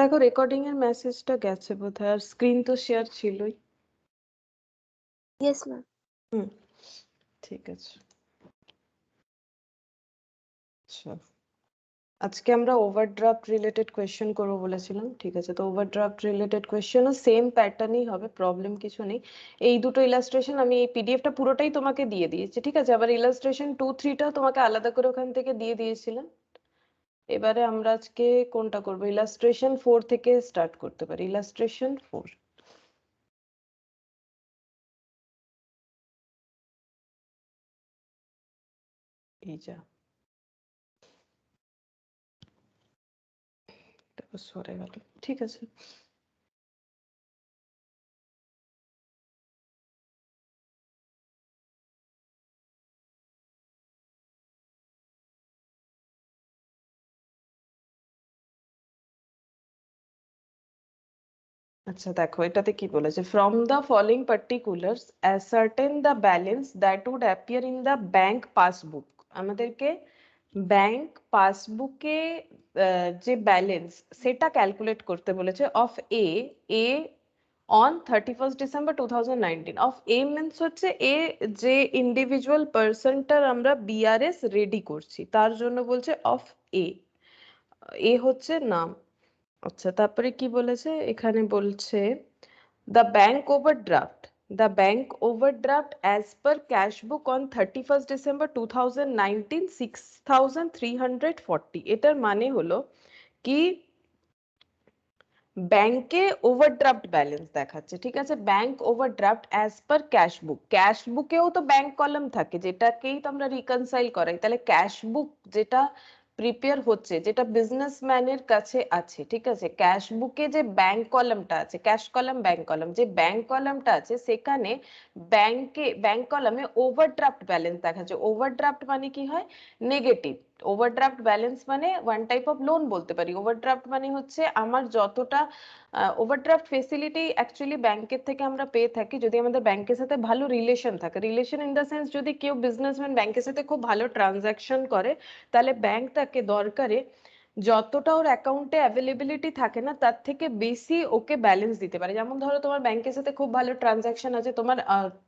দেখো রেকর্ডিং এর মেসেজটা গেছে বোধহয়, আর স্ক্রিন তো শেয়ার ছিলই। Yes ma'am. হুম, ঠিক আছে। আচ্ছা, আজকে আমরা ওভারড্রাফট রিলেটেড কোয়েশ্চেন করবো বলেছিলাম, ঠিক আছে। তো ওভারড্রাফট রিলেটেড কোয়েশ্চেনও সেম প্যাটার্নই হবে, প্রবলেম কিছু নেই। এই দুটো ইলাস্ট্রেশন আমি এই পিডিএফটা পুরোটাই তোমাকে দিয়ে দিয়েছি, ঠিক আছে। আবার ইলাস্ট্রেশন 2-3টাও তোমাকে আলাদা করে ওখান থেকে দিয়ে দিয়েছিলাম। এবারে আমরা আজকে কোনটা করবো, ইলাস্ট্রেশন 4 থেকে স্টার্ট করতে পারি। ইলাস্ট্রেশন 4, এই যা সরে গেল, ঠিক আছে। আচ্ছা দেখো এটাতে কি বলেছে, from the following particulars ascertain the balance that would appear in the bank passbook. আমাদেরকে ব্যাংক পাসবুকে যে ব্যালেন্স সেটা ক্যালকুলেট করতে বলেছে of A A on 31st December 2019। Of A means হচ্ছে এ যে ইন্ডিভিজুয়াল পার্সনটার আমরা বিআরএস রেডি করছি তার জন্য বলছে অফ এ, এ হচ্ছে নাম। আচ্ছা তারপরে কি বলেছে এখানে, বলছে the bank overdraft, the bank overdraft as per cash book on 31st December 2019 6340। এটার মানে হলো কি, ব্যাংকে ওভারড্রাফট ব্যালেন্স দেখাচ্ছে, ঠিক আছে। Bank overdraft as per cash book, cash বুকেও তো ব্যাংক কলাম থাকে যেটাকেই তো আমরা রিকনসাইল করাই, তাহলে ক্যাশ বুক যেটা প্রিপেয়ার হচ্ছে, যেটা বিজনেসম্যানের কাছে আছে, ঠিক আছে। ক্যাশ বুকে যে ব্যাংক কলামটা আছে, ক্যাশ কলাম ব্যাংক কলাম, যে ব্যাংক কলামটা আছে সেখানে ব্যাংক কলামে ওভারড্রাফট ব্যালেন্স দেখাচ্ছে। ওভারড্রাফট মানে কি হয়, নেগেটিভ। ওভারড্রাফট ব্যালেন্স মানে ওয়ান টাইপ অফ লোন বলতে পারি। ওভারড্রাফট মানে হচ্ছে আমার যতটা ওভারড্রাফট ফেসিলিটি অ্যাকচুয়ালি ব্যাংকের থেকে আমরা পেয়ে থাকি যদি আমাদের ব্যাংকের সাথে ভালো রিলেশন থাকে। রিলেশন ইন দ্য সেন্স, যদি কেউ বিজনেসম্যান ব্যাংকের সাথে খুব ভালো ট্রানজাকশন করে তাহলে ব্যাংক তাকে দরকারে যতটা ওর অ্যাকাউন্টে অ্যাভেলেবিলিটি থাকে না তার থেকে বেশি ওকে ব্যালেন্স দিতে পারে। যেমন ধরো তোমার ব্যাংকের সাথে খুব ভালো ট্রানজাকশন আছে, তোমার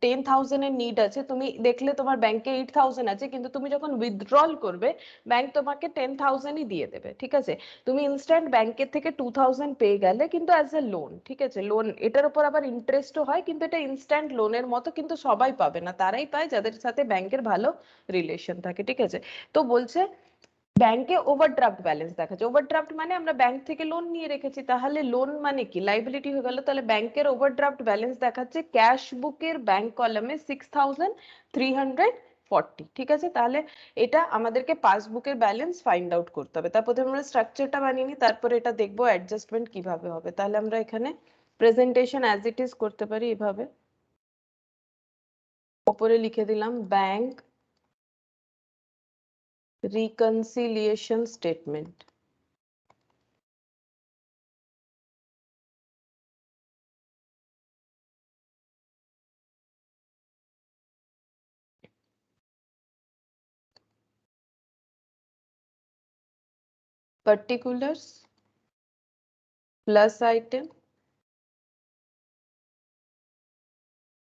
10,000 এর নিড আছে, তুমি দেখলে তোমার ব্যাংকে 8,000 আছে, কিন্তু তুমি যখন উইথড্রল করবে ব্যাংক তোমাকে 10,000ই দিয়ে দেবে, ঠিক আছে। তুমি ইনস্ট্যান্ট ব্যাংকের থেকে 2,000 পেয়ে গেলে কিন্তু অ্যাজ এ লোন, ঠিক আছে। লোন এটার উপর আবার ইন্টারেস্টও হয়, কিন্তু এটা ইনস্ট্যান্ট লোনের মতো, কিন্তু সবাই পাবে না, তারাই পায় যাদের সাথে ব্যাংকের ভালো রিলেশন থাকে, ঠিক আছে। তো বলছে ব্যাংকে ওভারড্রাফট ব্যালেন্স দেখাচ্ছে। ওভারড্রাফট মানে আমরা ব্যাংক থেকে লোন নিয়ে রেখেছি, তাহলে লোন মানে কি, লাইবিলিটি হয়ে গেল। তাহলে ব্যাংকের ওভারড্রাফট ব্যালেন্স দেখাচ্ছে ক্যাশ বুকের ব্যাংক কলামে 6,340, ঠিক আছে। তাহলে এটা আমাদেরকে পাসবুকের ব্যালেন্স ফাইন্ড আউট করতে হবে। তারপর আমরা স্ট্রাকচারটা বানিয়ে নিই, তারপরে এটা দেখবো অ্যাডজাস্টমেন্ট কিভাবে হবে। তাহলে আমরা এখানে প্রেজেন্টেশন অ্যাজ ইট ইজ করতে পারি এভাবে, ওপরে লিখে দিলাম bank reconciliation statement. particulars plus item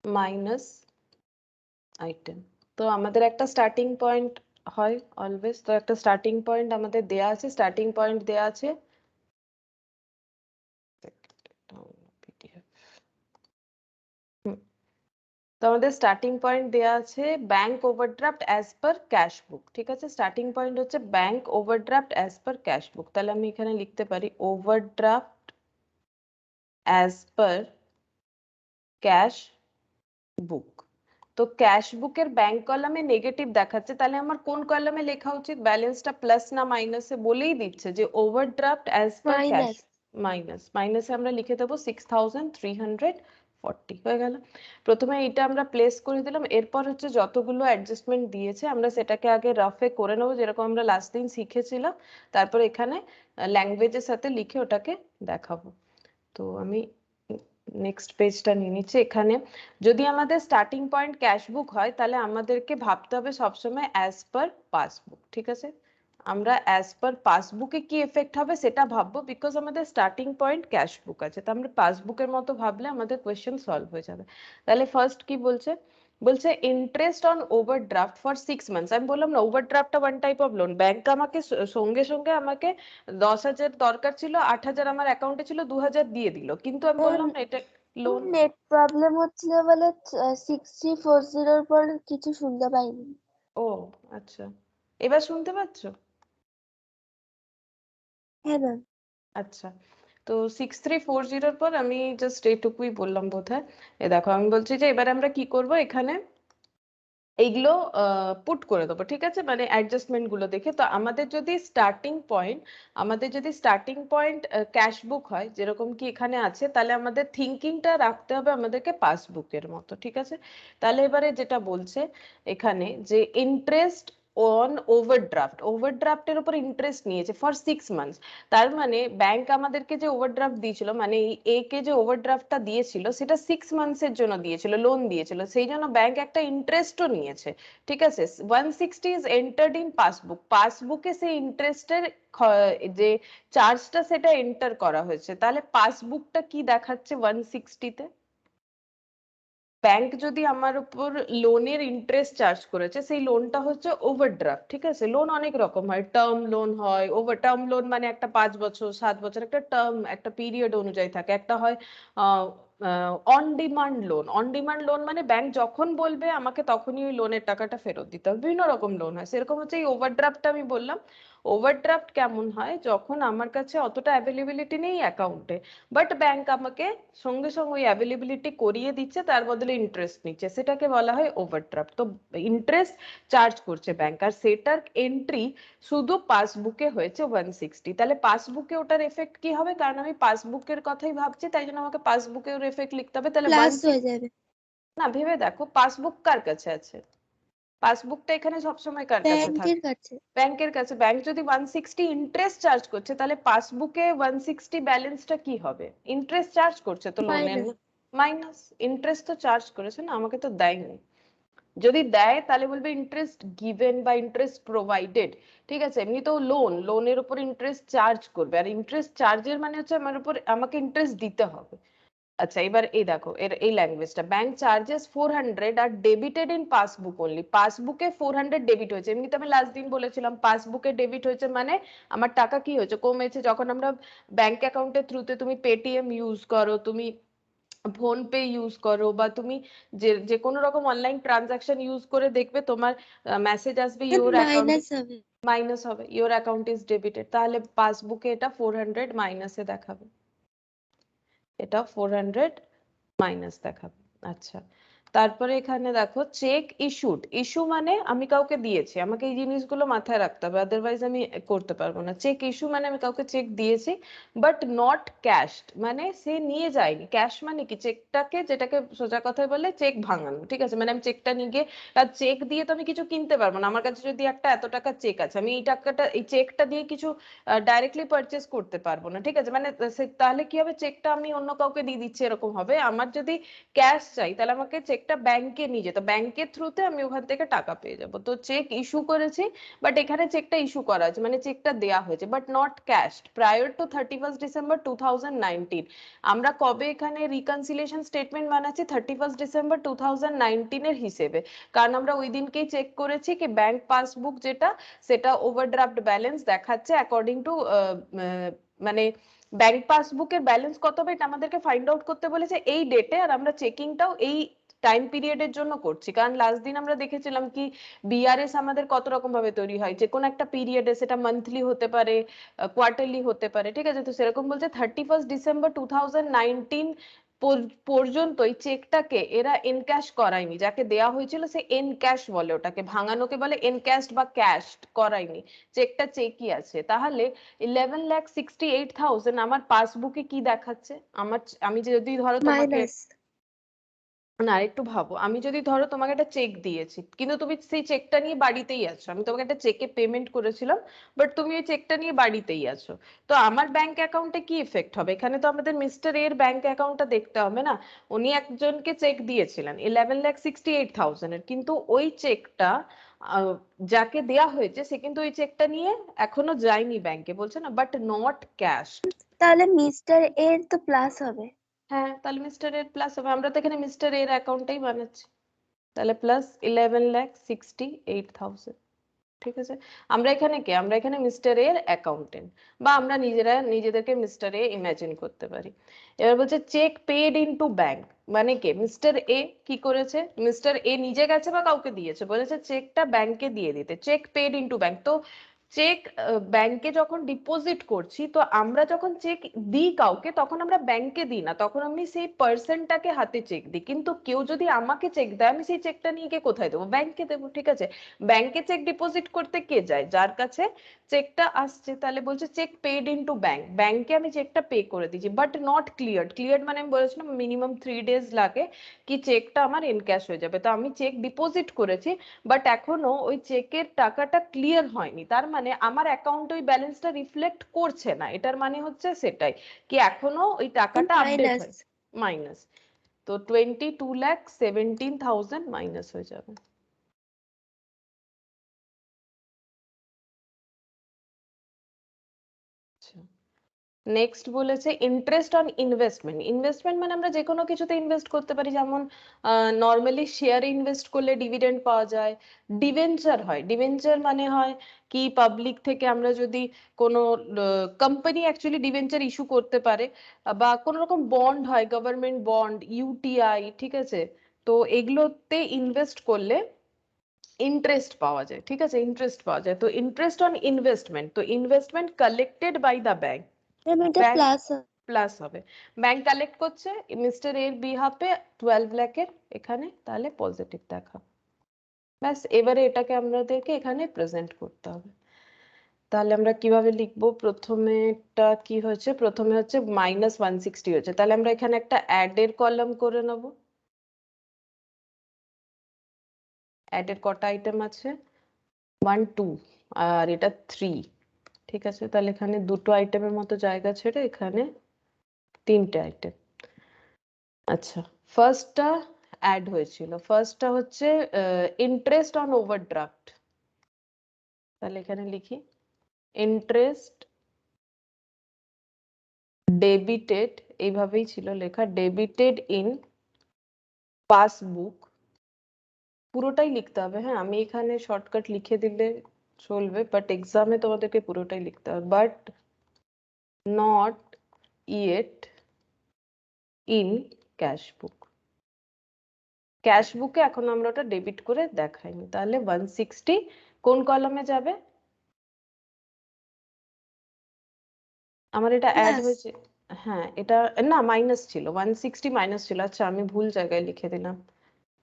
minus item. তো আমাদের একটা স্টার্টিং পয়েন্ট হয় অলওয়েজ, তো একটা স্টার্টিং পয়েন্ট আমাদের দেয়া আছে, স্টার্টিং পয়েন্ট দেয়া আছে তো আমাদের স্টার্টিং পয়েন্ট দেয়া আছে bank overdraft as per cash book, ঠিক আছে। স্টার্টিং পয়েন্ট হচ্ছে bank overdraft as per cash book. তাহলে আমি এখানে লিখতে পারি ওভারড্রাফট অ্যাজ পার ক্যাশ বুক। তো ক্যাশ বুকের ব্যাংক কলামে নেগেটিভ দেখাচ্ছে, তাহলে আমার কোন কলামে লেখা উচিত, ব্যালেন্সটা প্লাস না মাইনাসে, বলেই দিচ্ছে যে overdraft as per cash minus. Minus. মাইনাসে আমরা লিখে দেবো 6,340 হয়ে গেল। প্রথমে এটা আমরা প্লেস করে দিলাম, এরপর হচ্ছে যতগুলো অ্যাডজাস্টমেন্ট দিয়েছে আমরা সেটাকে আগে রাফে করে নেবো যেরকম আমরা লাস্ট দিন শিখেছিলাম, তারপর এখানে ল্যাঙ্গুয়েজের সাথে লিখে ওটাকে দেখাবো। তো আমি নেক্সট পেজটা নিয়ে নিচ্ছি। এখানে যদি আমাদের স্টার্টিং পয়েন্ট ক্যাশ বুক হয় তাহলে আমাদেরকে ভাবতে হবে সবসময় অ্যাজ পার পাসবুক, ঠিক আছে। আমরা অ্যাজ পার পাসবুকে কি এফেক্ট হবে সেটা ভাববো, বিকজ আমাদের স্টার্টিং পয়েন্ট ক্যাশ বুক আছে, তো আমরা পাসবুকের মতো ভাবলে আমাদের কোয়েশ্চেন সলভ হয়ে যাবে। তাহলে ফার্স্ট কি বলছে, বলছে interest on overdraft for 6 months. আমি বললাম না ওভারড্রাফটটা one type of loan, bank আমাকে সঙ্গে সঙ্গে আমাকে 10,000 দরকার ছিল, 8,000 আমার অ্যাকাউন্টে ছিল, 2,000 দিয়ে দিল, কিন্তু আমি বললাম না এটা লোন। নেট প্রবলেম হচ্ছিল বলে 6340 এর পর কিছু শুনতে পাইনি। ও আচ্ছা, এবার শুনতে পাচ্ছ? হ্যাঁ ম্যাম। আচ্ছা, তো 6340 পর আমি জাস্ট এইটুকুই বললাম বোধহয়। এ দেখো আমি বলছি যে এবার আমরা কি করব, এখানে এইগুলো পুট করে দেবো, ঠিক আছে, মানে অ্যাডজাস্টমেন্ট গুলো দেখে। তো আমাদের যদি স্টার্টিং পয়েন্ট ক্যাশ বুক হয় যেরকম কি এখানে আছে, তাহলে আমাদের থিঙ্কিংটা রাখতে হবে আমাদেরকে পাসবুকের মতো, ঠিক আছে। তাহলে এবারে যেটা বলছে এখানে যে ইন্টারেস্ট অন ওভারড্রাফটের উপর ইন্টারেস্ট নিয়েছে ফর 6 মান্থস। তার মানে ব্যাংক আমাদেরকে যে ওভারড্রাফট দিয়েছিল, মানে এই এ কে যে ওভারড্রাফটটা দিয়েছিল সেটা 6 মান্থসের জন্য দিয়েছিল, লোন দিয়েছিল, সেই জন্য ব্যাংক একটা ইন্টারেস্টও নিয়েছে, ঠিক আছে। 160 ইজ এন্টার্ড ইন পাসবুক, পাসবুকে সেই ইন্টারেস্টের যে চার্জটা সেটা এন্টার করা হয়েছে। তাহলে পাসবুকটা কি দেখাচ্ছে 160-তে? ব্যাংক যদি আমার উপর লোনের ইন্টারেস্ট চার্জ করেছে, সেই লোনটা হচ্ছে ওভারড্রাফট, ঠিক আছে। লোন অনেক রকম হয়, টার্ম লোন হয়, ওভার টার্ম লোন মানে একটা 5 বছর 7 বছর একটা টার্ম একটা পিরিয়ড অনুযায়ী থাকে, একটা হয় on demand loan. On demand loan মানে ব্যাংক যখন বলবে আমাকে তখনই ওই লোনের টাকাটা ফেরত দিতে হবে, বিভিন্ন রকম লোন হয়, সেরকম হচ্ছে এই ওভারড্রাফটটা আমি বললাম। ওভারড্রাফট কেমন হয়, যখন আমার কাছে অতটা অ্যাভেলেবিলিটি নেই অ্যাকাউন্টে, বাট ব্যাংক আমাকে সঙ্গে সঙ্গে ওই অ্যাভেলেবিলিটি করিয়ে দিচ্ছে, তার বদলে ইন্টারেস্ট নিচ্ছে, সেটাকে বলা হয় ওভারড্রাফট। তো ইন্টারেস্ট চার্জ করছে ব্যাংক, আর সেটার এন্ট্রি শুধু পাসবুকে হয়েছে 160। তাহলে পাসবুকে ওটার এফেক্ট কি হবে, কারণ আমি পাসবুকের কথাই ভাবছি তাই জন্য আমাকে পাসবুকে ওর এফেক্ট লিখতে হবে। তাহলে প্লাস হয়ে যাবে। না, ভেবে দেখো পাসবুক কার কাছে আছে, পাসবুকটা এখানে সবসময় কার কাছে ব্যাংকের থাকে, কাছে। ব্যাংকের কাছে। ব্যাংক যদি 160 ইন্টারেস্ট চার্জ করছে, তাহলে পাসবুকে 160 ব্যালেন্সটা কি হবে, ইন্টারেস্ট চার্জ করছে তো লোনের, মাইনাস। মাইনাস ইন্টারেস্ট তো চার্জ করেছে না, আমাকে তো দেয়নি। যদি দেয় তাহলে বলবে ইন্টারেস্ট গিভেন বা ইন্টারেস্ট প্রোভাইডেড, ঠিক আছে। এমনি তো লোনের উপর ইন্টারেস্ট চার্জ করবে, আর ইন্টারেস্ট চার্জের মানে হচ্ছে আমার উপর আমাকে ইন্টারেস্ট দিতে হবে। আচ্ছা, এবার এই দেখো এর এই ল্যাঙ্গুয়েজটা, ব্যাংক চার্জেস 400 আর ডেবিটেড ইন পাসবুক অনলি। পাসবুকে 400 ডেবিট হয়েছে, এমনিতে আমি লাস্ট দিন বলেছিলাম পাসবুকে ডেবিট হয়েছে মানে আমার টাকা কি হয়েছে, কমেছে। যখন আমরা ব্যাংক অ্যাকাউন্টের থ্রুতে তুমি পেটিএম ইউজ করো, তুমি ফোন পে ইউজ করো, বা তুমি যে যে কোনো রকম অনলাইন ট্রানজাকশন ইউজ করে দেখবে তোমার মেসেজ আসবে ইওর অ্যাকাউন্ট মাইনাস হবে। মাইনাস হবে, ইওর অ্যাকাউন্ট ইজ ডেবিটেড। তাহলে পাসবুকে এটা 400 মাইনাসে দেখাবে, এটা 400 মাইনাস দেখাবে। আচ্ছা, তারপরে এখানে দেখো চেক ইস্যুড, ইস্যু মানে আমি কাউকে দিয়েছি, আমাকে এই জিনিসগুলো মাথায় রাখতে হবে, আদারওয়াইজ আমি করতে পারবো না। চেক ইস্যু মানে আমি কাউকে চেক দিয়েছি, বাট নট ক্যাশড, মানে সে নিয়ে যায়নি। ক্যাশ মানে কি, চেকটাকে, যেটাকে সোজা কথায় বলে চেক ভাঙানো, ঠিক আছে। মানে আমি চেকটা নিয়ে গিয়ে, আর চেক দিয়ে তো আমি কিছু কিনতে পারবো না। আমার কাছে যদি একটা এত টাকা চেক আছে, আমি এই টাকাটা এই চেকটা দিয়ে কিছু ডাইরেক্টলি পারচেস করতে পারবো না, ঠিক আছে। মানে তাহলে কি হবে, চেকটা আমি অন্য কাউকে দিয়ে দিচ্ছি এরকম হবে। আমার যদি ক্যাশ চাই তাহলে আমাকে চেকটা ব্যাংকে নিয়ে যেতে, ব্যাংকের থ্রুতে আমি ওখান থেকে টাকা পেয়ে যাব। তো চেক ইস্যু করেছি, বাট এখানে চেকটা ইস্যু করা আছে মানে চেকটা দেয়া হয়েছে, but not cached prior to 31 December 2019। আমরা কবে এখানে রিকনসিলিয়েশন স্টেটমেন্ট বানাচ্ছি, 31 ডিসেম্বর 2019 এর হিসেবে, কারণ আমরা ওই দিনকেই চেক করেছি কি ব্যাংক পাসবুক যেটা, সেটা ওভারড্রাফট ব্যালেন্স দেখাচ্ছে অ্যাকর্ডিং টু মানে ব্যাংক পাসবুকের ব্যালেন্স কত হবে এটা আমাদেরকে ফাইন্ড আউট করতে বলেছে এই ডেটে, আর আমরা চেকিংটাও এই টাইম পিরিয়ডের জন্য করছি। কারণ লাস্ট দিন আমরা দেখেছিলাম কি বিআরএস আমাদের কত রকম ভাবে তৈরি হয়, যে কোনো একটা পিরিয়ডে, সেটা মান্থলি হতে পারে, কোয়ার্টারলি হতে পারে, ঠিক আছে। তো সেরকম বলছে 31 ডিসেম্বর 2019 পর্যন্ত এই চেকটাকে এরা এনক্যাশ করায়নি, যাকে দেয়া হয়েছিল সে এনক্যাশ বলে, ওটাকে ভাঙানোকে বলে এনক্যাশড বা ক্যাশড, করায়নি, চেকটা চেকই আছে। তাহলে 11,68,000 আমার পাসবুকে কি দেখাচ্ছে, আমার আমি যদি ধরো তোমাকে, মাইনাস। না একটু ভাবো, আমি যদি ধরো তোমাকে একটা চেক দিয়েছি, কিন্তু তুমি সেই চেকটা নিয়ে বাড়িতেই আছো, আমি তোমাকে একটা চেকে পেমেন্ট করেছিলাম, বাট তুমি ওই চেকটা নিয়ে বাড়িতেই আছো, তো আমার ব্যাংক অ্যাকাউন্টে কি এফেক্ট হবে, এখানে তো আমাদের মিস্টার এর ব্যাংক অ্যাকাউন্টটা দেখতে হবে না। উনি একজনকে চেক দিয়েছিলেন 11,68,000 এর, কিন্তু ওই চেকটা যাকে দেয়া হয়েছে সে কিন্তু ওই চেকটা নিয়ে এখনো যায়নি ব্যাংকে, বলছে না বাট নট ক্যাশ। তাহলে মিস্টার এর তো প্লাস হবে। হ্যাঁ, তাহলে মিস্টার এর প্লাস হবে, আমরা তো এখানে মিস্টার এর অ্যাকাউন্টেই বানাচ্ছি, তাহলে প্লাস 11,68,000। ঠিক আছে, আমরা এখানে কে, আমরা এখানে মিস্টার এর অ্যাকাউন্টেন্ট, বা আমরা নিজেরা নিজেদেরকে মিস্টার এ ইমাজিন করতে পারি। এবার বলছে চেক পেড ইনটু ব্যাংক, মানে কে, মিস্টার এ কি করেছে, মিস্টার এ নিজে গেছে বা কাউকে দিয়েছে, বলেছে চেকটা ব্যাংকে দিয়ে দিতে, চেক পেড ইনটু ব্যাংক। তো চেক ব্যাংকে যখন ডিপোজিট করছি, তো আমরা যখন চেক দিই কাউকে তখন আমরা ব্যাংকে দিই না, তখন আমি সেই পার্সনটাকে হাতে চেক দিই। কিন্তু কেউ যদি আমাকে চেক দেয়, আমি সেই চেকটা নিয়ে গিয়ে কোথায় দেবো, ব্যাংকে দেবো। ঠিক আছে, ব্যাংকে চেক ডিপোজিট করতে কে যায়, যার কাছে চেকটা আসছে। তাহলে বলছে চেক পেড ইনটু ব্যাংক, ব্যাংকে আমি চেকটা পে করে দিয়েছি, বাট নট ক্লিয়ার্ড। ক্লিয়ার্ড মানে আমি বলেছিলাম মিনিমাম 3 days লাগে কি চেকটা আমার ইনক্যাশ হয়ে যাবে। তো আমি চেক ডিপোজিট করেছি, বাট এখনো ওই চেকের টাকাটা ক্লিয়ার হয়নি, তার মানে আমার অ্যাকাউন্টে ওই ব্যালেন্সটা রিফ্লেক্ট করছে না, এটার মানে হচ্ছে সেটাই কি এখনো ওই টাকাটা আপডেট মাইনাস। হয়, মাইনাস। তো 22,17,000 মাইনাস হয়ে যাবে। আচ্ছা, নেক্সট বলেছে ইন্টারেস্ট অন ইনভেস্টমেন্ট। ইনভেস্টমেন্ট মানে আমরা যে কোনো কিছুতে ইনভেস্ট করতে পারি, যেমন নর্মালি শেয়ারে ইনভেস্ট করলে ডিভিডেন্ড পাওয়া যায়। ডিবেঞ্চার হয়, ডিবেঞ্চার মানে হয় কি পাবলিক থেকে আমরা যদি কোনো কোম্পানি অ্যাকচুয়ালি ডিবেঞ্চার ইস্যু করতে পারে, বা কোনো রকম বন্ড হয়, গভর্নমেন্ট বন্ড, ইউটিআই, ঠিক আছে, তো এগুলোতে ইনভেস্ট করলে ইন্টারেস্ট পাওয়া যায়। ঠিক আছে, ইন্টারেস্ট পাওয়া যায়, তো ইন্টারেস্ট অন ইনভেস্টমেন্ট, তো investment collected by the bank, ma'am এটা ব্যাংক প্লাস। প্লাস হবে। ব্যাংক কালেক্ট করছে মিস্টার এর বিহাফে 12 লাখের, এখানে তাহলে পজিটিভ দেখা। ব্যাস, এবারে এটাকে আমাদেরকে এখানে প্রেজেন্ট করতে হবে। তাহলে আমরা কিভাবে লিখবো, প্রথমেটা কি হয়েছে, প্রথমে হচ্ছে -160 হয়েছে, তাহলে আমরা এখানে একটা অ্যাড এর কলাম করে নেব। অ্যাড এর কটা আইটেম আছে, 1 2 আর এটা 3। ঠিক আছে, তাহলে এখানে দুটো আইটেমের মতো জায়গা ছেড়ে এখানে 3টে আইটেম। আচ্ছা, ফার্স্টটা অ্যাড হয়েছিল, ফার্স্টটা হচ্ছে ইন্টারেস্ট অন ওভারড্রাফট। তাহলে এখানে লিখি ইন্টারেস্ট ডেবিটেড, এইভাবেই ছিল লেখা, ডেবিটেড ইন পাসবুক। পুরোটাই লিখতে হবে, হ্যাঁ, আমি এখানে শর্টকাট লিখে দিলে চলবে, বাট এক্সামে তোমাদেরকে পুরোটাই লিখতে হবে। But not yet in cash book, cash বুকে এখন আমরা ওটা ডেবিট করে দেখাইনি। তাহলে 160 কোন কলামে যাবে, আমার এটা অ্যাড প্লাস। হয়েছে, হ্যাঁ এটা না মাইনাস ছিল, 160 মাইনাস ছিল, আচ্ছা আমি ভুল জায়গায় লিখে দিলাম।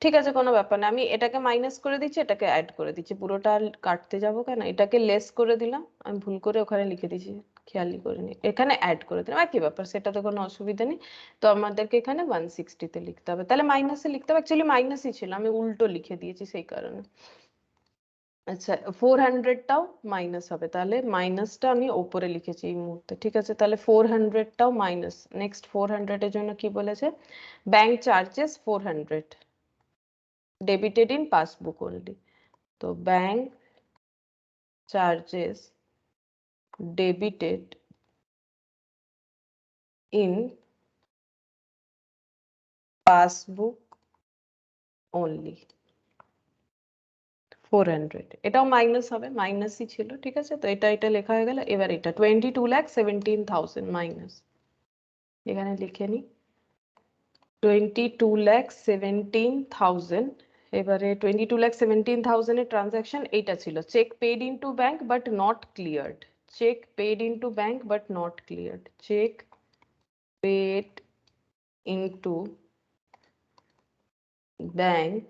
ঠিক আছে, কোনো ব্যাপার না, আমি এটাকে মাইনাস করে দিচ্ছি, এটাকে অ্যাড করে দিচ্ছি, পুরোটা আর কাটতে যাব কেন, এটাকে লেস করে দিলাম, আমি ভুল করে ওখানে লিখে দিয়েছি, খেয়ালই করিনি, এখানে অ্যাড করে দিলাম, একই ব্যাপার, সেটা তো কোনো অসুবিধা নেই। তো আমাদেরকে এখানে 160 তে লিখতে হবে, তাহলে মাইনাসে লিখতে হবে, অ্যাকচুয়ালি মাইনাসই ছিল, আমি উল্টো লিখে দিয়েছি সেই কারণে। আচ্ছা, 400টাও মাইনাস হবে, তাহলে মাইনাসটা আমি ওপরে লিখেছি এই মুহূর্তে। ঠিক আছে, তাহলে 400টাও মাইনাস। নেক্সট 400 এর জন্য কি বলেছে, bank charges 400 debited in passbook only. তো bank charges debited in passbook only 400, এটাও মাইনাস হবে, মাইনাসই ছিল। ঠিক আছে, তো এটা লেখা হয়ে গেল। এবার এটা 22,17,000 মাইনাস, এখানে লিখে নি 22,17,000। এবারে 22,17,000 এর ট্রানজাকশন এইটা ছিল, cheque paid into bank but not cleared, cheque paid into bank but not cleared, cheque paid into bank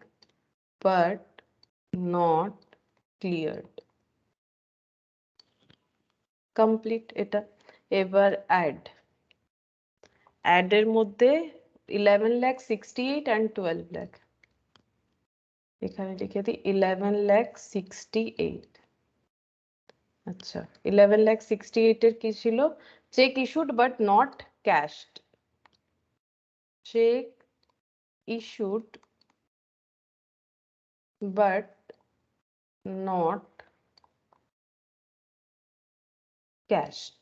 but not cleared, complete এটা। এবার অ্যাড, অ্যাড এর মধ্যে 11,68,000 and 12 lakh, এখানে লিখে দিই 11,68,000। আচ্ছা, 11,68,000 এর কি ছিল, cheque issued but not cashed, cheque issued but not cashed।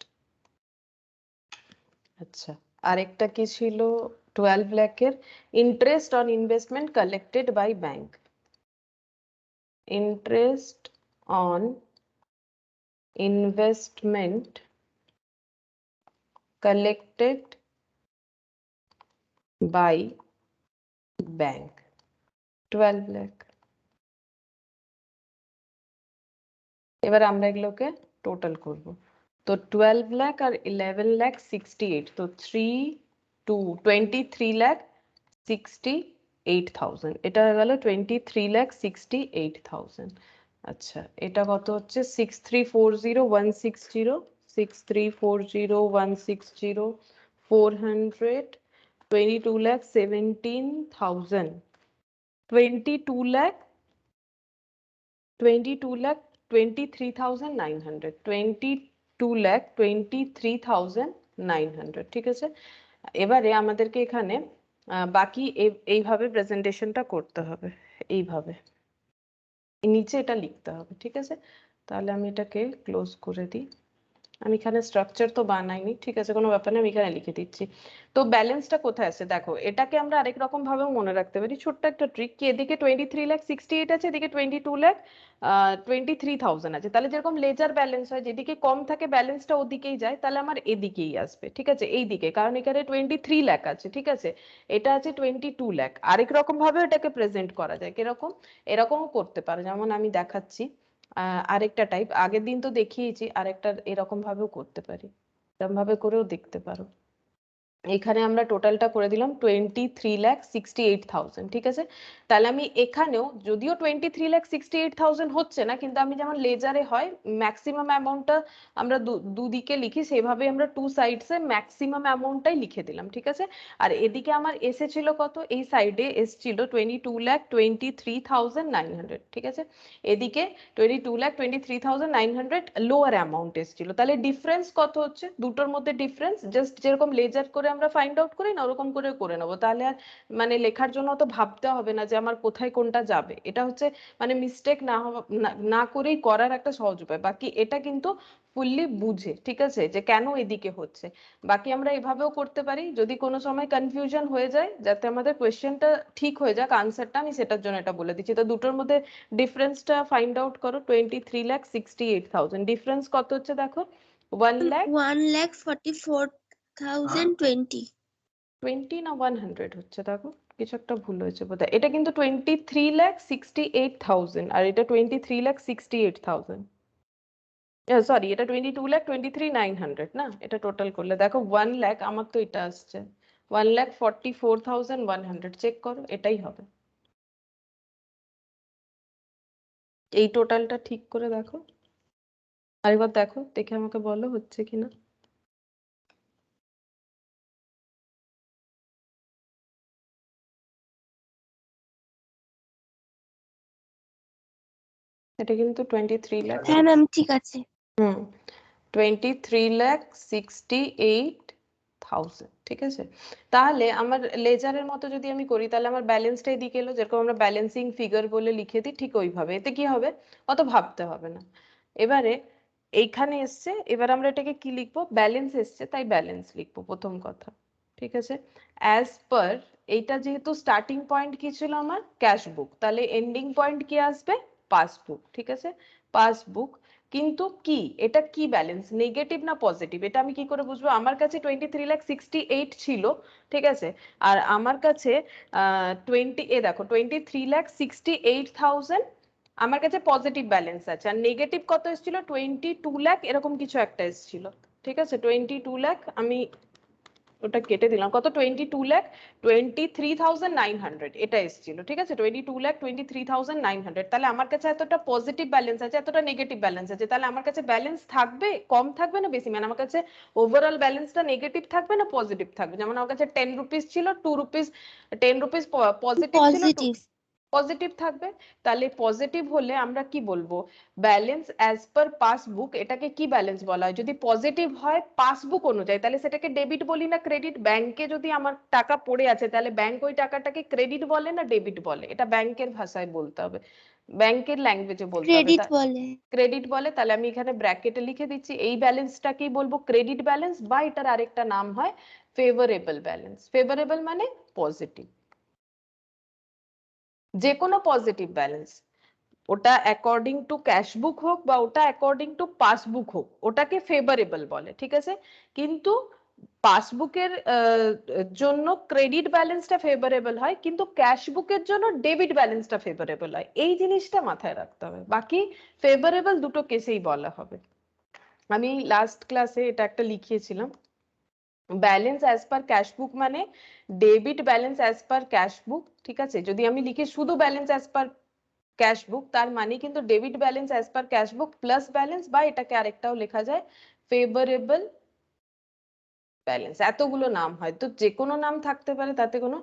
আচ্ছা, আরেকটা কি ছিল 12 লাখের interest on investment collected by bank. Interest on investment collected by bank 12 লাখ। এবার আমরা এগুলোকে টোটাল করব। তো 12 লাখ আর 11 লাখ 68, তো 23 লাখ 68,000। এটা হয়ে গেল 23 লাখ 68,000। আচ্ছা, এটা কত হচ্ছে 6340,160, 6340,160, 400, 22 lakh 17,000, 22 lakh 23,900, 22,23,900। ঠিক আছে, এবারে আমাদেরকে এখানে বাকি এইভাবে প্রেজেন্টেশনটা করতে হবে, এইভাবে নিচে এটা লিখতে হবে। ঠিক আছে, তাহলে আমি এটাকে ক্লোজ করে দিই। আমি এখানে স্ট্রাকচার তো বানাইনি, ঠিক আছে, কোনো ব্যাপার না, আমি এখানে লিখে দিচ্ছি। তো ব্যালেন্সটা কোথায় আছে দেখো, এটাকে আমরা আরেক রকম ভাবেও মনে রাখতে পারি, ছোট্ট একটা ট্রিক, কি এদিকে 23 লাখ 68 আছে, এদিকে 22 লাখ 23,000 আছে। তাহলে যেরকম লেজার ব্যালেন্স হয়, যেদিকে কম থাকে ব্যালেন্সটা ওদিকেই যায়, তাহলে আমার এদিকেই আসবে। ঠিক আছে, এই দিকে, কারণ এখানে 23 লাখ আছে। ঠিক আছে, এটা আছে 22 লাখ। আরেক রকম ভাবে এটাকে প্রেজেন্ট করা যায়, কিরকম, এরকমও করতে পারো, যেমন আমি দেখাচ্ছি আরেকটা টাইপ, আগের দিন তো দেখিয়েছি, আরেকটা এরকম ভাবেও করতে পারি, এরকম ভাবে করেও দেখতে পারো। এখানে আমরা টোটালটা করে দিলাম 23,68,000। ঠিক আছে, তাহলে আমি এখানেও যদিও 23,68,000 হচ্ছে না, কিন্তু আমি যেমন লেজারে হয় ম্যাক্সিমাম অ্যামাউন্টটা আমরা দুদিকে লিখি, সেভাবে আমরা টু সাইডসে ম্যাক্সিমাম অ্যামাউন্টটাই লিখে দিলাম। ঠিক আছে, আর এদিকে আমার এসেছিল কত, এই সাইডে এসেছিল 22,23,900। ঠিক আছে, এদিকে 22,23,900 লোয়ার অ্যামাউন্ট এসেছিল। তাহলে ডিফারেন্স কত হচ্ছে দুটোর মধ্যে, ডিফারেন্স জাস্ট যেরকম লেজার করে আমরা ফাইন্ড আউট করি না, ওরকম করে করে নেবো। তাহলে আর মানে লেখার জন্য তো ভাবতে হবে না যে আমার কোথায় কোনটা যাবে। এটা হচ্ছে মানে মিস্টেক না করেই করার একটা সহজ উপায়। বাকি এটা কিন্তু ফুললি বুঝে, ঠিক আছে, যে কেন এদিকে হচ্ছে। বাকি আমরা এভাবেও করতে পারি, যদি কোনো সময় কনফিউশন হয়ে যায়, যাতে আমাদের কোয়েশ্চেনটা ঠিক হয়ে যাক আনসারটা, আমি সেটার জন্য এটা বলে দিচ্ছি। তো দুটোর মধ্যে ডিফারেন্সটা ফাইন্ড আউট করো, 23,68,000, ডিফারেন্স কত হচ্ছে দেখো, 1,44,020। 1,20 না 100 হচ্ছে, দেখো কিছু একটা ভুল হয়েছে বোধহয়। এটা কিন্তু 23,68,000 আর এটা 23,68,000, সরি, এটা 22,23,900 না, এটা টোটাল করলে দেখো 1 লাখ, আমার তো এটা আসছে 1,44,100, চেক করো, এটাই হবে। এই টোটালটা ঠিক করে দেখো, আরেকবার দেখো, দেখে আমাকে বলো হচ্ছে কিনা। এটা কিন্তু 23 লাখ, হ্যাঁ ম্যাম, ঠিক আছে। 23,68,000। ঠিক আছে, তাহলে আমার লেজারের মতো যদি আমি করি, তাহলে আমার ব্যালেন্সটা এদিকে এলো, যেরকম আমরা ব্যালেন্সিং ফিগার বলে লিখে দিই, ঠিক ওইভাবে। এতে কি হবে, অত ভাবতে হবে না। এবারে এইখানে এসছে, এবার আমরা এটাকে কি লিখবো, ব্যালেন্স এসছে তাই ব্যালেন্স লিখবো প্রথম কথা। ঠিক আছে, অ্যাজ পার, এইটা যেহেতু স্টার্টিং পয়েন্ট কি ছিল আমার ক্যাশ বুক, তাহলে এন্ডিং পয়েন্ট কি আসবে, পাসবুক। ঠিক আছে, পাসবুক। কিন্তু কি এটা কি ব্যালেন্স, নেগেটিভ না পজিটিভ, এটা আমি কি করে বুঝবো, আমার কাছে 23,68,000 ছিল, ঠিক আছে, আর আমার কাছে দেখো 23,68,000 আমার কাছে পজিটিভ ব্যালেন্স আছে, আর নেগেটিভ কত এসেছিল 22 লাখ এরকম কিছু একটা এসেছিল। ঠিক আছে, 22 লাখ, আমি ওটা কেটে দিলাম, কত 22,23,900 এটা এসেছিল। ঠিক আছে, 22,23,900, তাহলে আমার কাছে এতটা পজিটিভ ব্যালেন্স আছে, এতটা নেগেটিভ ব্যালেন্স আছে, তাহলে আমার কাছে ব্যালেন্স থাকবে, কম থাকবে না বেশি, মানে আমার কাছে ওভারঅল ব্যালেন্সটা নেগেটিভ থাকবে না পজিটিভ থাকবে। যেমন আমার কাছে 10 রুপিস ছিল, 2 রুপিস, 10 রুপিস পজিটিভ ছিল, পজিটিভ। পজিটিভ থাকবে। তাহলে পজিটিভ হলে আমরা কি বলবো, ব্যালেন্স অ্যাজ পার পাসবুক, এটাকে কি ব্যালেন্স বলা হয় যদি পজিটিভ হয় পাসবুক অনুযায়ী, তাহলে সেটাকে ডেবিট বলি না ক্রেডিট? ব্যাংকে যদি আমার টাকা পড়ে আছে তাহলে ব্যাংক ওই টাকাটাকে ক্রেডিট বলে না ডেবিট বলে? এটা ব্যাংকের ভাষায় বলতে হবে, ব্যাংকের ল্যাঙ্গুয়েজে বলতে হবে। ক্রেডিট বলে। ক্রেডিট বলে, তাহলে আমি এখানে ব্র্যাকেটে লিখে দিচ্ছি এই ব্যালেন্সটাকেই বলবো ক্রেডিট ব্যালেন্স, বা এটার আরেকটা নাম হয় ফেভারেবল ব্যালেন্স। ফেভারেবল মানে পজিটিভ, যে কোনো পজিটিভ ব্যালেন্স, ওটা অ্যাকর্ডিং টু ক্যাশবুক হোক বা ওটা অ্যাকর্ডিং টু পাসবুক হোক, ওটাকে ফেভারেবল বলে, ঠিক আছে? কিন্তু পাসবুকের জন্য ক্রেডিট ব্যালেন্সটা ফেভারেবল হয়, কিন্তু ক্যাশবুকের জন্য ডেবিট ব্যালেন্সটা ফেভারেবল হয়, এই জিনিসটা মাথায় রাখতে হবে। বাকি ফেভারেবল দুটো কেসেই বলা হবে। আমি লাস্ট ক্লাসে এটা একটা লিখিয়েছিলাম, ব্যালেন্স অ্যাজ পার ক্যাশবুক মানে ডেবিট ব্যালেন্স অ্যাজ পার ক্যাশবুক, ঠিক আছে? যদি আমি লিখি শুধু ব্যালেন্স অ্যাজ পার ক্যাশবুক, তার মানে কিন্তু ডেবিট ব্যালেন্স অ্যাজ পার ক্যাশবুক প্লাস ব্যালেন্স, বা এটাকে আরেকটাও লেখা যায় ফেভারেবল ব্যালেন্স। এতগুলো নাম হয় তো, যে কোনো নাম থাকতে পারে, তাতে কোনো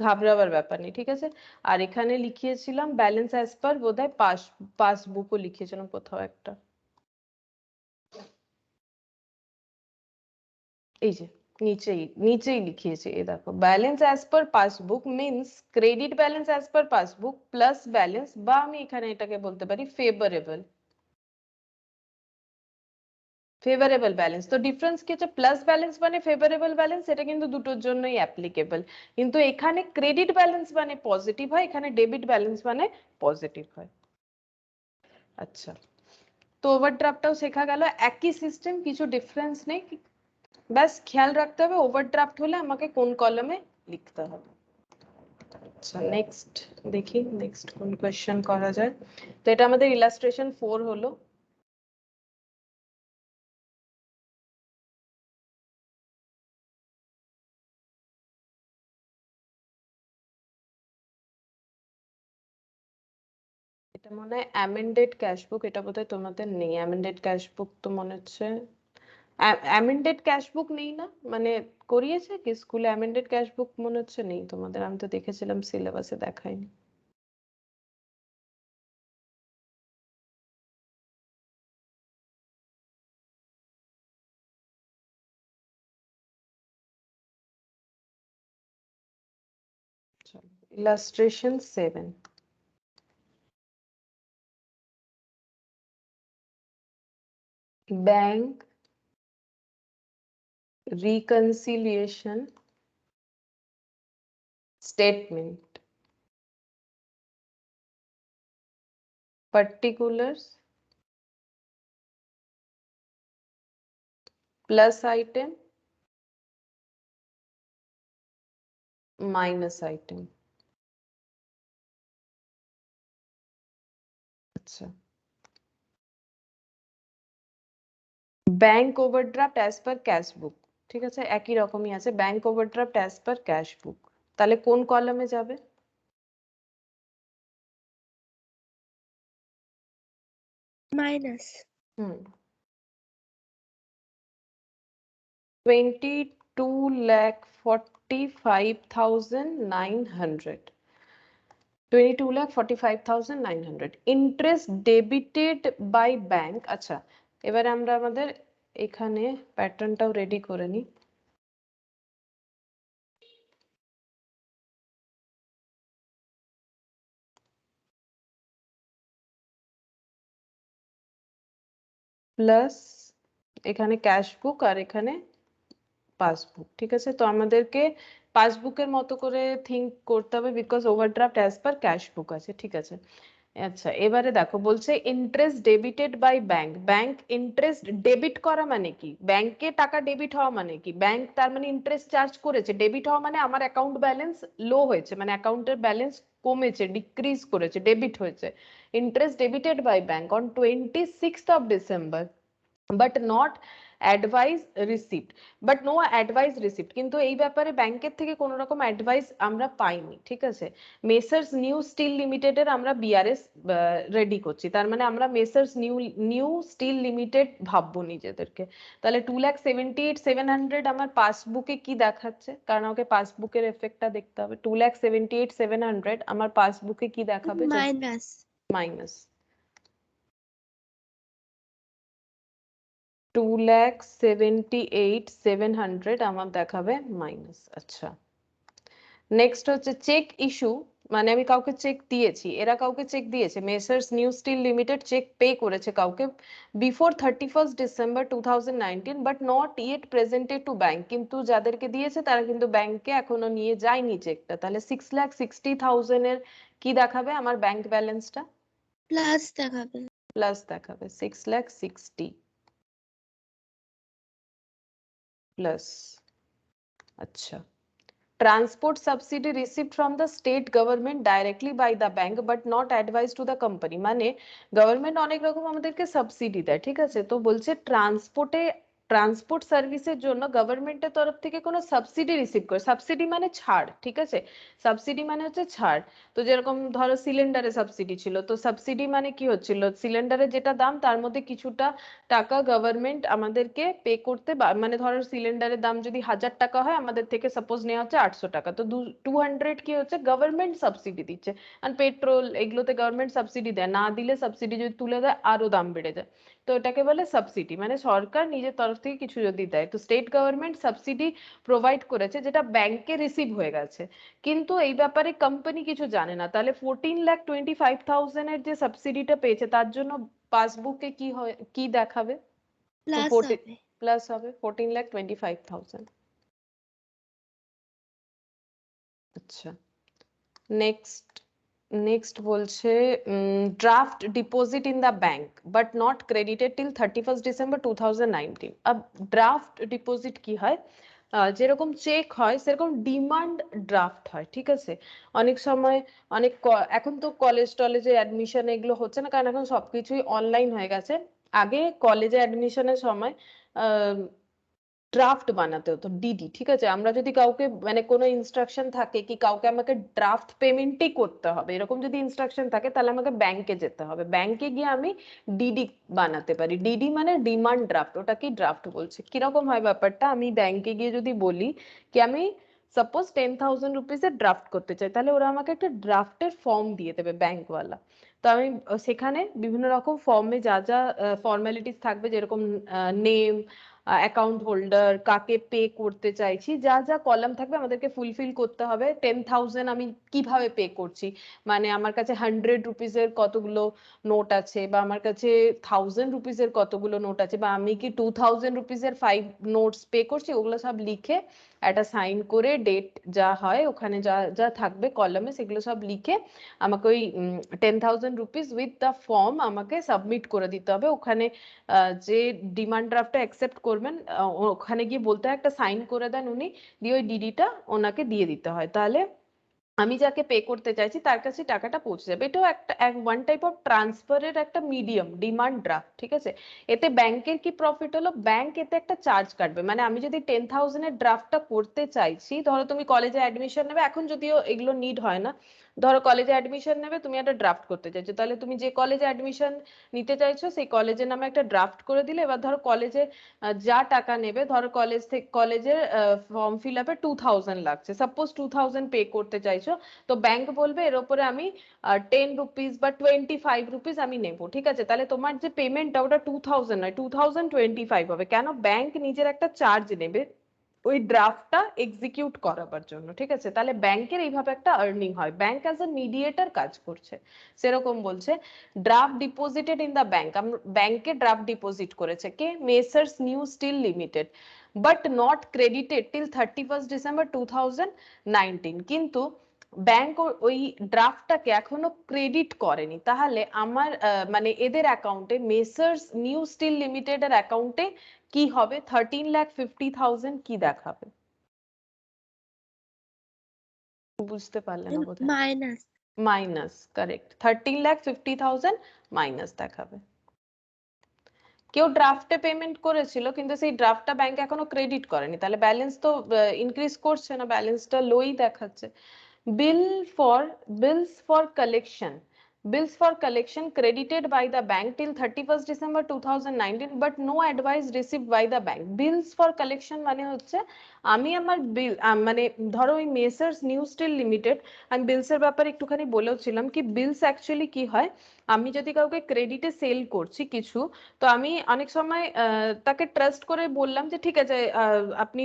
ঘাবড়াবার ব্যাপার নেই, ঠিক আছে? আর এখানে লিখিয়েছিলাম ব্যালেন্স অ্যাজ পার, বোধহয় পাসবুকও লিখিয়েছিলাম কোথাও একটা, এই যে নিচেই নিচেই লিখিয়েছি, এই দেখো, balance as per passbook means credit balance as per passbook plus balance, বা আমি এখানে এটাকে বলতে পারি ফেভারেবল ফেভারেবল ব্যালেন্স। তো ডিফারেন্স কি হচ্ছে, প্লাস ব্যালেন্স মানে ফেভারেবল ব্যালেন্স, এটা কিন্তু দুটোর জন্যই অ্যাপ্লিকেবল, কিন্তু এখানে ক্রেডিট ব্যালেন্স মানে পজিটিভ হয়, এখানে ডেবিট ব্যালেন্স মানে পজিটিভ হয়। আচ্ছা, তো ওভারড্রাফটটাও শেখা গেল, একই সিস্টেম, কিছু ডিফারেন্স নেই, ব্যাস খেয়াল রাখতে হবে ওভারড্রাফট হলে আমাকে কোন কলামে লিখতে হবে। আচ্ছা, নেক্সট দেখি, নেক্সট কোন কোয়েশ্চেন করা যায়। তো এটা আমাদের ইলাস্ট্রেশন 4 হলো। এটা মনে হয় অ্যামেন্ডেড ক্যাশবুক, এটা বোধহয় তোমাদের নেই, অ্যামেন্ডেড ক্যাশবুক তো মনে হচ্ছে, অ্যামেন্ডেড ক্যাশবুক নেই না, মানে করিয়েছে কি স্কুলে? অ্যামেন্ডেড ক্যাশবুক মনে হচ্ছে নেই তোমাদের, আমি তো দেখেছিলাম সিলেবাসে দেখায়নি। Illustration 7, bank reconciliation statement, particulars, plus item, minus item। আচ্ছা, bank overdraft as per cash book, ঠিক আছে, একই রকমই আছে, bank overdraft as per cash book, তাহলে কোন কলামে যাবে? মাইনাস। হুম, 22,45,900, 22,45,900 ইন্টারেস্ট ডেবিটেড বাই ব্যাংক। আচ্ছা, এবারে আমরা আমাদের এখানে প্যাটার্নটাও রেডি করে নিই। প্লাস এখানে ক্যাশ বুক আর এখানে পাসবুক, ঠিক আছে? তো আমাদেরকে পাসবুকের মতো করে থিঙ্ক করতে হবে, because overdraft as per cash book আছে, ঠিক আছে? আচ্ছা, এবারে দেখো বলছে interest debited by bank, bank interest debit করা মানে কি, ব্যাংকে টাকা ডেবিট হওয়া মানে কি, ব্যাংক তার মানে ইন্টারেস্ট চার্জ করেছে, ডেবিট হওয়া মানে আমার অ্যাকাউন্ট ব্যালেন্স লো হয়েছে, মানে অ্যাকাউন্টের ব্যালেন্স কমেছে, ডিক্রিজ করেছে, ডেবিট হয়েছে। Interest debited by bank on 26th of December, but not advice receipt, but no advice receipt, কিন্তু এই ব্যাপারে ব্যাংকের থেকে কোনো রকম অ্যাডভাইস আমরা পাইনি, ঠিক আছে। মেসার্স নিউ স্টিল লিমিটেডের আমরা বিআরএস রেডি করছি, তার মানে আমরা মেসার্স নিউ স্টিল লিমিটেড ভাববো নিজেদেরকে। তাহলে 2,78,700 আমার পাসবুকে কি দেখাচ্ছে, কারণ আমাকে পাসবুকের এফেক্টটা দেখতে হবে। 2,78,700 আমার পাসবুকে কি দেখাবে? মাইনাস মাইনাস 2,78,700 আমার দেখাবে মাইনাস। আচ্ছা, নেক্সট হচ্ছে চেক ইস্যু, মানে আমি কাউকে চেক দিয়েছি, এরা কাউকে চেক দিয়েছে, messrs new still limited cheque pay করেছে কাউকে before 31st December 2019 but not yet presented to bank, কিন্তু যাদেরকে দিয়েছে তারা কিন্তু ব্যাংকে এখনো নিয়ে যায়নি চেকটা। তাহলে 6,60,000 এর কি দেখাবে আমার ব্যাংক ব্যালেন্সটা? প্লাস দেখাবে। প্লাস দেখাবে 6,60,000 প্লাস। আচ্ছা, transport subsidy received from the state government directly by the bank but not advised to the company, মানে গভর্নমেন্ট অনেক রকম আমাদেরকে সাবসিডি দেয়, ঠিক আছে। তো বলছে ট্রান্সপোর্ট সার্ভিসের জন্য গভর্নমেন্টের তরফ থেকে কোনো সাবসিডি রিসিভ করে, সাবসিডি মানে ছাড়, ঠিক আছে। সাবসিডি মানে হচ্ছে ছাড়। তো যেরকম ধরো সিলিন্ডারে সাবসিডি ছিল, তো সাবসিডি মানে কি হচ্ছিল, সিলিন্ডারের যেটা দাম তার মধ্যে কিছুটা টাকা গভর্নমেন্ট আমাদেরকে পে করতে, মানে ধরো সিলিন্ডারের দাম যদি 1,000 টাকা হয়, আমাদের থেকে সাপোজ নেওয়া হচ্ছে 800 টাকা, তো 200 কি হচ্ছে গভর্নমেন্ট সাবসিডি দিচ্ছে। আর পেট্রোল এগুলোতে গভর্নমেন্ট সাবসিডি দেয় না, দিলে সাবসিডি যদি তুলে দেয় আরো দাম বেড়ে যায়। তো এটাকে বলে সাবসিডি, মানে সরকার নিজের তরফ থেকে কিছু যদি দেয়। তো স্টেট গভর্নমেন্ট সাবসিডি প্রোভাইড করেছে যেটা ব্যাংকে রিসিভ হয়ে গেছে, কিন্তু এই ব্যাপারে কোম্পানি কিছু জানে না। তাহলে 14,25,000 এর যে সাবসিডিটা পেয়েছে তার জন্য পাসবুকে কি হয়, কি দেখাবে? তো প্লাস 40 হবে। প্লাস হবে 14,25,000। আচ্ছা, নেক্সট নেক্সট বলছে draft deposit in the bank but not credited till 31st December 2019। अब ড্রাফট ডিপোজিট কি হয়, যেরকম চেক হয় সেরকম ডিমান্ড ড্রাফট হয়, ঠিক আছে। অনেক সময় এখন তো কলেজ টলেজে অ্যাডমিশন এগুলো হচ্ছে না, কারণ এখন সবকিছুই অনলাইন হয়ে গেছে। আগে কলেজে অ্যাডমিশনের সময় ড্রাফট বানাতে হতো, ডিডি, ঠিক আছে। আমরা যদি কাউকে, মানে কোনো ইনস্ট্রাকশন থাকে কি কাউকে আমাকে ড্রাফট পেমেন্টই করতে হবে, এরকম যদি ইনস্ট্রাকশন থাকে তাহলে আমাকে ব্যাংকে যেতে হবে, ব্যাংকে গিয়ে আমি ডিডি বানাতে পারি। ডিডি মানে ডিমান্ড ড্রাফট, ওটা কি ড্রাফট বলছে। কিরকম হয় ব্যাপারটা, আমি ব্যাংকে গিয়ে যদি বলি কি আমি সাপোজ 10,000 রুপিসের ড্রাফট করতে চাই, তাহলে ওরা আমাকে একটা ড্রাফটের ফর্ম দিয়ে দেবে ব্যাংকওয়ালা। তো আমি সেখানে বিভিন্ন রকম ফর্মে যা যা ফর্মালিটিস থাকবে, যেরকম নেম, অ্যাকাউন্ট হোল্ডার, কাকে পে করতে চাইছি, যা যা কলাম থাকবে আমাদেরকে ফুলফিল করতে হবে। 10,000 আমি কিভাবে পে করছি, মানে আমার কাছে 100 রুপিসের কতগুলো নোট আছে, বা আমার কাছে 1,000 রুপিসের কতগুলো নোট আছে, বা আমি কি 2,000 রুপিসের 5 নোটস পে করছি, ওগুলো সব লিখে একটা সাইন করে ডেট যা হয় ওখানে যা যা থাকবে কলামে সেগুলো সব লিখে আমাকে ওই 10,000 রুপিস উইথ দ্য ফর্ম আমাকে সাবমিট করে দিতে হবে। ওখানে যে ডিমান্ড ড্রাফটটা অ্যাকসেপ্ট করবেন ওখানে গিয়ে বলতে হয় একটা সাইন করে দেন উনি, দিয়ে ওই ডিডিটা ওনাকে দিয়ে দিতে হয়। তাহলে আমি যাকে পে করতে চাইছি তার কাছে টাকাটা পৌঁছে যাবে। এটাও একটা ওয়ান টাইপ অফ ট্রান্সফারের একটা মিডিয়াম, ডিমান্ড ড্রাফট, ঠিক আছে। এতে ব্যাংকের কি প্রফিট হলো, ব্যাংক এতে একটা চার্জ কাটবে। মানে আমি যদি 10,000 এর ড্রাফটটা করতে চাইছি, ধরো তুমি কলেজে অ্যাডমিশন নেবে, এখন যদিও এগুলো নিড হয় না, ধরো কলেজে অ্যাডমিশন নেবে, তুমি একটা ড্রাফট করতে চাইছো, তাহলে তুমি যে কলেজে অ্যাডমিশন নিতে চাইছো সেই কলেজের নামে একটা ড্রাফট করে দিলে। এবার ধরো কলেজে যা টাকা নেবে, ধরো কলেজ থেকে কলেজের ফর্ম ফিল আপে 2,000 লাগছে, সাপোজ 2,000 পে করতে চাইছো, তো ব্যাংক বলবে এর উপরে আমি 10 রুপিস বা 25 রুপিস আমি নেবো, ঠিক আছে। তাহলে তোমার যে পেমেন্টটা ওটা 2,000 নয়, 2,025 হবে। কেন, ব্যাংক নিজের একটা চার্জ নেবে ওই ড্রাফটটা এক্সিকিউট করাবার জন্য, ঠিক আছে। তাহলে ব্যাংকের এইভাবে একটা আর্নিং হয়, ব্যাংক অ্যাজ এ মিডিয়েটর কাজ করছে। সেরকম বলছে draft deposited in the bank, ব্যাংকে ড্রাফট ডিপোজিট করেছে কে, Messrs new still Limited, but not credited till 31st December 2019, কিন্তু ব্যাংক ওই ড্রাফটটাকে এখনো ক্রেডিট করেনি। তাহলে আমার মানে এদের অ্যাকাউন্টে, মেসার্স নিউ স্টিল লিমিটেড এর অ্যাকাউন্টে কি হবে, 13,50,000 কি দেখাবে? বুঝতে পারলে না বোধহয়। মাইনাস। মাইনাস, কারেক্ট, 13,50,000 মাইনাস দেখাবে। কেউ ড্রাফটে পেমেন্ট করেছিল কিন্তু সেই ড্রাফটটা ব্যাংক এখনো ক্রেডিট করেনি, তাহলে ব্যালেন্স তো ইনক্রিজ করছে না, ব্যালেন্সটা লোই দেখাচ্ছে। bill for bills for collection bills for collection credited by the bank till 31st December 2019 but no advice received by the bank। bills for collection মানে হচ্ছে আমি আমার বিল মানে ধরো ওই মেসার্স নিউ স্টিল লিমিটেড, আমি বিলস এর ব্যাপারে একটুখানি বলেওছিলাম কি বিলস অ্যাকচুয়ালি কি হয়, আমি যদি কাউকে ক্রেডিটে সেল করছি কিছু, তো আমি অনেক সময় তাকে ট্রাস্ট করে বললাম যে ঠিক আছে আপনি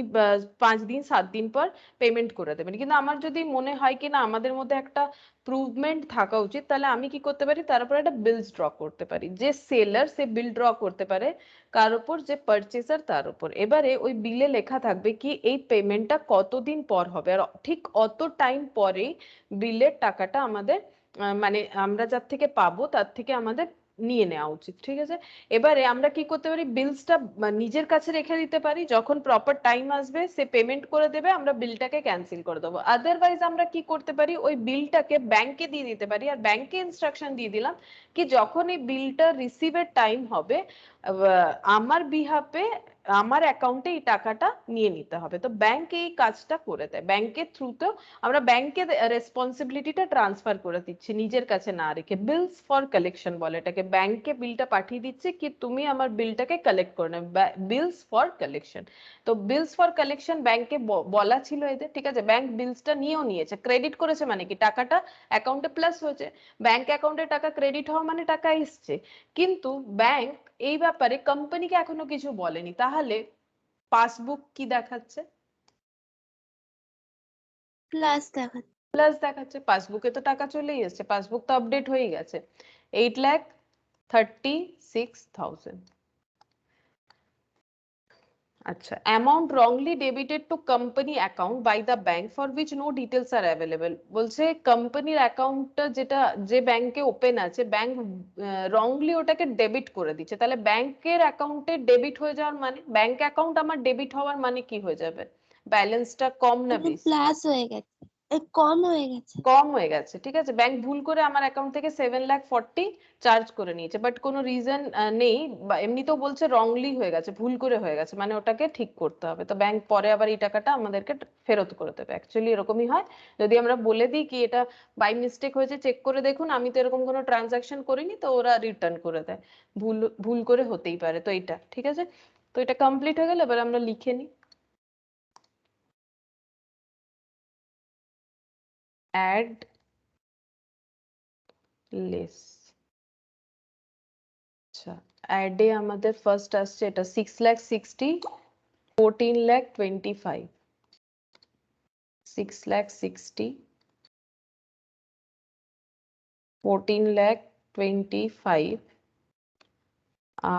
5 দিন 7 দিন পর পেমেন্ট করে দেবেন, কিন্তু আমার যদি মনে হয় কি না আমাদের মধ্যে একটা প্রুভমেন্ট থাকা উচিত, তাহলে আমি কি করতে পারি, তার উপর একটা বিলস ড্র করতে পারি। যে সেলার সে বিল ড্র করতে পারে কার উপর, যে পারচেজার তার উপর। এবারে ওই বিলে লেখা থাকবে কি এই পেমেন্টটা কতদিন পর হবে, আর ঠিক অত টাইম পরেই বিলের টাকাটা আমাদের মানে আমরা যার থেকে পাবো তার থেকে আমাদের নিয়ে নেওয়া উচিত, ঠিক আছে। এবারে আমরা কি করতে পারি, বিলসটা নিজের কাছে রেখে দিতে পারি, যখন প্রপার টাইম আসবে সে পেমেন্ট করে দেবে, আমরা বিলটাকে ক্যান্সেল করে দেবো। আদারওয়াইজ আমরা কি করতে পারি, ওই বিলটাকে ব্যাংকে দিয়ে দিতে পারি, আর ব্যাংকে ইনস্ট্রাকশন দিয়ে দিলাম কি যখন এই বিলটা রিসিভের টাইম হবে আমার বিহাফে আমার অ্যাকাউন্টে এই টাকাটা নিয়ে নিতে হবে। তো ব্যাংক এই কাজটা করে দেয়, ব্যাংকের থ্রুতেও আমরা ব্যাংকে রেসপন্সিবিলিটিটা ট্রান্সফার করে দিচ্ছি নিজের কাছে না রেখে। বিলস ফর কালেকশন বলে এটাকে, ব্যাংকে বিলটা পাঠিয়ে দিচ্ছে কি তুমি আমার বিলটাকে কালেক্ট করে নেবে, বিলস ফর কালেকশন। তো বিলস ফর কালেকশন ব্যাংকে বলা ছিল এদের, ঠিক আছে, ব্যাংক বিলসটা নিয়েও নিয়েছে, ক্রেডিট করেছে মানে কি টাকাটা অ্যাকাউন্টে প্লাস হয়েছে, ব্যাংক অ্যাকাউন্টে টাকা ক্রেডিট হওয়া মানে টাকা এসছে। কিন্তু ব্যাংক এই ব্যাপারে কোম্পানিকে এখনো কিছু বলেনি, তাহলে পাসবুক কি দেখাচ্ছে, প্লাস দেখা। প্লাস দেখাচ্ছে, পাসবুকে তো টাকা চলেই এসেছে, পাসবুক তো আপডেট হয়ে গেছে। 8,36,000। আচ্ছা, amount wrongly debited to company account by the bank for which no details are available. বলছে কোম্পানির অ্যাকাউন্টটা যেটা যে ব্যাংকে ওপেন আছে, ব্যাংক রংলি ওটাকে ডেবিট করে দিচ্ছে, তাহলে ব্যাংকের অ্যাকাউন্টে ডেবিট হয়ে যাওয়ার মানে, ব্যাংক অ্যাকাউন্ট আমার ডেবিট হওয়ার মানে কি হয়ে যাবে, ব্যালেন্সটা কম না বেশি, প্লাস হয়ে গেছে, কম হয়ে গেছে। কম হয়ে গেছে, ঠিক আছে। ব্যাংক ভুল করে আমার অ্যাকাউন্ট থেকে 7,40,000 চার্জ করে নিয়েছে, বাট কোনো রিজন নেই, বা এমনিতেও বলছে রংলি হয়ে গেছে, ভুল করে হয়ে গেছে, মানে ওটাকে ঠিক করতে হবে। তো ব্যাংক পরে আবার এই টাকাটা আমাদেরকে ফেরত করে দেবে, অ্যাকচুয়ালি এরকমই হয়। যদি আমরা বলে দিই কি এটা বাই মিস্টেক হয়েছে, চেক করে দেখুন, আমি তো এরকম কোনো ট্রানজাকশন করিনি, তো ওরা রিটার্ন করে দেয়, ভুল ভুল করে হতেই পারে। তো এইটা ঠিক আছে, তো এটা কমপ্লিট হয়ে গেল, এবার আমরা লিখে নিই। Add less. আচ্ছা, অ্যাডে আমাদের ফার্স্ট আসছে এটা 6,60,000, 14,25,000, 6,60,000, 14,25,000,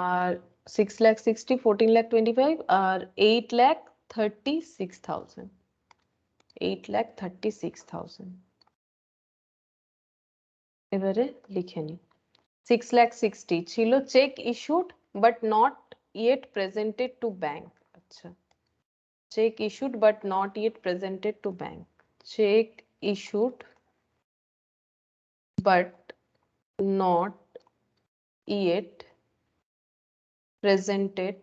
আর 6,60,000, 14,25,000 আর 8,36,000, 8,36,000। এবারে লিখে নি। 6,60,000 ছিল cheque issued but not yet presented to bank. আচ্ছা, check issued but not yet presented to bank, check issued but not yet presented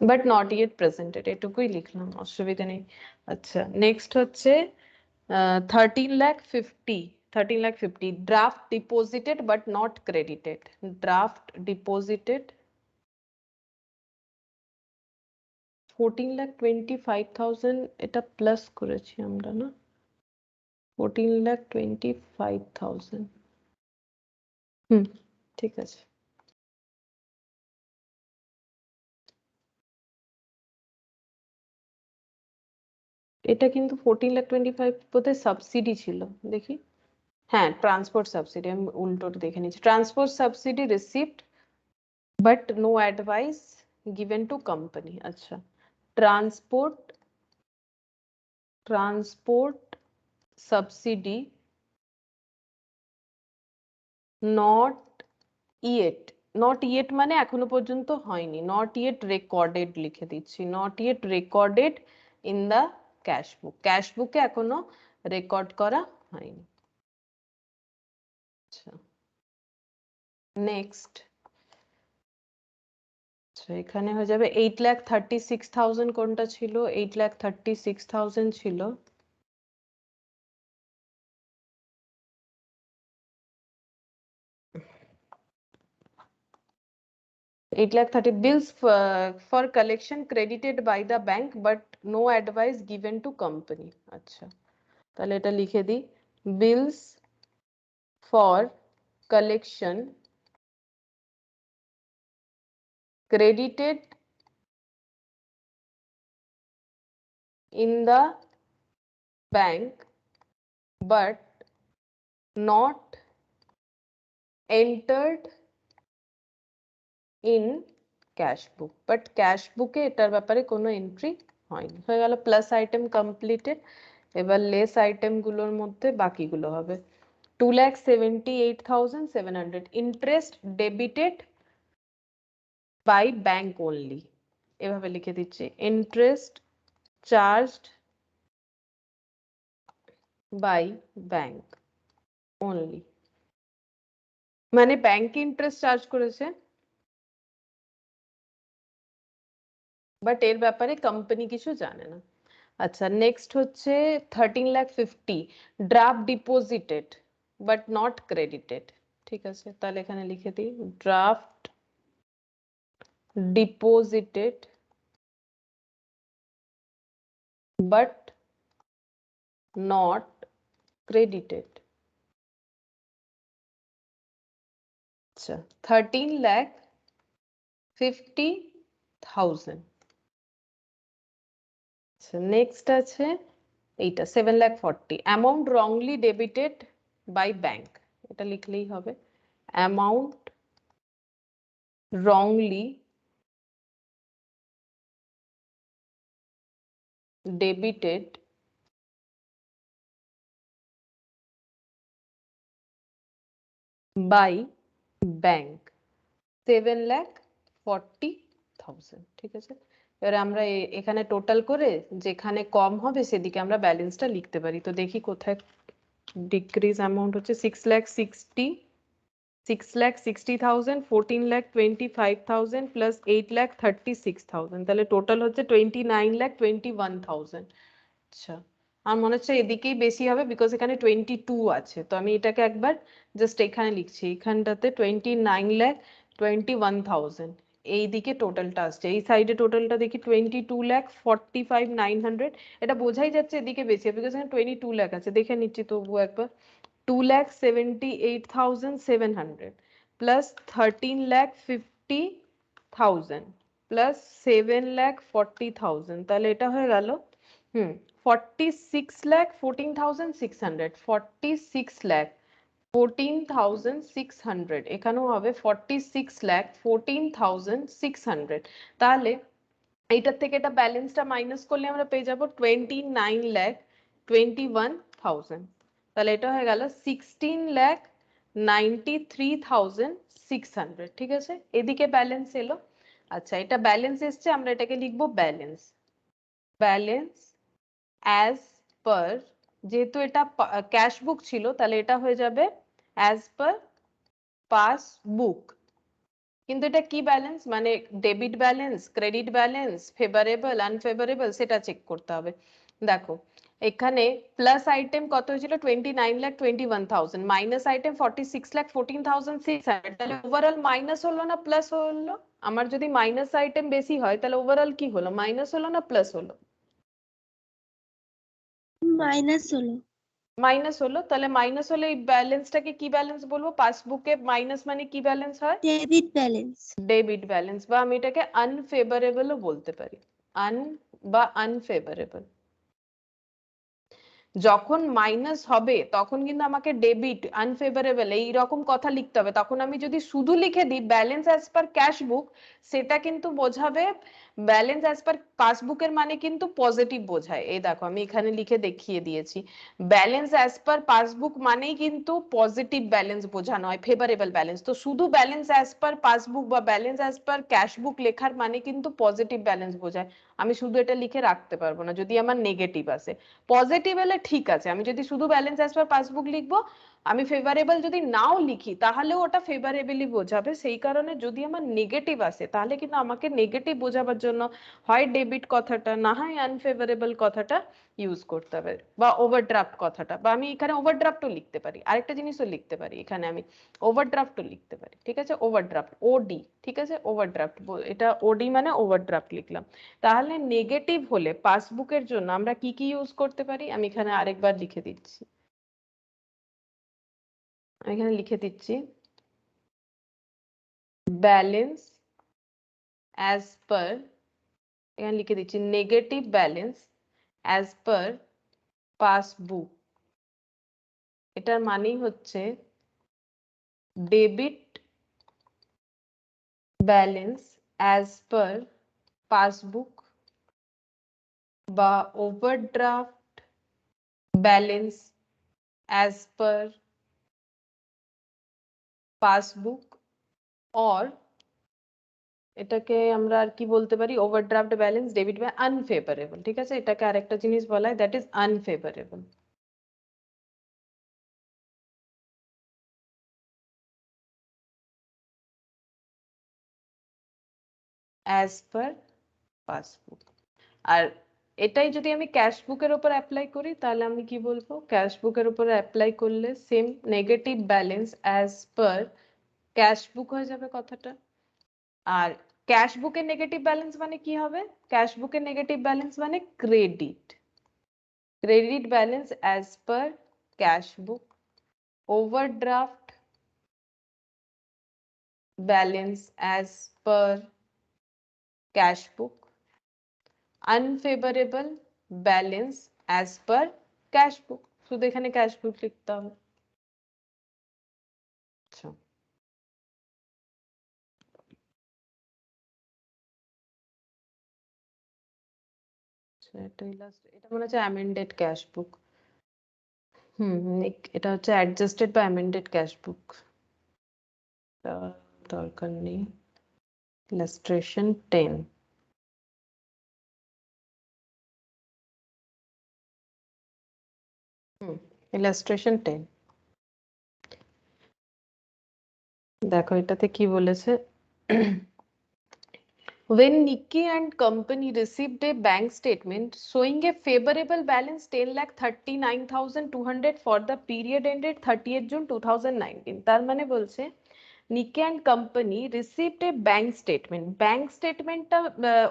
but not yet presented, এটুকুই লিখলাম, অসুবিধা নেই। আচ্ছা, নেক্সট হচ্ছে 13,50,000, 13,50,000 draft deposited but not credited, draft deposited 14,25,000, এটা plus করেছি আমরা না, 14,25,000। হুম, ঠিক আছে। এটা কিন্তু 14,25,000 বোধহয় সাবসিডি ছিল, দেখি। হ্যাঁ, ট্রান্সপোর্ট সাবসিডি, আমি উল্টো দেখে নিচ্ছি। Transport subsidy received but no advice given to company. আচ্ছা, transport subsidy not yet, not yet মানে এখনো পর্যন্ত হয়নি, নট ইয়েট রেকর্ডেড লিখে দিচ্ছি, not yet recorded in the cash book, cash বুকে এখনো রেকর্ড করা হয়নি। আচ্ছা, নেক্সট এখানে হয়ে যাবে 8,36,000 কোনটা ছিল? 8,36,000 ছিল। bills for collection credited by the bank but no advice given to company. আচ্ছা, তাহলে এটা লিখে দিই, bills for collection credited in the bank but not entered in cash book, but cash book এ এটার ব্যাপারে কোনো এন্ট্রি হয়নি। হয়ে গেল, প্লাস আইটেম কমপ্লিটেড। এবার লেস আইটেম গুলোর মধ্যে বাকিগুলো হবে 2,78,700 interest debited by bank only. এভাবে লিখে দিচ্ছি, interest charged by bank only, মানে ব্যাংক ইন্টারেস্ট চার্জ করেছে বাট এর ব্যাপারে কোম্পানি কিছু জানে না। আচ্ছা, নেক্সট হচ্ছে 13,50,000 draft deposited but not credited. ঠিক আছে, তাহলে এখানে লিখে দিই, draft deposited but not credited. আচ্ছা, 13,50,000। আচ্ছা, নেক্সট আছে এইটা 7,40,000 amount wrongly debited by bank. এটা লিখলেই হবে, amount wrongly debited by bank 7,40,000। ঠিক আছে, এবারে আমরা এখানে টোটাল করে যেখানে কম হবে সেদিকে আমরা ব্যালেন্সটা লিখতে পারি। তো দেখি কোথায় ডিক্রিজ অ্যামাউন্ট হচ্ছে 6,60,000, 14,25,000 প্লাস 8,36,000, তাহলে টোটাল হচ্ছে 29,21,000। আচ্ছা, আমার মনে হচ্ছে এদিকেই বেশি হবে বিকজ এখানে 22 আছে, তো আমি এটাকে একবার জাস্ট এখানে লিখছি, এখানটাতে 29,21,000 এইদিকে টোটালটা আসছে, এই সাইডে টোটালটা দেখি 22,45,900। এটা বোঝাই যাচ্ছে এদিকে বেশি হবে বিকজ এখানে 22 লাখ আছে। দেখে নিচ্ছি তবু একবার, 2,78,700 plus 13,50,000 plus 7,40,000, তাহলে এটা হয়ে গেল 46,14,600, 46,14,600, এখানেও হবে 46,14,600। তাহলে এইটার থেকে এটা ব্যালেন্সটা মাইনাস করলে আমরা পেয়ে যাবো 29,21,000। তাহলে এটা হয়ে গেল 16,93,600। ঠিক আছে, এদিকে ব্যালেন্স এলো। আচ্ছা, এটা ব্যালেন্স এসছে, আমরা এটাকে লিখবো ব্যালেন্স, ব্যালেন্স অ্যাজ পার, যেহেতু এটা ক্যাশ বুক ছিল তাহলে এটা হয়ে যাবে অ্যাজ পার পাসবুক। কিন্তু এটা কি ব্যালেন্স, মানে debit balance, credit balance, favourable, unfavourable, সেটা চেক করতে হবে। দেখো এখানে প্লাস আইটেম কত হয়েছিল 29,21,000, মাইনাস আইটেম 46,14,600, তাহলে ওভারঅল মাইনাস হলো না প্লাস হলো? আমার যদি মাইনাস আইটেম বেশি হয় তাহলে ওভারঅল কি হলো, মাইনাস হলো না প্লাস হলো? মাইনাস হলো। মাইনাস হলো, তাহলে মাইনাস হলে এই ব্যালেন্সটাকে কি ব্যালেন্স বলবো? পাসবুকে মাইনাস মানে কি ব্যালেন্স হয়? Debit balance. ডেবিট ব্যালেন্স, বা আমি এটাকে আনফেভারেবলও বলতে পারি, আন বা আনফেভারেবল। যখন মাইনাস হবে তখন কিন্তু আমাকে ডেবিট, আনফেভারেবল এইরকম কথা লিখতে হবে। তখন আমি যদি শুধু লিখে দিই ব্যালেন্স অ্যাজ পার ক্যাশ বুক, সেটা কিন্তু বোঝাবে ব্যালেন্স অ্যাজ পার পাসবুকের মানে কিন্তু পজিটিভ বোঝায়। এই দেখো আমি এখানে লিখে দেখিয়ে দিয়েছি, ব্যালেন্স অ্যাজ পার পাসবুক মানেই কিন্তু পজিটিভ ব্যালেন্স বোঝানো হয়, ফেভারেবল ব্যালেন্স। তো শুধু ব্যালেন্স অ্যাজ পার পাসবুক বা ব্যালেন্স অ্যাজ পার ক্যাশ বুক লেখার মানে কিন্তু পজিটিভ ব্যালেন্স বোঝায়। আমি শুধু এটা লিখে রাখতে পারবো না যদি আমার নেগেটিভ আসে। পজিটিভ হলে ঠিক আছে, আমি যদি শুধু ব্যালেন্স অ্যাজ পার পাসবুক লিখবো আমি ফেভারেবল যদি নাও লিখি তাহলেও ওটা ফেভারেবলি বোঝাবে, সেই কারণে যদি আমার নেগেটিভ আসে তাহলে কিন্তু আমাকে নেগেটিভ বোঝাবার জন্য হয় ডেবিট কথাটা না হয় আনফেভারেবল কথাটা ইউজ করতে হবে, বা ওভারড্রাফট কথাটা, বা আমি এখানে ওভারড্রাফটও লিখতে পারি, আরেকটা জিনিসও লিখতে পারি এখানে, আমি ওভারড্রাফটও লিখতে পারি, ঠিক আছে, ওভারড্রাফট ওডি, ঠিক আছে, ওভারড্রাফট, এটা ওডি মানে ওভারড্রাফট লিখলাম। তাহলে নেগেটিভ হলে পাসবুকের জন্য আমরা কি কি ইউজ করতে পারি, আমি এখানে আরেকবার লিখে দিচ্ছি, আমি এখানে লিখে দিচ্ছি, ব্যালেন্স অ্যাজ পার, এখানে লিখে দিচ্ছি negative balance as per passbook, এটার মানেই হচ্ছে debit balance as per passbook বা overdraft balance as per passbook, or এটাকে আমরা আর কি বলতে পারি, ওভারড্রাফট ব্যালেন্স ডেবিট বা আনফেভারেবল, ঠিক আছে, এটাকে আরেকটা জিনিস বলা হয়, that is unfavourable. As per passbook. আর এটাই যদি আমি ক্যাশ বুকের উপর অ্যাপ্লাই করি তাহলে আমি কি বলবো, ক্যাশ বুকের উপর অ্যাপ্লাই করলে same negative balance as per cash বুক হয়ে যাবে কথাটা। আর ক্যাশ বুকের নেগেটিভ ব্যালেন্স মানে কি হবে, ক্যাশ বুকের নেগেটিভ ব্যালেন্স মানে credit, credit balance as per cash বুক, overdraft balance as per cash বুক, unfavourable balance as per cash বুক, শুধু এখানে ক্যাশ বুক লিখতে হবে। আচ্ছা, এটা মনে হচ্ছে অ্যামেন্ডেড ক্যাশ বুক, এটা হচ্ছে অ্যাডজাস্টেড বা অ্যামেন্ডেড ক্যাশ বুক, দরকার নেই। ইলাস্ট্রেশন 10, ইলাস্ট্রেশন 10, দেখো এটাতে কি বলেছে। When Nikki and company received a bank statement showing a favorable balance 10,39,200 for the period ended 30th June 2019, তার মানে বলছে Nicky and company received a bank statement, bank স্টেটমেন্টটা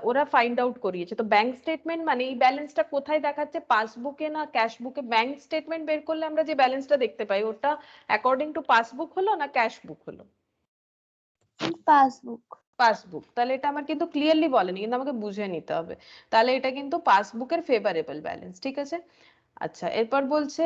ওরা ফাইন্ড আউট করিয়েছে, তো ব্যাংক স্টেটমেন্ট মানে এই ব্যালেন্সটা কোথায় দেখাচ্ছে, পাসবুকে না ক্যাশ বুকে, ব্যাংক স্টেটমেন্ট বের করলে আমরা যে ব্যালেন্সটা দেখতে পাই ওটা অ্যাকর্ডিং টু পাসবুক হলো না ক্যাশ বুক হলো, পাসবুক। পাসবুক, তাহলে এটা আমার কিন্তু ক্লিয়ারলি বলেনি, কিন্তু আমাকে বুঝে নিতে হবে, তাহলে এটা কিন্তু পাসবুকের ফেভারেবল ব্যালেন্স, ঠিক আছে। আচ্ছা, এরপর বলছে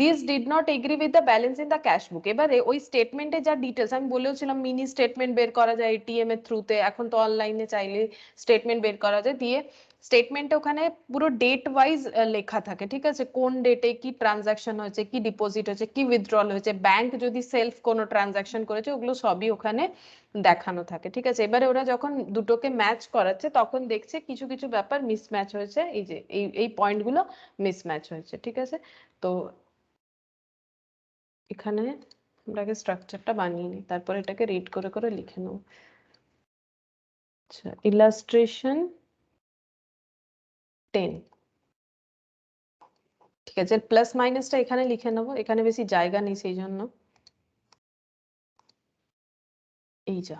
this did not agree with the balance in the cash বুক, এবারে ওই স্টেটমেন্টে যা ডিটেলস আমি বলেছিলাম মিনি স্টেটমেন্ট বের করা যায় এটিএম এর থ্রুতে, এখন তো অনলাইনে চাইলে স্টেটমেন্ট বের করা যায়, দিয়ে স্টেটমেন্টে ওখানে পুরো ডেট ওয়াইজ লেখা থাকে, ঠিক আছে, কোন ডেটে কি ট্রানজাকশন হয়েছে, কি ডিপোজিট হয়েছে, কি উইথড্রল হয়েছে, ব্যাংক যদি সেলফ কোনো ট্রানজাকশন করেছে ওগুলো সবই ওখানে দেখানো থাকে, ঠিক আছে। এবারে ওরা যখন দুটোকে ম্যাচ করাচ্ছে তখন দেখছে কিছু কিছু ব্যাপার মিসম্যাচ হয়েছে, এই যে এই পয়েন্টগুলো মিসম্যাচ হয়েছে, ঠিক আছে। তো এখানে আমরা আগে স্ট্রাকচারটা বানিয়ে নিই, তারপর এটাকে রিড করে করে লিখে নেব। আচ্ছা, ইলাস্ট্রেশন 10, ঠিক আছে, প্লাস মাইনাসটা এখানে লিখে নেব, এখানে বেশি জায়গা নেই সেই জন্য, এই যা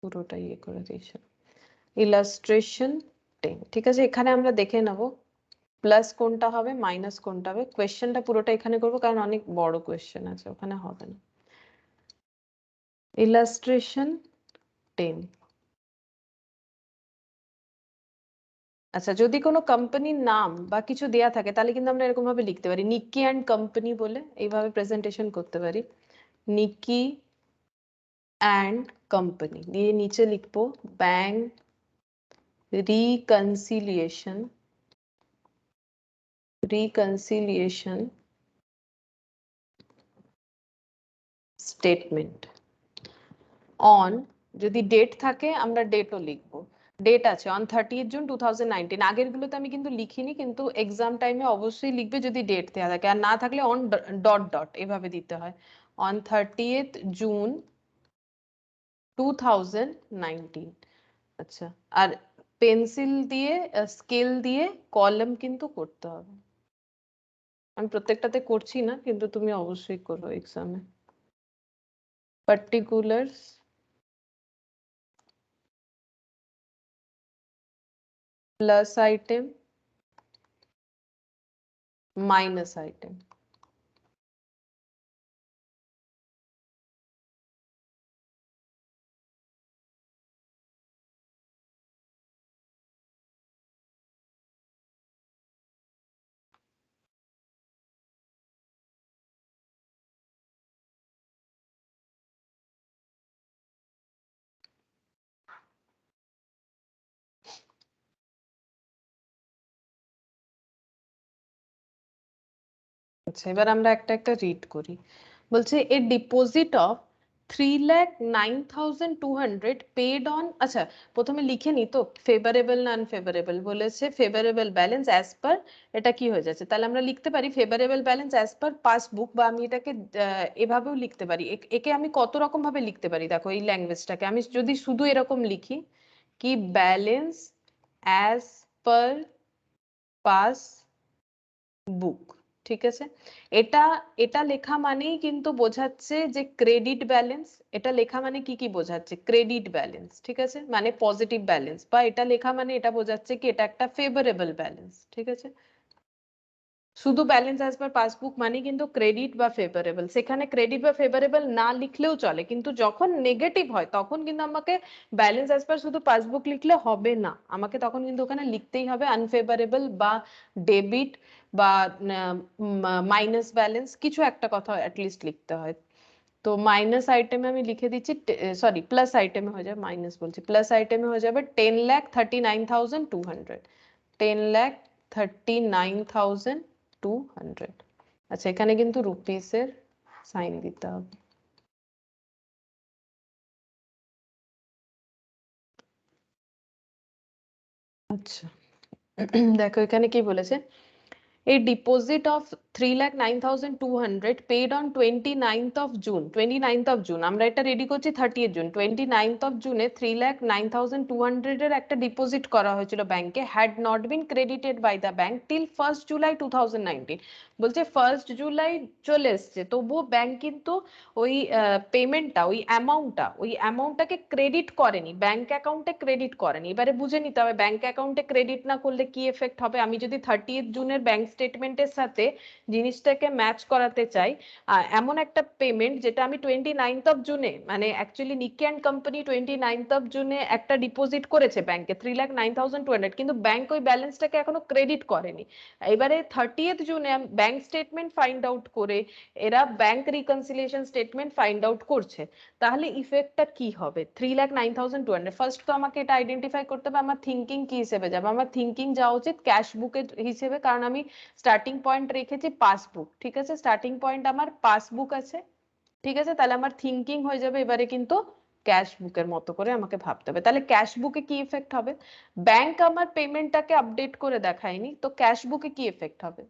পুরোটা ইয়ে করে দিয়েছে, ইলাস্ট্রেশন 10, ঠিক আছে। এখানে আমরা দেখে নেব প্লাস কোনটা হবে মাইনাস কোনটা হবে, কোয়েশ্চেনটা পুরোটা এখানে করবো কারণ অনেক বড় কোয়েশ্চেন আছে, ওখানে হবে না। ইলাস্ট্রেশন 10, আচ্ছা, যদি কোনো কোম্পানির নাম বা কিছু দেয়া থাকে তাহলে কিন্তু আমরা এরকম ভাবে লিখতে পারি, নিকি অ্যান্ড কোম্পানি বলে এইভাবে প্রেজেন্টেশন করতে পারি, নিকি অ্যান্ড কোম্পানি, দিয়ে নিচে লিখবো bank reconciliation, reconciliation statement on, যদি ডেট থাকে আমরা ডেটও লিখবো, ডেট আছে অন 30th জুন 2019। আগের গুলোতে আমি কিন্তু লিখিনি, কিন্তু এক্সাম টাইমে অবশ্যই লিখবে যদি ডেট দেওয়া থাকে, আর না থাকলে অন ডট ডট এভাবে দিতে হয়, অন 30th জুন 2019। আচ্ছা, আর পেন্সিল দিয়ে স্কেল দিয়ে কলম কিন্তু করতে হবে। আমি প্রত্যেকটাতে করছি না, কিন্তু তুমি অবশ্যই করো এক্সামে। Particulars plus item minus item. আচ্ছা, এবার আমরা একটা একটা রিড করি। বলছে এ ডিপোজিট অফ 3,09,200 পেড অন, আচ্ছা প্রথমে লিখে নি তো ফেভারেবল না আনফেভারেবল, বলেছে ফেভারেবল ব্যালেন্স অ্যাজ পার, এটা কি হয়ে যাচ্ছে, তাহলে আমরা লিখতে পারি favourable balance as per passbook, বা আমি এটাকে এভাবেও লিখতে পারি। একে আমি কত রকম ভাবে লিখতে পারি, দেখো এই ল্যাঙ্গুয়েজটাকে আমি যদি শুধু এরকম লিখি কি ব্যালেন্স অ্যাজ পার পাস বুক, ঠিক আছে, এটা এটা লেখা মানেই কিন্তু বোঝাচ্ছে যে ক্রেডিট ব্যালেন্স। এটা লেখা মানে কি কি বোঝাচ্ছে, ক্রেডিট ব্যালেন্স, ঠিক আছে, মানে পজিটিভ ব্যালেন্স, বা এটা লেখা মানে এটা বোঝাচ্ছে কি এটা একটা ফেভারেবল ব্যালেন্স, ঠিক আছে। শুধু ব্যালেন্স অ্যাজ পার পাসবুক মানে কিন্তু ক্রেডিট বা ফেভারেবল, সেখানে ক্রেডিট বা ফেভারেবল না লিখলেও চলে, কিন্তু যখন নেগেটিভ হয় তখন কিন্তু আমাকে ব্যালেন্স অ্যাজ পার শুধু পাসবুক লিখলে হবে না, আমাকে তখন কিন্তু ওখানে লিখতেই হবে আনফেভারেবল বা ডেবিট বা মাইনাস ব্যালেন্স, কিছু একটা কথা অ্যাটলিস্ট লিখতে হয়। তো মাইনাস আইটেমে আমি লিখে দিচ্ছি, সরি প্লাস আইটেমে হয়ে যাবে, মাইনাস বলছি, প্লাস আইটেমে হয়ে যাবে 10,39,200, 10,39,200। আচ্ছা, এখানে কিন্তু রুপিসের সাইন দিতে হবে। আচ্ছা, দেখো এখানে কি বলেছে, a deposit of 3,09,200 paid on 29th of June, 29th of June, আমরা এটা রেডি করছি 30th জুন, 29th of জুনে 3,09,200 এর একটা ডিপোজিট করা হয়েছিল ব্যাংকে, had not been credited by the bank till 1st July 2019। বলছে 1st জুলাই চলে এসছে, তবুও ব্যাংক কিন্তু ওই পেমেন্টটা, ওই অ্যামাউন্টটাকে ক্রেডিট করেনি, ব্যাংক অ্যাকাউন্টে ক্রেডিট করেনি। এবারে বুঝে নিতে হবে ব্যাংক অ্যাকাউন্টে ক্রেডিট না করলে কি এফেক্ট হবে। আমি যদি 30th জুনের ব্যাংক স্টেটমেন্টের সাথে জিনিসটাকে ম্যাচ করাতে চাই, এমন একটা পেমেন্ট যেটা আমি 29th অফ জুনে, মানে actually Nikki and company 29th of জুনে একটা ডিপোজিট করেছে ব্যাংকে 3,09,200, কিন্তু ব্যাংক ওই ব্যালেন্সটাকে এখনো ক্রেডিট করেনি। এবারে 30th জুনে ব্যাংক স্টেটমেন্ট ফাইন্ড আউট করে এরা bank reconciliation statement find out করছে, তাহলে ইফেক্টটা কি হবে 3,09,200। ফার্স্ট তো আমাকে এটা আইডেন্টিফাই করতে হবে আমার থিঙ্কিং কি হিসেবে যাবে, আমার থিঙ্কিং যাওয়া উচিত ক্যাশ বুকের হিসেবে, কারণ আমি স্টার্টিং পয়েন্ট রেখেছি পাসবুক, ঠিক আছে, স্টার্টিং পয়েন্ট আমার পাসবুক আছে, ঠিক আছে, তাহলে আমার থিঙ্কিং হয়ে যাবে এবারে কিন্তু ক্যাশ বুকের মতো করে আমাকে ভাবতে হবে। তাহলে ক্যাশ বুকে কি ইফেক্ট হবে, ব্যাংক আমার পেমেন্টটাকে আপডেট করে দেখায়নি, তো ক্যাশ বুকে কি ইফেক্ট হবে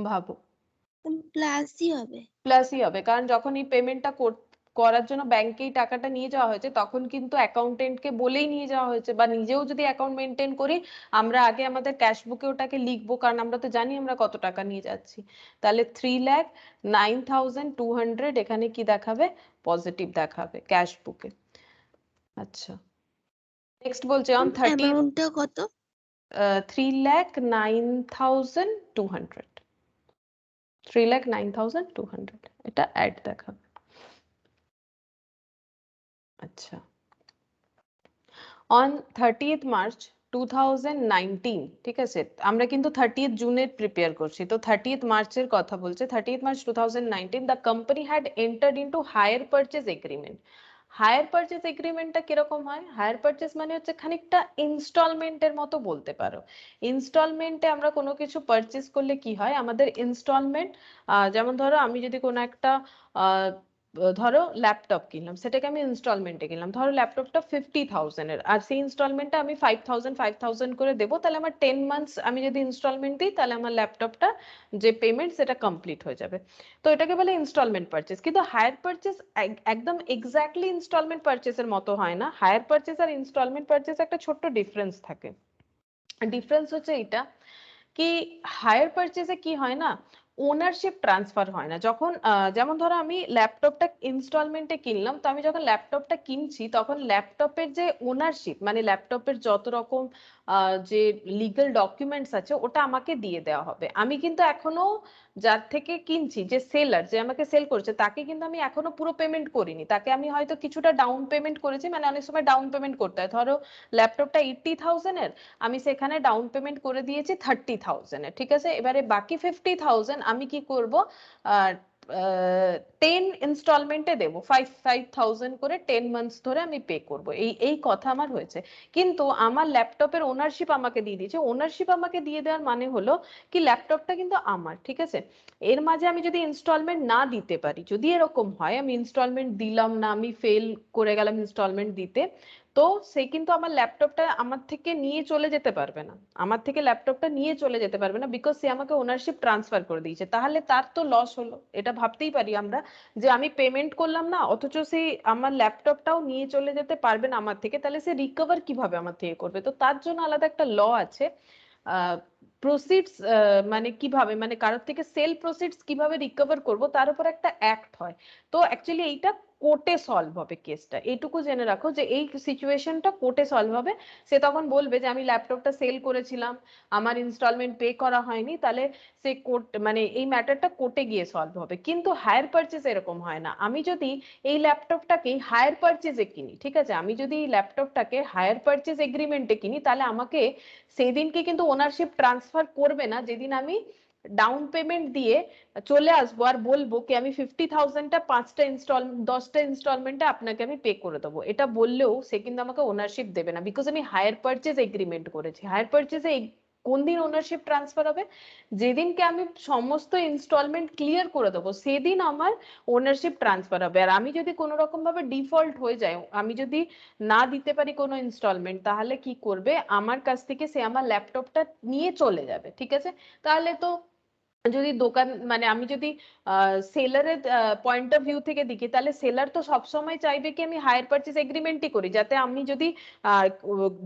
ভাবো। প্লাসই হবে। প্লাসই হবে, কারণ যখন এই পেমেন্টটা করার জন্য ব্যাংকেই টাকাটা নিয়ে যাওয়া হয়েছে, তখন কিন্তু অ্যাকাউন্টেন্টকে বলেই নিয়ে যাওয়া হয়েছে, বা নিজেও যদি অ্যাকাউন্ট মেনটেন করি আমরা আগে আমাদের ক্যাশ বুকে ওটাকে লিখবো, কারণ আমরা তো জানি আমরা কত টাকা নিয়ে যাচ্ছি। তাহলে 3,09,200 এখানে কি দেখাবে, পজিটিভ দেখাবে ক্যাশ বুকে। আচ্ছা, নেক্সট বলছে অন 30 অ্যামাউন্টটা কত? 3,09,200, 3,09,200 এটা অ্যাড দেখাবে। আচ্ছা, অন 30th মার্চ 2019, ঠিক আছে, আমরা কিন্তু 30th জুনের প্রিপেয়ার করছি, তো 30th মার্চের কথা বলছে, 30th March 2019 the company had entered into hire purchase agreement. Hire purchase এগ্রিমেন্টটা কিরকম হয়, হায়ার পারচেজ মানে হচ্ছে খানিকটা ইনস্টলমেন্টের মতো বলতে পারো। ইনস্টলমেন্টে আমরা কোনো কিছু পারচেজ করলে কি হয়, আমাদের ইনস্টলমেন্ট, যেমন ধরো আমি যদি কোনো একটা ধরো ল্যাপটপ কিনলাম, সেটাকে আমি ইনস্টলমেন্টে কিনলাম, ধরো ল্যাপটপটা 50,000 এর, আর সেই ইনস্টলমেন্টটা আমি 5,000 করে দেবো, তাহলে আমার 10 মান্থস আমি যদি ইনস্টলমেন্ট দিই তাহলে আমার ল্যাপটপটা যে পেমেন্ট সেটা কমপ্লিট হয়ে যাবে। তো এটাকে বলে ইনস্টলমেন্ট পারচেস। কিন্তু হায়ার পারচেস একদম এক্স্যাক্টলি ইনস্টলমেন্ট পারচেসের মতো হয় না। হায়ার পারচেস আর ইনস্টলমেন্ট পারচেস একটা ছোট্ট ডিফারেন্স থাকে। ডিফারেন্স হচ্ছে এটা কি, হায়ার পারচেজে কি হয় না, ওনারশিপ ট্রান্সফার হয় না। যখন যেমন ধরো আমি ল্যাপটপটা ইনস্টলমেন্টে কিনলাম, তো আমি যখন ল্যাপটপটা কিনছি তখন ল্যাপটপের যে ওনারশিপ, মানে ল্যাপটপের যত রকম যে লিগ্যাল ডকুমেন্টস আছে ওটা আমাকে দিয়ে দেওয়া হবে। আমি কিন্তু এখনো যার থেকে কিনছি, যে সেলার যে আমাকে সেল করছে, তাকে কিন্তু আমি এখনো পুরো পেমেন্ট করিনি। তাকে আমি হয়তো কিছুটা ডাউন পেমেন্ট করেছি, মানে অনেক সময় ডাউন পেমেন্ট করতে হয়। ধরো ল্যাপটপটা 80,000 এর, আমি সেখানে ডাউন পেমেন্ট করে দিয়েছি 30,000 এর, ঠিক আছে। এবারে বাকি 50,000 আমি কি করব, 10 ইনস্টলমেন্টে দেবো, 5,000 করে 10 মান্থস ধরে আমি পে করব। এই এই কথা আমার হয়েছে। কিন্তু আমার ল্যাপটপের ওনারশিপ আমাকে দিয়ে দিয়েছে। ওনারশিপ আমাকে দিয়ে দেওয়ার মানে হলো কি, ল্যাপটপটা কিন্তু আমার, ঠিক আছে। এর মাঝে আমি যদি ইনস্টলমেন্ট না দিতে পারি, যদি এরকম হয় আমি ইনস্টলমেন্ট দিলাম না, আমি ফেল করে গেলাম ইনস্টলমেন্ট দিতে, তো সে কিন্তু আমার ল্যাপটপটা আমার থেকে নিয়ে চলে যেতে পারবে না। আমার থেকে ল্যাপটপটা নিয়ে চলে যেতে পারবে না, বিকজ সে আমাকে ওনারশিপ ট্রান্সফার করে দিয়েছে। তাহলে তার তো লস হলো, এটা ভাবতেই পারি আমরা, যে আমি পেমেন্ট করলাম না, অথচ সে আমার ল্যাপটপটাও নিয়ে চলে যেতে পারবে না আমার থেকে, তাহলে সে রিকভার কিভাবে আমার থেকে করবে? তো তার জন্য আলাদা একটা ল আছে। প্রসিডস, মানে কিভাবে, মানে কারোর থেকে সেল প্রসিডস কিভাবে রিকভার করব তার উপর একটা অ্যাক্ট হয়। তো অ্যাকচুয়ালি এইটা কোর্টে সলভ হবে কেসটা, এইটুকু জেনে রাখো যে এই সিচুয়েশনটা কোর্টে সলভ হবে। সে তখন বলবে যে আমি ল্যাপটপটা সেল করেছিলাম, আমার ইনস্টলমেন্ট পে করা হয়নি, তাহলে সে কোর্ট, মানে এই ম্যাটারটা কোর্টে গিয়ে সলভ হবে। কিন্তু হায়ার পারচেজ এরকম হয় না। আমি যদি এই ল্যাপটপটাকে হায়ার পারচেজে কিনি, ঠিক আছে, আমি যদি এই ল্যাপটপটাকে হায়ার পারচেজ এগ্রিমেন্টে কিনি, তাহলে আমাকে সেই দিনকে কিন্তু ওনারশিপ ট্রান্সফার করবে না যেদিন আমি ডাউন পেমেন্ট দিয়ে চলে আসবো আর বলবো কি আমি 50,000টা 10টা ইনস্টলমেন্টে আপনাকে আমি পে করে দেবো। এটা বললেও সে কিন্তু আমাকে ওনারশিপ দেবে না, বিকজ আমি হায়ার পারচেজ এগ্রিমেন্ট করেছি। হায়ার পারচেজে কোন দিন ওনারশিপ ট্রান্সফার হবে, যেদিনকে আমি সমস্ত ইনস্টলমেন্ট ক্লিয়ার করে দেবো সেদিন আমার ওনারশিপ ট্রান্সফার হবে। আর আমি যদি কোনো রকম ভাবে ডিফল্ট হয়ে যায়, আমি যদি না দিতে পারি কোনো ইনস্টলমেন্ট, তাহলে কি করবে, আমার কাছ থেকে সে আমার ল্যাপটপটা নিয়ে চলে যাবে, ঠিক আছে। তাহলে তো যদি দোকান, মানে আমি যদি সেলারের পয়েন্ট অফ ভিউ থেকে দেখি, তাহলে সেলার তো সবসময় চাইবে কি আমি হায়ার পারচেজ এগ্রিমেন্টই করি, যাতে আমি যদি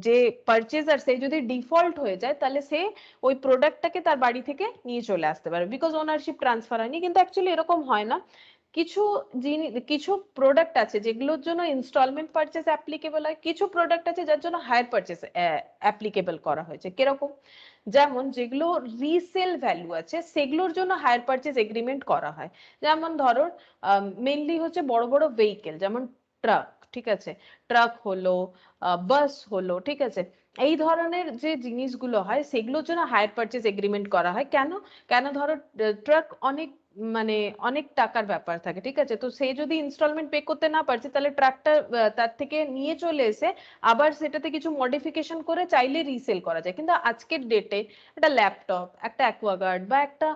যে পারচেজার সে যদি ডিফল্ট হয়ে যায়, তাহলে সে ওই প্রোডাক্টটাকে তার বাড়ি থেকে নিয়ে চলে আসতে পারে, বিকজ ওনারশিপ ট্রান্সফার হয়নি। কিন্তু অ্যাকচুয়ালি এরকম হয় না। কিছু জিনিস, কিছু প্রোডাক্ট আছে যেগুলোর জন্য ইনস্টলমেন্ট পারচেজ অ্যাপ্লিকেবল হয়, কিছু প্রোডাক্ট আছে যার জন্য হায়ার পারচেজ অ্যাপ্লিকেবল করা হয়েছে। কিরকম, যেমন যেগুলো রিসেল ভ্যালু আছে সেগুলোর জন্য হায়ার পারচেজ এগ্রিমেন্ট করা হয়। যেমন ধরো মেইনলি হচ্ছে বড় বড় ভেহিকেল, যেমন ট্রাক, ঠিক আছে, ট্রাক হলো, বাস হলো, ঠিক আছে, এই ধরনের যে জিনিসগুলো হয় সেগুলোর জন্য হায়ার পারচেজ এগ্রিমেন্ট করা হয়। কেন, কেন ধরো ট্রাক অনেক, মানে অনেক টাকার ব্যাপার থাকে, ঠিক আছে। তো সে যদি ইনস্টলমেন্ট পে করতে না পারছে, তাহলে ট্রাকটা তার থেকে নিয়ে চলে এসে আবার সেটাতে কিছু মডিফিকেশন করে চাইলে রিসেল করা যায়। কিন্তু আজকের ডেটে একটা ল্যাপটপ, একটা অ্যাকোয়াগার্ড বা একটা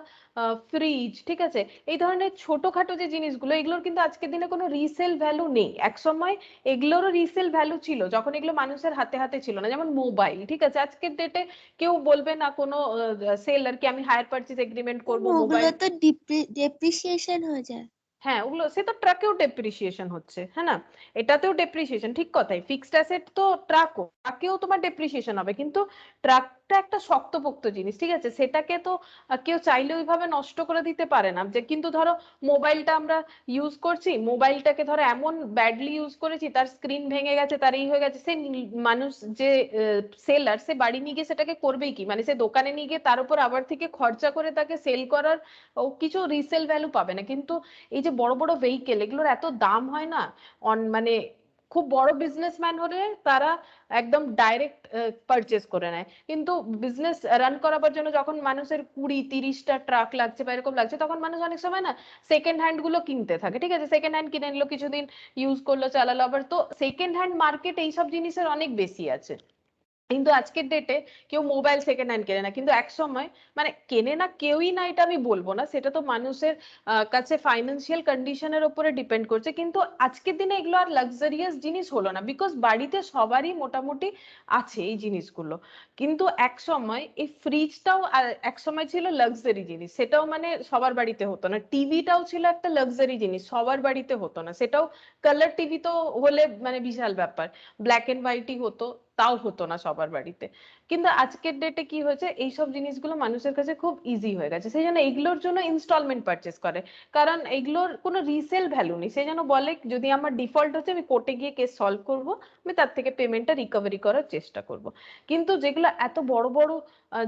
ফ্রিজ, ঠিক আছে, এই ধরনের ছোটখাটো যে জিনিসগুলো, এগুলোর কিন্তু আজকের দিনে কোনো রিসেল ভ্যালু নেই। একসময় এগুলোরও রিসেল ভ্যালু ছিল, যখন এগুলো মানুষের হাতে হাতে ছিল না। যেমন মোবাইল, ঠিক আছে, আজকের ডেটে কেউ বলবে না কোনো সেলার কি আমি হায়ার পারচেজ এগ্রিমেন্ট করবো ওগুলো মোবাইল। তো ডেপ্রিসিয়েশন হয়ে যায়। হ্যাঁ, ওগুলো সে তো ট্রাকেও ডেপ্রিসিয়েশন হচ্ছে, হ্যাঁ না, এটাতেও ডেপ্রিসিয়েশন, ঠিক কথাই। ফিক্সড অ্যাসেট তো ট্রাকেও তোমার ডেপ্রিসিয়েশন হবে, কিন্তু ট্রাকটা একটা শক্তপোক্ত জিনিস, ঠিক আছে, সেটাকে তো কেউ চাইলে ওইভাবে নষ্ট করে দিতে পারে না। যে কিন্তু ধরো মোবাইলটা আমরা ইউজ করছি, মোবাইলটাকে ধরো এমন ব্যাডলি ইউজ করেছি, তার স্ক্রিন ভেঙে গেছে, তার এই হয়ে গেছে, সে মানুষ যে সেলার, সে বাড়ি নিয়ে গিয়ে সেটাকে করবেই কি, মানে সে দোকানে নিয়ে গিয়ে তার উপর আবার থেকে খরচা করে তাকে সেল করার ও কিছু রিসেল ভ্যালু পাবে না। কিন্তু এই যে বড় বড় ভেহিকেল, এগুলোর এত দাম হয় না, মানে খুব বড় বিজনেসম্যান হলে তারা একদম ডাইরেক্ট পারচেজ করে নেয়। কিন্তু বিজনেস রান করাবার জন্য যখন মানুষের 20-30টা ট্রাক লাগছে বা এরকম লাগছে, তখন মানুষ অনেক সময় না সেকেন্ড হ্যান্ড গুলো কিনতে থাকে, ঠিক আছে, সেকেন্ড হ্যান্ড কিনে নিলো, কিছুদিন ইউজ করলো, চালালো, আবার তো সেকেন্ড হ্যান্ড মার্কেট এইসব জিনিসের অনেক বেশি আছে। কিন্তু আজকের ডেটে কেউ মোবাইল সেকেন্ড হ্যান্ড কেনে না, কিন্তু এক সময় মানে কেনে না কেউই না এটা আমি বলবো না, সেটা তো মানুষের কাছে ফাইন্যান্সিয়াল কন্ডিশনের উপরে ডিপেন্ড করছে, কিন্তু আজকের দিনে এগুলো আর লাক্সারিয়াস জিনিস হলো না, বিকজ বাড়িতে সবারই মোটামুটি আছে এই জিনিসগুলো। কিন্তু এক সময় এই ফ্রিজটাও এক সময় ছিল লাক্সারি জিনিস, সেটাও মানে সবার বাড়িতে হতো না। টিভিটাও ছিল একটা লাক্সারি জিনিস, সবার বাড়িতে হতো না, সেটাও কালার টিভি তো হলে মানে বিশাল ব্যাপার, ব্ল্যাক এন্ড হোয়াইটই হতো, তাও হতো না সবার বাড়িতে। কিন্তু আজকের ডেটে কি হয়েছে, এইসব জিনিসগুলো মানুষের কাছে খুব ইজি হয়ে গেছে, সেই জন্য এগুলোর জন্য ইনস্টলমেন্ট পারচেস করে, কারণ এগুলোর কোনো রিসেল ভ্যালু নেই। সেই জন্য বলে যদি আমার ডিফল্ট হচ্ছে আমি কোর্টে গিয়ে কেস সলভ করব, আমি তার থেকে পেমেন্টটা রিকভারি করার চেষ্টা করব। কিন্তু যেগুলো এত বড় বড়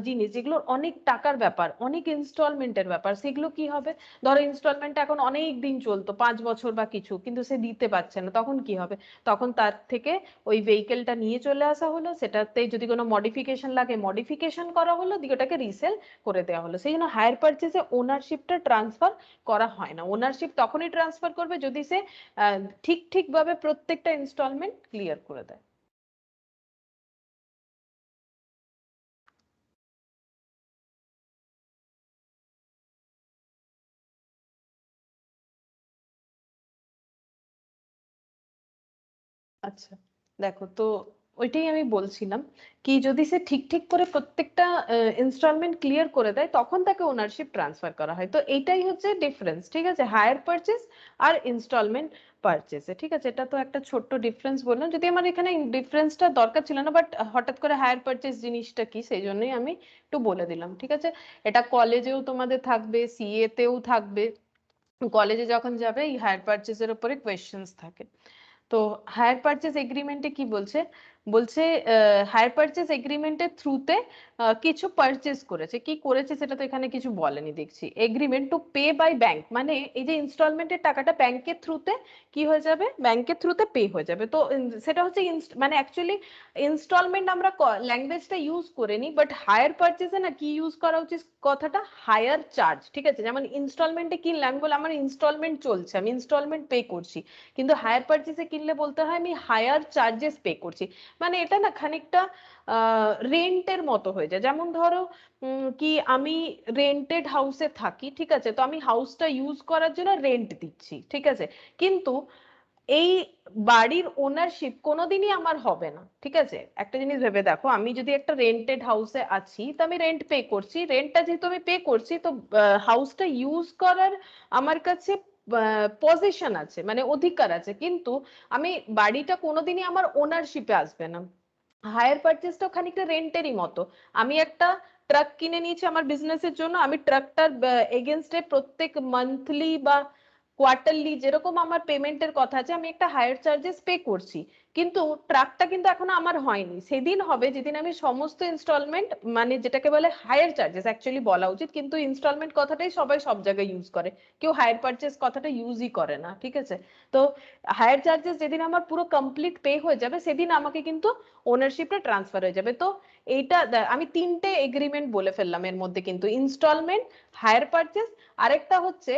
জিনিস, যেগুলোর অনেক টাকার ব্যাপার, অনেক ইনস্টলমেন্টের ব্যাপার, সেগুলো কি হবে? ধরো ইনস্টলমেন্ট এখন অনেক দিন চলতো, 5 বছর বা কিছু, কিন্তু সে দিতে পারছে না, তখন কি হবে? তখন তার থেকে ওই ভেহিকেলটা নিয়ে চলে আসা হলো, সেটাতে যদি কোনো মডিফিকেশন লাগে মডিফিকেশন করা হলো, দিয়ে ওটাকে রিসেল করে দেওয়া হলো। সেই জন্য হায়ার পারচেজে ওনারশিপটা ট্রান্সফার করা হয় না। ওনারশিপ তখনই ট্রান্সফার করবে যদি সে ঠিক ভাবে প্রত্যেকটা ইনস্টলমেন্ট ক্লিয়ার করে দেয়। আচ্ছা, দেখো তো, ওইটাই আমি বলছিলাম কি যদি সে ঠিক করে প্রত্যেকটা ইনস্টলমেন্ট ক্লিয়ার করে দেয় তখন তাকে ওনারশিপ ট্রান্সফার করা হয়। তো এইটাই হচ্ছে ডিফারেন্স, ঠিক আছে, হায়ার পারচেস আর ইনস্টলমেন্ট পারচেসে। ঠিক আছে, এটা তো একটা ছোট্ট ডিফারেন্স বললাম, যদি আমার এখানে ডিফারেন্সটা দরকার ছিল না, বাট হঠাৎ করে হায়ার পারচেস জিনিসটা কি সেই জন্যই আমি একটু বলে দিলাম। ঠিক আছে, এটা কলেজেও তোমাদের থাকবে, সিএ তেও থাকবে, কলেজে যখন যাবে এই হায়ার পারচেসের উপরে কোয়েশ্চেন্স থাকে। তো হায়ার পারচেস এগ্রিমেন্টে কি বলছে, বলছে হায়ার পারচেস এগ্রিমেন্টের থ্রুতে কিছু পারচেস করেছে, কি করেছে সেটা তো এখানে কিছু বলেনি দেখছি। Agreement to pay by bank, মানে এই যে ইনস্টলমেন্টের টাকাটা ব্যাংকের থ্রুতে কি হয়ে যাবে, ব্যাংকের থ্রুতে পে হয়ে যাবে। তো সেটা হচ্ছে মানে অ্যাকচুয়ালি ইনস্টলমেন্ট আমরা ল্যাঙ্গুয়েজটা ইউজ করে নি, বাট হায়ার পারচেসে না কি ইউজ করা উচিত কথাটা, হায়ার চার্জ। ঠিক আছে, যেমন ইনস্টলমেন্টে কিনলে আমি বলি আমার ইনস্টলমেন্ট চলছে, আমি ইনস্টলমেন্ট পে করছি, কিন্তু হায়ার পারচেসে কিনলে বলতে হয় আমি হায়ার চার্জেস পে করছি। মানে এটা না খানিকটা রেন্টের মতো হয়ে যায়। যেমন ধরো কি আমি রেন্টেড হাউসে থাকি, ঠিক আছে, তো আমি হাউসটা ইউজ করার জন্য রেন্ট দিচ্ছি, ঠিক আছে, কিন্তু এই বাড়ির ওনারশিপ কোনোদিনই আমার হবে না। ঠিক আছে, একটা জিনিস ভেবে দেখো, আমি যদি একটা রেন্টেড হাউসে আছি তো আমি রেন্ট পে করছি, রেন্টটা যেহেতু আমি পে করছি তো হাউসটা ইউজ করার আমার কাছে পজিশন আছে, মানে অধিকার আছে, কিন্তু আমি বাড়িটা কোনোদিনই আমার ওনারশিপে আসবে না। হায়ার পারচেসটাও খানিকটা রেন্টেরই মতো। আমি একটা ট্রাক কিনে নিয়েছি আমার বিজনেসের জন্য, আমি ট্রাকটার এগেনস্টে প্রত্যেক মান্থলি বা কোয়ার্টারলি যেরকম আমার পেমেন্টের কথা আছে আমি একটা হায়ার চার্জেস পে করছি, কিন্তু ট্রাকটা কিন্তু এখনো আমার হয়নি, সেদিন হবে যেদিন আমি সমস্ত ইনস্টলমেন্ট, মানে যেটাকে বলে হায়ার চার্জেস অ্যাকচুয়ালি বলা উচিত, কিন্তু ইনস্টলমেন্ট কথাটাই সবাই সব জায়গায় ইউজ করে, কেউ হায়ার পারচেস কথাটা ইউজই করে না। ঠিক আছে, তো হায়ার চার্জেস যেদিন আমার পুরো কমপ্লিট পে হয়ে যাবে সেদিন আমাকে কিন্তু ওনারশিপটা ট্রান্সফার হয়ে যাবে। তো এইটা আমি তিনটে এগ্রিমেন্ট বলে ফেললাম এর মধ্যে, কিন্তু ইনস্টলমেন্ট, হায়ার পারচেস, আরেকটা হচ্ছে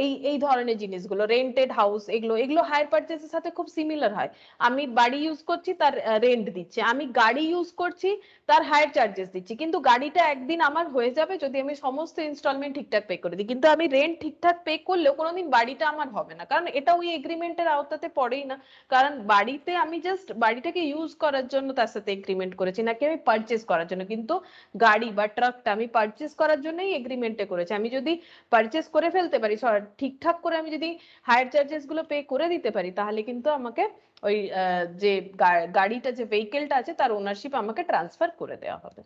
এই এই ধরনের জিনিসগুলো রেন্টেড হাউস, এগুলো এগুলো হায়ার পারচেসের সাথে খুব সিমিলার হয়। আমি বাড়ি ইউজ করছি তার রেন্ট দিচ্ছি, আমি গাড়ি ইউজ করছি তার হায়ার চার্জেস দিচ্ছি, কিন্তু গাড়িটা একদিন আমার হয়ে যাবে যদি আমি সমস্ত ইনস্টলমেন্ট ঠিকঠাক পে করে দিই, কিন্তু আমি রেন্ট ঠিকঠাক পে করলেও কোনোদিন বাড়িটা আমার হবে না, কারণ এটা ওই এগ্রিমেন্টের আওতাতে পড়েই না। কারণ বাড়িতে আমি জাস্ট বাড়িটাকে ইউজ করার জন্য তার সাথে এগ্রিমেন্ট করেছি, নাকি আমি পারচেস করার জন্য, কিন্তু গাড়ি বা ট্রাকটা আমি পারচেস করার জন্যই এগ্রিমেন্টে করেছি। আমি যদি পারচেস করে ফেলতে পারি ঠিকঠাক করে, আমি যদি হায়ার চার্জেস গুলো পে করে দিতে পারি, তাহলে কিন্তু আমাকে ওই যে গাড়িটা যে ভেহিকেলটা আছে তার ওনারশিপ আমাকে ট্রান্সফার করে দেওয়া হবে।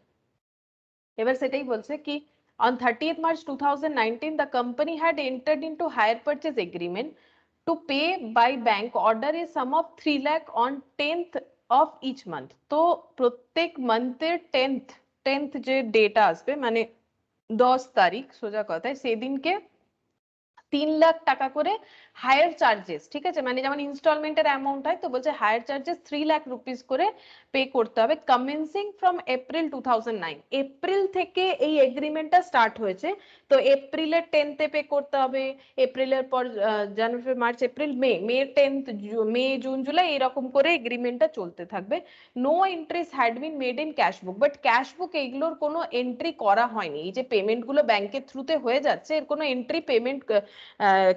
এবার সেটাই বলছে কি on 30th March 2019 the company had entered into hire purchase agreement to pay by bank order a sum of 3 lakh on 10th of each month। তো প্রত্যেক মান্থের 10th যে ডেটা আসবে, মানে 10 তারিখ সোজা কথায়, সেদিনকে 3 লাখ টাকা করে হায়ার চার্জেস, ঠিক আছে, মানে যেমন ইনস্টলমেন্টের অ্যামাউন্ট হয়, তো বলছে হায়ার চার্জেস 3 লাখ রুপিস করে পে করতে হবে কমেন্সিং ফ্রম এপ্রিল 2009। এপ্রিল থেকে এই এগ্রিমেন্টটা স্টার্ট হয়েছে, তো এপ্রিলের 10th পে করতে হবে, এপ্রিলের পর জানুয়ারি মার্চ এপ্রিল মে, মে 10th, মে জুন জুলাই এরকম করে এগ্রিমেন্টটা চলতে থাকবে। No entries had been made in cash book, but cash book এইগুলোর কোনো এন্ট্রি করা হয়নি। এই যে পেমেন্ট গুলো ব্যাংকের থ্রুতে হয়ে যাচ্ছে, এর কোনো এন্ট্রি পেমেন্ট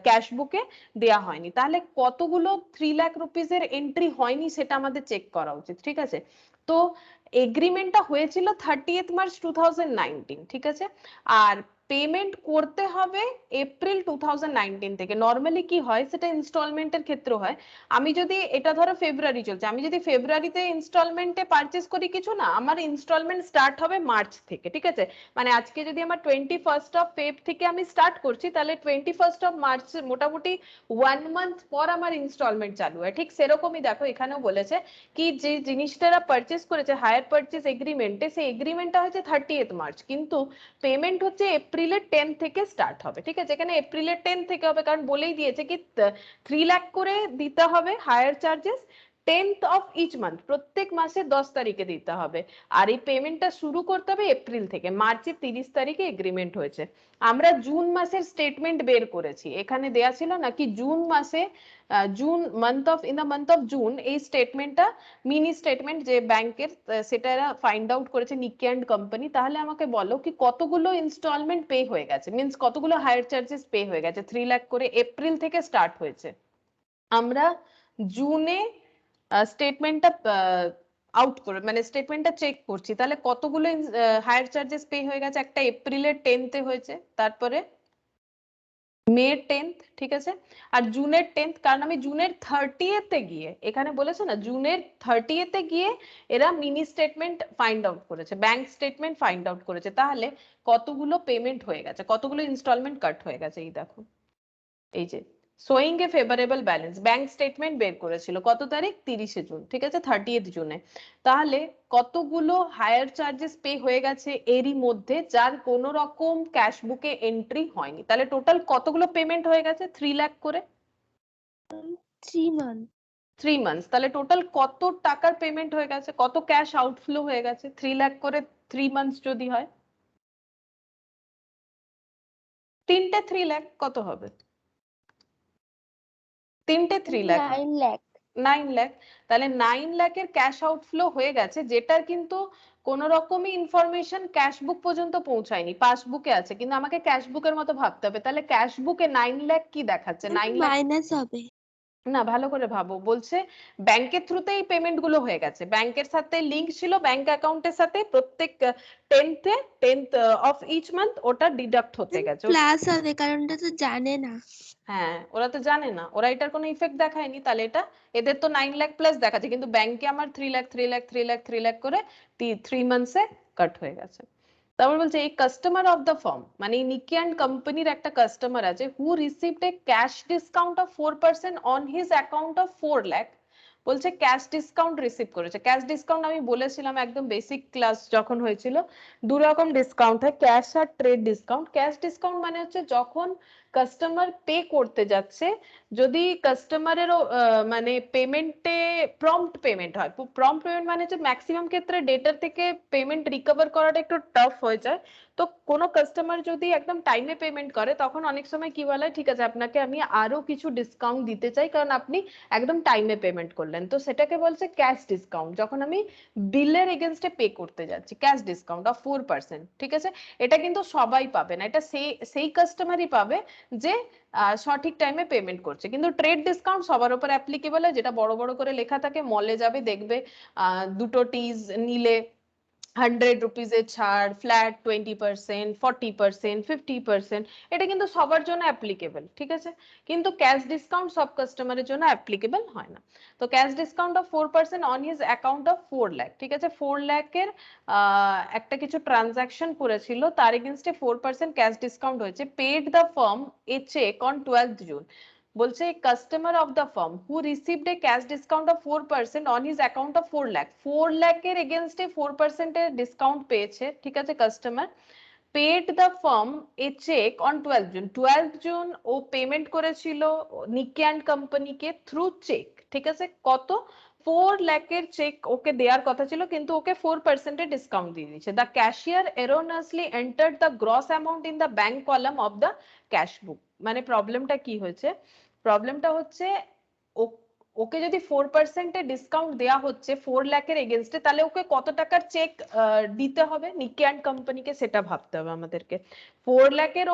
ক্যাশ বুকে দেয়া হয়নি। তাহলে কতগুলো 3 লাখ রুপিসের এন্ট্রি হয়নি সেটা আমাদের চেক করা উচিত, ঠিক আছে। তো এগ্রিমেন্টটা হয়েছিল 30th মার্চ 2019, ঠিক আছে, আর পেমেন্ট করতে হবে এপ্রিল 2019 থেকে। নর্মালি কি হয়, সেটা ইনস্টলমেন্টের ক্ষেত্রে হয়, আমি যদি এটা ধরো ফেব্রুয়ারি চলছে, আমি যদি ফেব্রুয়ারিতে ইনস্টলমেন্টে পারচেস করি কিছু, না আমার ইনস্টলমেন্ট স্টার্ট হবে মার্চ থেকে, ঠিক আছে, মানে আজকে যদি আমার 21 থেকে আমি স্টার্ট করছি, তাহলে 21 মার্চ মোটামুটি 1 মান্থ পর আমার ইনস্টলমেন্ট চালু হয়। ঠিক সেরকমই দেখো এখানেও বলেছে কি যে জিনিসটা পারচেস করেছে হায়ার পারচেস এগ্রিমেন্টে, সেই এগ্রিমেন্টটা হচ্ছে 30th মার্চ, কিন্তু পেমেন্ট হচ্ছে এপ্রিলের 10 থেকে স্টার্ট হবে, ঠিক আছে, এখানে এপ্রিলের 10 থেকে হবে, কারণ বলেই দিয়েছে কি 3 লাখ করে দিতে হবে hire charges 10th of each month, প্রত্যেক মাসে 10 তারিখে দিতে হবে। আর এই পেমেন্টটা শুরু করতে হবে এপ্রিল থেকে। মার্চের 30 তারিখে এগ্রিমেন্ট হয়েছে। আমরা জুন মাসের স্টেটমেন্ট বের করেছি, এখানে দেয়া ছিল না কি জুন মাসে, June in the month of June এই স্টেটমেন্টটা মিনি স্টেটমেন্ট যে ব্যাংকের, সেটা এরা ফাইন্ড আউট করেছে নিকি অ্যান্ড কোম্পানি। তাহলে আমাকে বলো কি কতগুলো ইনস্টলমেন্ট পে হয়ে গেছে, মিন্স কতগুলো হায়ার চার্জেস পে হয়ে গেছে, 3 লাখ করে এপ্রিল থেকে স্টার্ট হয়েছে। আমরা জুনে স্টেটমেন্টটা আউট করে মানে স্টেটমেন্টটা চেক করছি, তাহলে কতগুলো হায়ার চার্জেস পে হয়ে গেছে, একটা এপ্রিলের 10th হয়েছে, তারপরে মে 10th, ঠিক আছে, আর জুনের 10th, কারণ আমি জুনের 30th গিয়ে, এখানে বলেছে না জুনের 30th গিয়ে এরা মিনি স্টেটমেন্ট ফাইন্ড আউট করেছে, ব্যাংক স্টেটমেন্ট ফাইন্ড আউট করেছে, তাহলে কতগুলো পেমেন্ট হয়ে গেছে, কতগুলো ইনস্টলমেন্ট কাট হয়ে গেছে, এই দেখো, এই যে শোয়িং এ ফেভারেবল ব্যালেন্স ব্যাংক স্টেটমেন্ট বের করেছিল কত তারিখ, 30শে জুন, ঠিক আছে, 30th জুনে। তাহলে কতগুলো হায়ার চার্জেস পে হয়ে গেছে এরই মধ্যে, যার কোনো রকম ক্যাশ বুকে এন্ট্রি হয়নি, তাহলে টোটাল কতগুলো পেমেন্ট হয়ে গেছে, 3 লাখ করে 3 months। 3 মান্থস, তাহলে টোটাল কত টাকার পেমেন্ট হয়ে গেছে, কত ক্যাশ আউটফ্লো হয়ে গেছে 3 লাখ করে 3 মান্থস যদি হয়, তিনটে 3 লাখ কত হবে, তিনটে 3 লাখ 9 lakh। 9 লাখ, তাহলে 9 লাখের ক্যাশ আউটফ্লো হয়ে গেছে, যেটার কিন্তু কোন রকমই ইনফরমেশন ক্যাশ বুক পর্যন্ত পৌঁছায়নি, পাসবুকে আছে, কিন্তু আমাকে ক্যাশ বুকের মতো ভাবতে হবে। তাহলে ক্যাশ বুকে 9 লাখ কি দেখাচ্ছে, 9 লাখ মাইনাস হবে। না, ভালো করে ভাবো, বলছে ব্যাংকের থ্রুতে এই পেমেন্ট গুলো হয়ে গেছে, ব্যাংকের সাথে লিংক ছিল, ব্যাংক অ্যাকাউন্টের সাথে প্রত্যেক 10th অফ ইচ মান্থ ওটা ডিডাক্ট হতে গেছে। প্লাস হবে কারণ এটা তো জানে না। হ্যাঁ, ওরা তো জানে না, ওরা এটার কোনো ইফেক্ট দেখায়নি, তাহলে এটা এদের তো 9 লাখ প্লাস দেখাচ্ছে, কিন্তু ব্যাংকে আমার 3 লাখ 3 লাখ 3 লাখ 3 লাখ করে 3 মান্থসে কাট হয়ে গেছে। তারপর বলছে এই কাস্টমার অফ দ্য ফার্ম, মানে নিকি অ্যান্ড কোম্পানির একটা কাস্টমার আছে হু received a cash discount of 4% on his account of 4 lakh. বলছে ক্যাশ ডিসকাউন্ট রিসিভ করেছে। ক্যাশ ডিসকাউন্ট আমি বলেছিলাম একদম বেসিক ক্লাস যখন হয়েছিল, দু রকম ডিসকাউন্ট হয়, ক্যাশ আর ট্রেড ডিসকাউন্ট। ক্যাশ ডিসকাউন্ট মানে হচ্ছে যখন কাস্টমার পে করতে যাচ্ছে, যদি কাস্টমারেরও মানে পেমেন্টে প্রম্পট পেমেন্ট হয়, প্রম্পট পেমেন্ট মানে হচ্ছে ম্যাক্সিমাম ক্ষেত্রে ডেটার থেকে পেমেন্ট রিকভার করাটা একটু টাফ হয়ে যায়, তো কোনো কাস্টমার যদি একদম টাইমে পেমেন্ট করে, তখন অনেক সময় কি বলে, ঠিক আছে আপনাকে আমি আরো কিছু ডিসকাউন্ট দিতে চাই কারণ আপনি একদম টাইমে পেমেন্ট করলেন, তো সেটাকে বলছে ক্যাশ ডিসকাউন্ট, যখন আমি বিলের এগেনস্টে পে করতে যাচ্ছি, ক্যাশ ডিসকাউন্ট অফ 4%, ঠিক আছে। এটা কিন্তু সবাই পাবে না, এটা সেই কাস্টমারই পাবে যে সঠিক টাইমে পেমেন্ট করছে। কিন্তু ট্রেড ডিসকাউন্ট সবার উপর অ্যাপ্লিকেবল হয়, যেটা বড় বড় করে লেখা থাকে, মলে যাবে দেখবে দুটো টিজ নিলে 100 রুপিজের ছাড়, ফ্ল্যাট 20%, 40%, 50%, এটা কিন্তু সবার জন্য অ্যাপ্লিকেবল, ঠিক আছে, কিন্তু ক্যাশ ডিসকাউন্ট সব কাস্টমারের জন্য অ্যাপ্লিকেবল হয় না। তো cash discount of 4% on his account of 4 lakh, ঠিক আছে, 4 লাখের একটা কিছু ট্রানজাকশন করেছিল, তার এগেনস্টে 4% ক্যাশ ডিসকাউন্ট হয়েছে। Paid the firm a cheque on 12th June. বলছে customer of the firm who received a cash discount of 4% on his account of 4 lakh, 4 লাখের এগেনস্টে 4% এর ডিসকাউন্ট পেয়েছে, ঠিক আছে customer, paid the firm a cheque on 12 June ও payment করেছিল Nicky and কোম্পানিকে থ্রু চেক, ঠিক আছে? কত? 4 লাখের চেক ওকে দেওয়ার কথা ছিল, কিন্তু ওকে 4% ডিসকাউন্ট দিয়ে দিয়েছে। The cashier erroneously entered the gross amount in the bank column of the cash book. মানে প্রবলেমটা কি হয়েছে? প্রবলেমটা হচ্ছে ওকে যদি 4% ডিসকাউন্ট দেওয়া হচ্ছে 4 লাখের এগেনস্টে, তাহলে ওকে কত টাকার চেক দিতে হবে নিকি অ্যান্ড কোম্পানিকে, সেটা ভাবতে হবে আমাদেরকে। 4 লাখের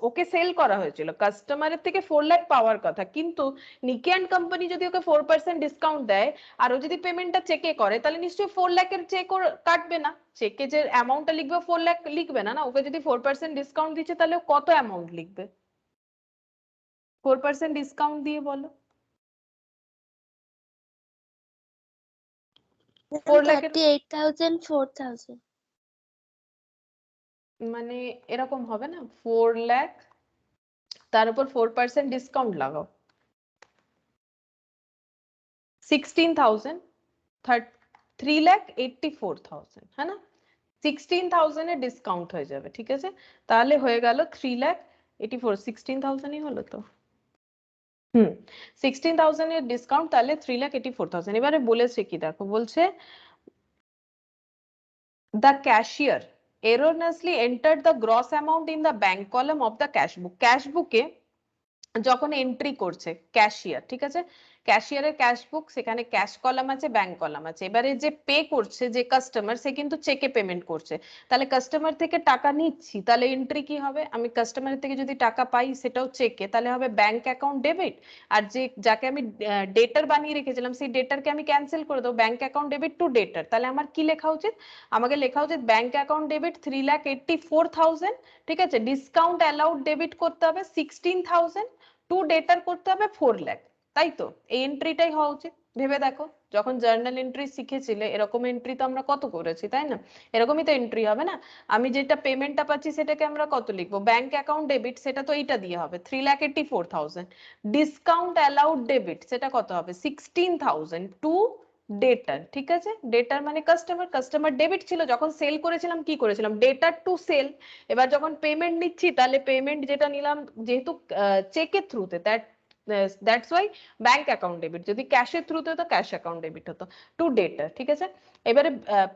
ওকে সেল করা হয়েছিল, কাস্টমারের থেকে 4 লাখ পাওয়ার কথা, কিন্তু নিকি অ্যান্ড কোম্পানি যদি ওকে 4% ডিসকাউন্ট দেয় আর ও যদি পেমেন্টটা চেকে করে, তাহলে নিশ্চয়ই 4 লাখের চেক ওর কাটবে না। চেকে যে অ্যামাউন্টটা লিখবে 4 লাখ লিখবে না। ওকে যদি 4% ডিসকাউন্ট দিচ্ছে, তাহলে কত অ্যামাউন্ট লিখবে 4% ডিসকাউন্ট দিয়ে, বলো? 4 লাখের 38,000 4,000 মানে এরকম হবে না, 4 লাখ তার উপর 4% ডিসকাউন্ট লাগাও, 16,000, 3,84,000, হ্যাঁ না? 16,000 এর ডিসকাউন্ট হয়ে যাবে, ঠিক আছে? তাহলে হয়ে গেল 3,84,000, 16,000ই হলো তো। 16,000 এর ডিসকাউন্ট, তাহলে 3,84,000। এবারে বলেছে কি দেখো, বলছে the cashier erroneously entered the gross amount in the bank column of the cash book. cash book এ যখন এন্ট্রি করছে ক্যাশিয়ার, ঠিক আছে? ক্যাশিয়ারের ক্যাশ বুক, সেখানে ক্যাশ কলাম আছে, ব্যাংক কলাম আছে। এবারে যে পে করছে যে কাস্টমার, সে কিন্তু চেকে পেমেন্ট করছে। তাহলে কাস্টমার থেকে টাকা নিচ্ছি, তাহলে এন্ট্রি কি হবে? আমি কাস্টমারের থেকে যদি টাকা পাই সেটাও চেকে, তাহলে হবে ব্যাংক অ্যাকাউন্ট ডেবিট। আর যে যাকে আমি ডেটার বানিয়ে রেখেছিলাম, সেই ডেটারকে আমি ক্যান্সেল করে দেবো, ব্যাংক অ্যাকাউন্ট ডেবিট টু ডেটার। তাহলে আমার কি লেখা উচিত? আমাকে লেখা উচিত ব্যাংক অ্যাকাউন্ট ডেবিট 3,84,000, ঠিক আছে? ডিসকাউন্ট অ্যালাউড ডেবিট করতে হবে 16,000, টু ডেটার করতে হবে 4 লাখ। তাই তো? এই এন্ট্রিটাই হওয়া উচিত। ভেবে দেখো, যখন জার্নাল এন্ট্রি শিখেছিলে এরকম এন্ট্রি তো আমরা কত করেছি, তাই না? এরকমই তো এন্ট্রি হবে না? আমি যেটা পেমেন্টটা পাচ্ছি সেটাকে আমরা কত লিখবো? ব্যাংক অ্যাকাউন্ট ডেবিট, সেটা তো এইটা দিয়ে হবে 3,84,000। ডিসকাউন্ট অ্যালাউড ডেবিট, সেটা কত হবে? 16,000 টু ডেটার, ঠিক আছে? ডেটার মানে কাস্টমার, কাস্টমার ডেবিট ছিল, যখন সেল করেছিলাম কি করেছিলাম? ডেটার টু সেল। এবার যখন পেমেন্ট নিচ্ছি, তাহলে পেমেন্ট যেটা নিলাম যেহেতু চেকের থ্রুতে, that's why bank account debit. যদি ক্যাশের থ্রুতে হতো ক্যাশ অ্যাকাউন্ট ডেবিট হতো টু ডেটার, ঠিক আছে? এবারে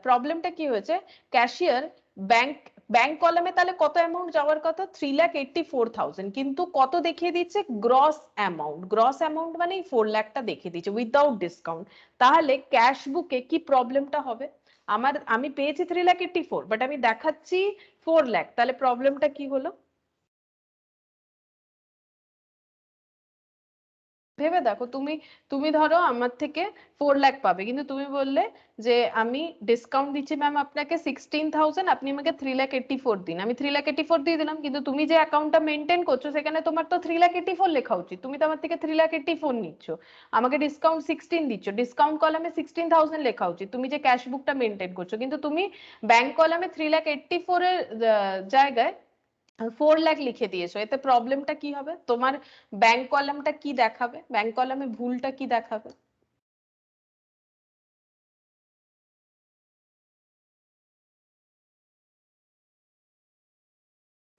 প্রবলেমটা কি হয়েছে? ক্যাশিয়ার ব্যাংক ব্যাংক কলামে তাহলে কত অ্যামাউন্ট যাওয়ার কথা? 3,84,000, কিন্তু কত দেখিয়ে দিচ্ছে? Gross amount. গ্রস অ্যামাউন্ট মানে 4 লাখটা দেখিয়ে দিচ্ছে উইদাউট ডিসকাউন্ট। তাহলে ক্যাশ বুকে কি প্রবলেমটা হবে? আমি পেয়েছি 3,84,000, বাট আমি দেখাচ্ছি 4 লাখ, তাহলে প্রবলেমটা কি হলো? ভেবে দেখো, তুমি তুমি ধরো আমার থেকে 4 লাখ পাবে, কিন্তু তুমি বললে যে আমি ডিসকাউন্ট দিচ্ছি ম্যাম আপনাকে 16,000, আপনি আমাকে 3,84,000 দিন। আমি 3,84,000 দিয়ে দিলাম, কিন্তু তুমি যে অ্যাকাউন্টটা মেনটেন করছো সেখানে তোমার তো 3,84,000 লেখা উচিত। তুমি তো আমার থেকে 3,84,000 নিচ্ছ, আমাকে ডিসকাউন্ট 16 দিচ্ছ, ডিসকাউন্ট কলামে 16,000 লেখা উচিত তুমি যে ক্যাশ বুকটা মেনটেন করছো। কিন্তু তুমি ব্যাংক কলামে 3,84,000 এর জায়গায় 4 লাখ লিখে দিয়েছো। এতে প্রবলেমটা কি হবে? তোমার ব্যাংক কলামটা কি দেখাবে? ব্যাংক কলামে ভুলটা কি দেখাবে?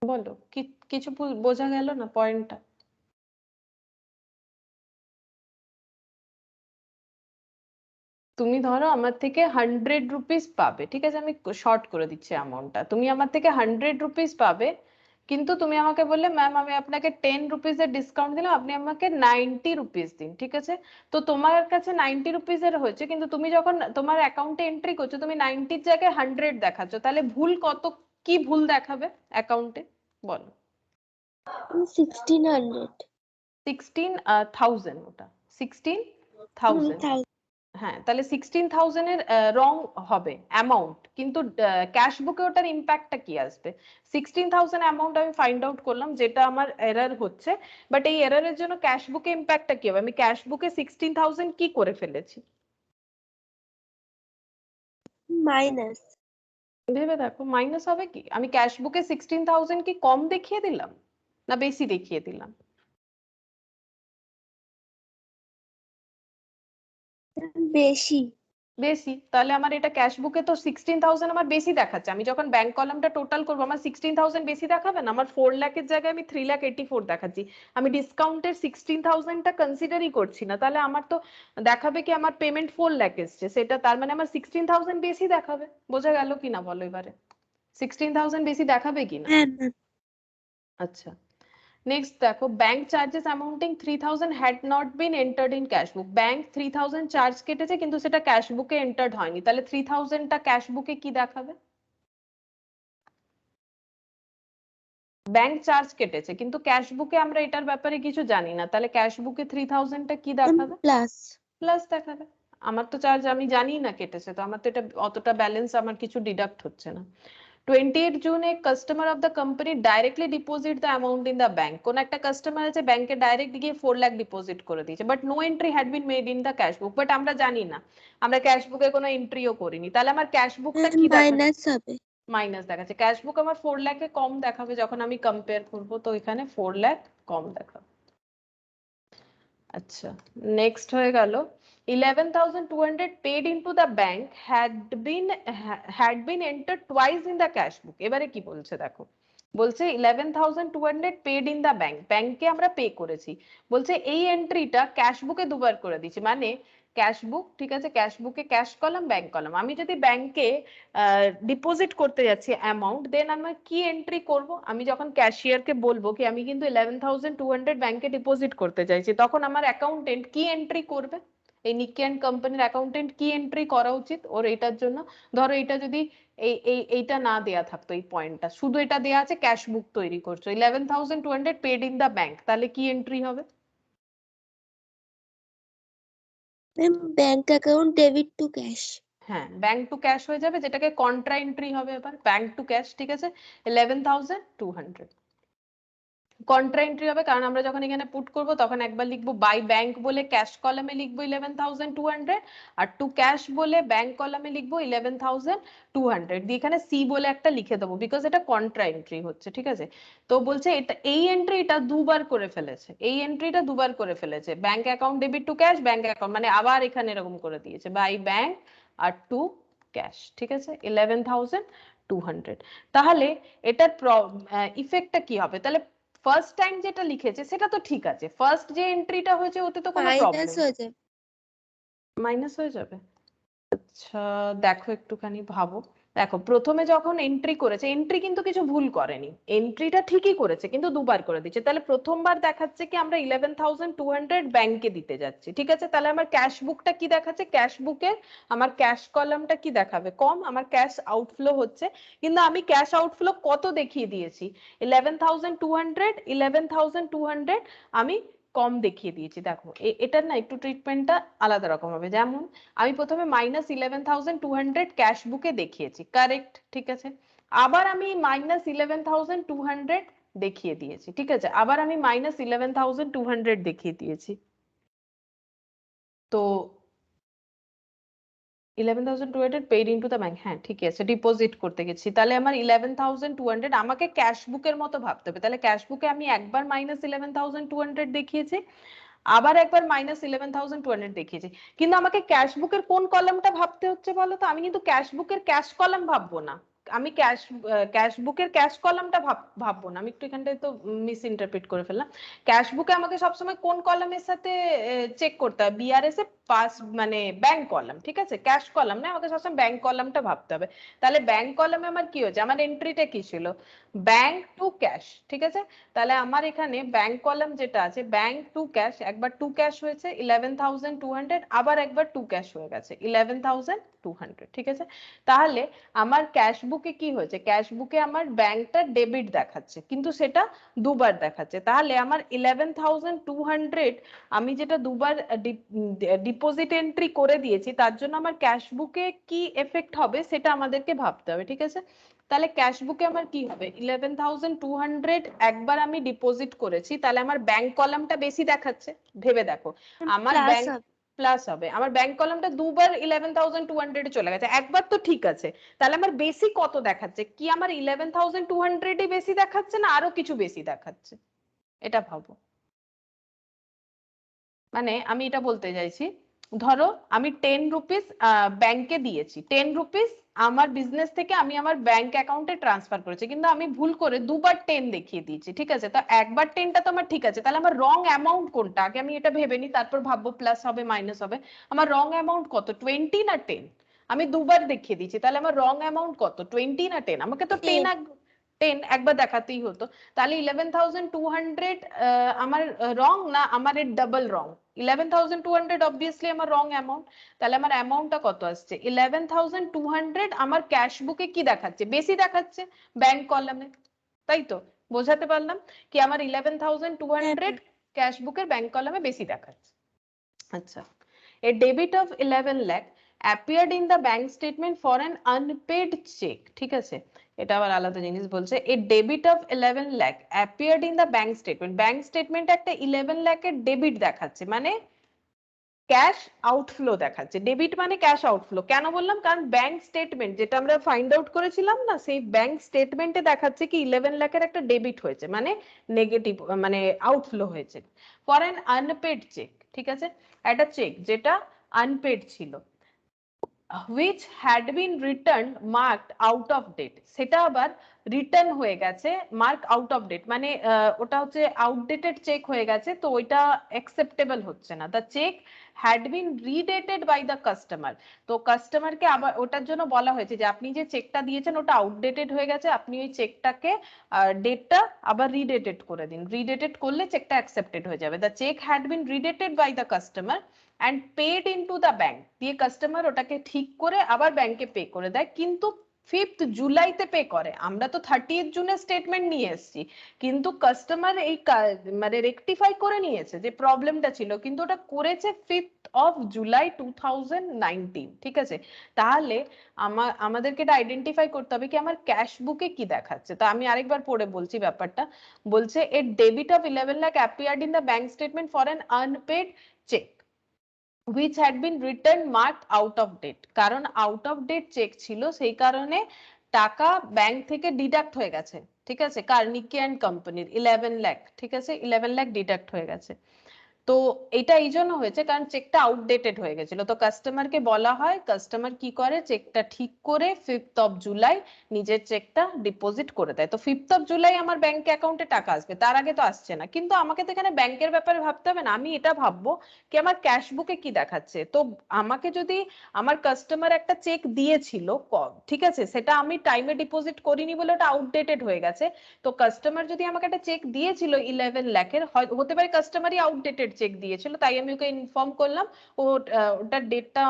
বলো, কিছু বোঝা গেল না পয়েন্টটা? তুমি ধরো আমার থেকে 100 রুপিস পাবে, ঠিক আছে? আমি শর্ট করে দিচ্ছি অ্যামাউন্টটা। তুমি আমার থেকে 100 রুপিস পাবে, কিন্তু তুমি আমাকে বললে ম্যাম আমি আপনাকে 10 রুপিসের ডিসকাউন্ট দিলাম, আপনি আমাকে 90 রুপিস দিন, ঠিক আছে? তো তোমার কাছে 90 রুপিসের হয়েছে, কিন্তু তুমি যখন তোমার অ্যাকাউন্টে এন্ট্রি করছো তুমি 90-র জায়গায় 100 দেখাচ্ছ, তাহলে ভুল কত? কি ভুল দেখাবে অ্যাকাউন্টে, বলো? 1,600 16,000, ওটা 16,000। হ্যাঁ, তাহলে 16,000 এর রং হবে অ্যামাউন্ট, কিন্তু ক্যাশ বুকে ওটার ইম্প্যাক্টটা কি আসবে? 16,000 অ্যামাউন্ট আমি ফাইন্ড আউট করলাম, যেটা আমার এরর হচ্ছে, বাট এই এররের জন্য ক্যাশ বুকে ইম্প্যাক্টটা কি হবে? আমি ক্যাশ বুকে 16,000 কি করে ফেলেছি? মাইনাস। ভেবে দেখো, মাইনাস হবে কি? আমি ক্যাশ বুকে 16,000 কি কম দেখিয়ে দিলাম না বেশি দেখিয়ে দিলাম? বেশি। বেশি, তাহলে আমার এটা ক্যাশ বুকে তো 16,000 আমার বেশি দেখাচ্ছে। আমি যখন ব্যাংক কলামটা টোটাল করবো আমার 16,000 বেশি দেখাবে না? আমার 4 লাখের জায়গায় আমি 3,84,000 দেখাচ্ছি। আমি ডিসকাউন্টের 16,000টা কনসিডারই করছি না, তাহলে আমার তো দেখাবে কি আমার পেমেন্ট 4 লাখ এসছে, সেটা তার মানে আমার 16,000 বেশি দেখাবে। বোঝা গেল কি না বলো এবারে? 16,000 বেশি দেখাবে কি না? হ্যাঁ ম্যাম। আচ্ছা, নেক্সট দেখো, bank charges amounting 3,000 had not bin entered in cash book. Bank 3,000 charge কেটেছে কিন্তু সেটা ক্যাশ বুকে এন্টার্ড হয়নি, তাহলে 3,000টা ক্যাশ বুকে কি দেখাবে? ব্যাংক চার্জ কেটেছে কিন্তু ক্যাশ বুকে আমরা এটার ব্যাপারে কিছু জানি না, তাহলে ক্যাশ বুকে 3,000টা কি দেখাবে? প্লাস। প্লাস দেখাবে। আমার তো চার্জ আমি জানি না কেটেছে, তো আমার তো এটা অতটা ব্যালেন্স আমার কিছু ডিডাক্ট হচ্ছে না। 28 June a customer of the company directly deposit the amount in the bank. কোন একটা কাস্টমার আছে ব্যাংকে ডাইরেক্ট গিয়ে 4 লাখ ডিপোজিট করে দিয়েছে, but no entry had been made in the cash book. But আমরা জানি না, আমরা ক্যাশ বুকে কোনো এন্ট্রিও করিনি, তাহলে আমার ক্যাশ বুকটা কি দেখাচ্ছে? মাইনাস হবে। মাইনাস দেখাচ্ছে। ক্যাশ বুক আমার 4 লাখে কম দেখাবে যখন আমি কম্পেয়ার করবো, তো এখানে 4 লাখ কম দেখাবে। আচ্ছা, নেক্সট হয়ে গেল 11,200 paid into the bank had been entered twice in the cash book. এবারে কি বলছে দেখো, বলছে 11,200 paid in the bank, ব্যাংকে আমরা পে করেছি, বলছে এই এন্ট্রিটা ক্যাশ বুকে দুবার করে দিয়েছি। মানে ক্যাশ বুক, ঠিক আছে, ক্যাশ বুকে ক্যাশ কলাম ব্যাংক কলাম, আমি যদি ব্যাংকে ডিপোজিট করতে যাচ্ছি অ্যামাউন্ট, দেন আমি কি এন্ট্রি করব? আমি যখন ক্যাশিয়ারকে বলবো কি আমি কিন্তু 11,200 ব্যাংকে ডিপোজিট করতে চাইছি, তখন আমার অ্যাকাউন্টেন্ট কি এন্ট্রি করবে? এই নিকি অ্যান্ড কোম্পানির অ্যাকাউন্টেন্ট কি এন্ট্রি করা উচিত ওর এটার জন্য? ধরো এটা যদি এইটা না দেয়া থাকতো, এই পয়েন্টটা শুধু এটা দেয়া আছে, ক্যাশ বুক তৈরি করছো, 11,200 পেড ইন দা ব্যাংক, তাহলে কি এন্ট্রি হবে? Ma'am bank account debit to cash. হ্যাঁ, ব্যাংক টু ক্যাশ হয়ে যাবে, যেটাকে কন্ট্রা এন্ট্রি হবে এবার, ব্যাংক টু ক্যাশ, ঠিক আছে, 11,200 কন্ট্রা এন্ট্রি হবে, কারণ আমরা যখন এখানে পুট করব তখন একবার লিখবো বাই ব্যাংক বলে ক্যাশ কলামে লিখবো 11,200, আর টু ক্যাশ বলে ব্যাংক কলামে লিখবো 11,200 দিয়ে এখানে সি বলে একটা লিখে দেবো, বিকজ এটা কন্ট্রা এন্ট্রি হচ্ছে, ঠিক আছে। তো বলছে এটা এই এন্ট্রিটা দুবার করে ফেলেছে, এই এন্ট্রিটা দুবার করে ফেলেছে, bank account debit to cash, bank account, মানে আবার এখানে এরকম করে দিয়েছে বাই ব্যাংক আর টু ক্যাশ, ঠিক আছে, 11,200। তাহলে এটার ইফেক্টটা কি হবে? তাহলে ফার্স্ট টাইম যেটা লিখেছে সেটা তো ঠিক আছে, ফার্স্ট যে এন্ট্রিটা হয়েছে ওতে তো কোনো মাইনাস প্রবলেম, হয়ে যাবে। মাইনাস হয়ে যাবে। আচ্ছা দেখো একটুখানি ভাবো, দেখো প্রথমে যখন এন্ট্রি করেছে, এন্ট্রি কিন্তু কিছু ভুল করেনি, এন্ট্রিটা ঠিকই করেছে কিন্তু দুবার করে দিচ্ছে, তাহলে প্রথমবার দেখাচ্ছে কি আমরা 11,200 ব্যাংকে দিতে যাচ্ছি, ঠিক আছে, তাহলে আমার ক্যাশ বুকটা কি দেখাচ্ছে? ক্যাশ বুকের আমার ক্যাশ কলামটা কি দেখাবে? কম, আমার ক্যাশ আউটফ্লো হচ্ছে, কিন্তু আমি ক্যাশ আউটফ্লো কত দেখিয়ে দিয়েছি? 11,200 আমি কম দেখিয়ে দিয়েছি। দেখো এটার না একটু ট্রিটমেন্টটা আলাদা রকম হবে, যেমন আমি প্রথমে -11,200 ক্যাশ বুকে দেখিয়েছি, কারেক্ট, ঠিক আছে, আবার আমি -11,200 দেখিয়ে দিয়েছি, ঠিক আছে, আবার আমি -11,200 দেখিয়ে দিয়েছি, তো 11,200 পেইড ইনটু দ্য ব্যাংক, হ্যাঁ ঠিক আছে, ডিপোজিট করতে গেছি, তাহলে আমার 11,200 আমাকে ক্যাশ বুকের মতো ভাবতে হবে, তাহলে ক্যাশ বুকে আমি একবার -11,200 দেখিয়েছি, আবার একবার -11,200 দেখিয়েছি, কিন্তু আমাকে ক্যাশ বুকের কোন কলামটা ভাবতে হচ্ছে বলো তো? আমি কিন্তু ক্যাশ বুকের ক্যাশ কলাম ভাববো না, আমি ক্যাশ বুকের ক্যাশ কলামটা ভাববো না, আমি একটু এখানটায় তো মিস ইন্টারপ্রিট করে ফেললাম। ক্যাশ বুকে আমাকে সবসময় কোন কলামের সাথে চেক করতে হবে? বিআরএস এ পাস মানে ব্যাংক কলাম, ঠিক আছে, ক্যাশ কলাম না, আমাকে সবসময় ব্যাংক কলামটা ভাবতে হবে। তাহলে ব্যাংক কলামে আমার কি হচ্ছে? আমার এন্ট্রিটা কি ছিল? ব্যাংক টু ক্যাশ, ঠিক আছে, তাহলে আমার এখানে ব্যাংক কলাম যেটা আছে ব্যাংক টু ক্যাশ, একবার টু ক্যাশ হয়েছে 11,200, আবার একবার টু ক্যাশ হয়ে গেছে 11,200, ঠিক আছে, তাহলে আমার ক্যাশ বুকে কি হয়েছে? ক্যাশ বুকে আমার ব্যাংকটা ডেবিট দেখাচ্ছে কিন্তু সেটা দুবার দেখাচ্ছে, তাহলে আমার 11,200 আমি যেটা দুবার ডিপোজিট এন্ট্রি করে দিয়েছি তার জন্য আমার ক্যাশ বুকে কি এফেক্ট হবে সেটা আমাদেরকে ভাবতে হবে, ঠিক আছে। তাহলে ক্যাশ বুকে আমার কি হবে? 11,200 একবার আমি ডিপোজিট করেছি, তাহলে আমার ব্যাংক কলামটা বেশি দেখাচ্ছে, ভেবে দেখো, আমার প্লাস ব্যাংক হবে। প্লাস হবে, আমার ব্যাংক কলামটা দুবার 11,200 চলে গেছে, একবার তো ঠিক আছে, তাহলে আমার বেশি কত দেখাচ্ছে? কি আমার 11,200 বেশি দেখাচ্ছে না আরো কিছু বেশি দেখাচ্ছে? এটা ভাবো, মানে আমি এটা বলতে চাইছি ধরো আমি 10 রুপিস ব্যাংকে দিয়েছি, 10 রুপিস আমার বিজনেস থেকে আমি আমার ব্যাংক অ্যাকাউন্টে ট্রান্সফার করেছি, কিন্তু আমি ভুল করে দুবার 10 দেখিয়ে দিয়েছি, ঠিক আছে? তো একবার 10টা তো আমার ঠিক আছে, তাহলে আমার রং অ্যামাউন্ট কোনটা আগে আমি এটা ভেবে নিই, তারপর ভাববো প্লাস হবে মাইনাস হবে। আমার রং অ্যামাউন্ট কত, 20 না 10? আমি দুবার দেখিয়ে দিয়েছি, তাহলে আমার রং অ্যামাউন্ট কত, 20 না 10? আমাকে তো 10 10 একবার দেখাতেই হতো। তাহলে 11,200 আমার রং, না আমার এর ডাবল রং? 11,200 অবভিয়াসলি আমার রং অ্যামাউন্ট। তাহলে আমার অ্যামাউন্টটা কত আসছে, 11,200 আমার ক্যাশ বুকে কি দেখাচ্ছে, বেশি দেখাচ্ছে ব্যাংক কলামে, তাই তো? বোঝাতে পারলাম কি আমার 11,200 ক্যাশ বুকের ব্যাংক কলামে বেশি দেখাচ্ছে। আচ্ছা, a debit of 11 lakh appeared in the bank statement for an unpaid check, ঠিক আছে? এটা আবার আলাদা জিনিস বলছে, a debit of 11 lakh appeared in the bank statement, bank statement একটা 11 লাখের ডেবিট দেখাচ্ছে, মানে ক্যাশ আউটফ্লো দেখাচ্ছে। ডেবিট মানে ক্যাশ আউটফ্লো, কেন বললাম, কারণ ব্যাংক স্টেটমেন্ট যেটা আমরা ফাইন্ড আউট করেছিলাম না, সেই ব্যাংক স্টেটমেন্টে দেখাচ্ছে কি 11 লাখের একটা ডেবিট হয়েছে, মানে নেগেটিভ, মানে আউটফ্লো হয়েছে ফর অ্যান আনপেড চেক, ঠিক আছে? একটা চেক যেটা আনপেড ছিল, which had been returned marked out of date, সেটা আবার রিটার্ন হয়ে গেছে মার্ক আউট অফ ডেট, মানে ওটা হচ্ছে আউটডেটেড চেক হয়ে গেছে, তো ওইটা অ্যাকসেপ্টেবল হচ্ছে না। The cheque had been redated by the customer, তো কাস্টমারকে আবার ওটার জন্য বলা হয়েছে যে আপনি যে চেকটা দিয়েছেন ওটা আউটডেটেড হয়ে গেছে, আপনি ওই চেকটাকে ডেটটা আবার রিডেটেড করে দিন, রিডেটেড করলে চেকটা অ্যাকসেপ্টেড হয়ে যাবে। The cheque had been redated by the customer and paid into the bank, দিয়ে কাস্টমার ওটাকে ঠিক করে আবার ব্যাংকে পে করে দেয়, কিন্তু 5th জুলাইতে পে করে। আমরা তো 30th জুনের স্টেটমেন্ট নিয়ে এসেছি, কিন্তু কাস্টমার এই মানে রেকটিফাই করে নিয়েছে যে প্রবলেমটা ছিল, কিন্তু ওটা করেছে 5th অফ জুলাই 2019, ঠিক আছে? তাহলে আমাদেরকে এটা আইডেন্টিফাই করতে হবে কি আমার ক্যাশ বুকে কি দেখাচ্ছে। তো আমি আরেকবার পড়ে বলছি ব্যাপারটা, বলছে a debit of 11 lakh appeared in the bank statement for an unpaid cheque which had been returned marked out of date, কারণ আউট অফ ডেট চেক ছিল, সেই কারণে টাকা ব্যাংক থেকে ডিডাক্ট হয়ে গেছে, ঠিক আছে? কার্নিকি অ্যান্ড কোম্পানির 11 লাখ, ঠিক আছে? 11 লাখ ডিডাক্ট হয়ে গেছে। তো এটা এই জন্য হয়েছে কারণ চেকটা আউটডেটেড হয়ে গেছিল। তো কাস্টমারকে বলা হয়, কাস্টমার কি করে, চেকটা ঠিক করে 5th অফ জুলাই নিজের চেকটা ডিপোজিট করে দেয়। তো 5th অফ জুলাই আমার ব্যাংক অ্যাকাউন্টে টাকা আসবে, তার আগে তো আসছে না। কিন্তু আমাকে তো এখানে ব্যাংকের ব্যাপারে ভাবতে হবে না, আমি এটা ভাববো কি আমার ক্যাশ বুকে কি দেখাচ্ছে। তো আমাকে যদি আমার কাস্টমার একটা চেক দিয়েছিল, ঠিক আছে, সেটা আমি টাইমে ডিপোজিট করিনি বলে ওটা আউটডেটেড হয়ে গেছে। তো কাস্টমার যদি আমাকে একটা চেক দিয়েছিল 11 লাখের, হতে পারে কাস্টমারই আউটডেটেড চেক দিয়েছিল, তাই আমি ওকে ইনফর্ম করলাম, ও ওটার ডেটটা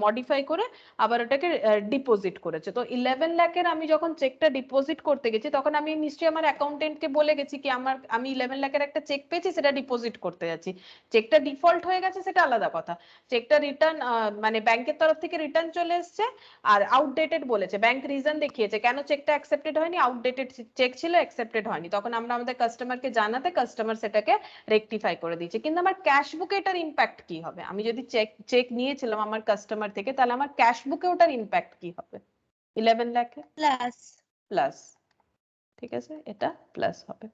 মডিফাই করে আবার ওটাকে ডিপোজিট করেছে। তো 11 লাখের আমি যখন চেকটা ডিপোজিট করতে গেছি, তখন আমি নিশ্চয়ই আমার অ্যাকাউন্টেন্টকে বলে গেছি কি আমি 11 লাখের একটা চেক পেয়েছি, সেটা ডিপোজিট করতে যাচ্ছি। চেকটা ডিফল্ট হয়ে গেছে সেটা আলাদা কথা, চেকটা রিটার্ন মানে ব্যাংকের তরফ থেকে রিটার্ন চলে এসছে, আর আউটডেটেড বলেছে, ব্যাংক রিজন দেখিয়েছে কেন চেকটা অ্যাকসেপ্টেড হয়নি, আউটডেটেড চেক ছিল, অ্যাকসেপ্টেড হয়নি। তখন আমরা আমাদের কাস্টমারকে জানাতে কাস্টমার সেটাকে রেকটিফাই করে দিয়েছে। কিন্তু আমার ক্যাশ বুকে এটার ইম্প্যাক্ট কি হবে, আমি যদি চেক নিয়েছিলাম আমার কাস্টমার থেকে, তাহলে আমার ক্যাশ বুকে ওটার ইম্প্যাক্ট কি হবে? 11 লাখে প্লাস। প্লাস, ঠিক আছে, এটা প্লাস হবে।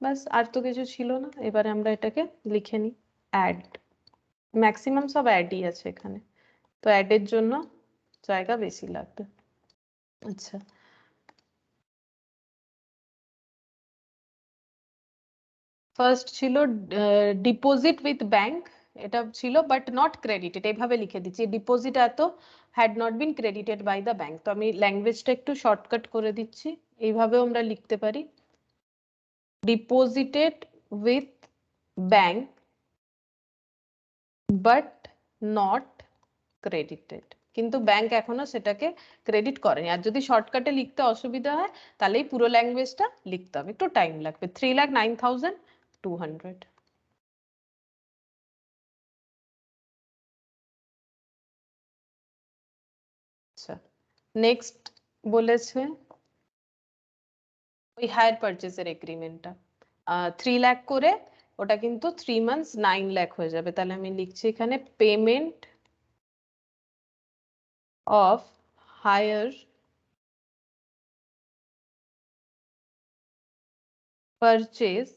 বাস, আর তো কিছু ছিল না। এবারে আমরা এটাকে লিখে নিই, অ্যাড, ম্যাক্সিমাম সব অ্যাডই আছে এখানে, তো অ্যাডের জন্য জায়গা বেশি লাগবে। আচ্ছা, ফার্স্ট ছিল ডিপোজিট উইথ ব্যাংক, এটা ছিল বাট নট ক্রেডিটেড, এইভাবে লিখে দিচ্ছি, deposit it had not been credited by the bank. তো আমি ল্যাঙ্গুয়েজটা একটু শর্টকাট করে দিচ্ছি, এইভাবেও আমরা লিখতে পারি, deposited with bank but not credited, কিন্তু ব্যাংক এখনো সেটাকে ক্রেডিট করেনি। আর যদি শর্টকাটে লিখতে অসুবিধা হয় তাহলে এই পুরো ল্যাঙ্গুয়েজটা লিখতে হবে, একটু টাইম লাগবে। 3,09,200। আচ্ছা, নেক্সট বলেছে ওই হায়ার পারচেজের এগ্রিমেন্টটা 3 লাখ করে, ওটা কিন্তু 3 months 9 লাখ হয়ে যাবে। তাহলে আমি লিখছি এখানে payment of hire purchase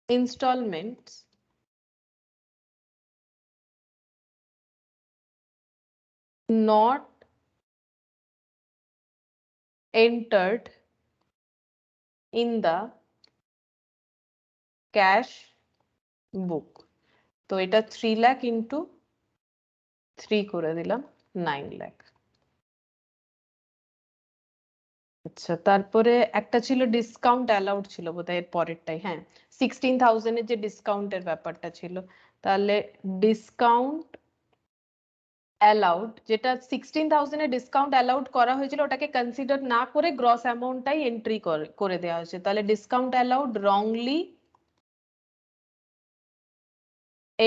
instalments not entered in the cash book. তো এটা 3 লাখ ইন্টু 3 করে দিলাম 9 লাখ। আচ্ছা, তারপরে একটা ছিল ডিসকাউন্ট অ্যালাউড ছিল বোধহয় এর পরেরটাই, হ্যাঁ 16,000 এর যে ডিসকাউন্টের ব্যাপারটা ছিল, তাহলে ডিসকাউন্ট অ্যালাউড, যেটা 16,000 এর ডিসকাউন্ট অ্যালাউড করা হয়েছিল ওটাকে কনসিডার না করে গ্রস অ্যামাউন্টটাই এন্ট্রি করে দেওয়া হয়েছে, তাহলে discount allowed wrongly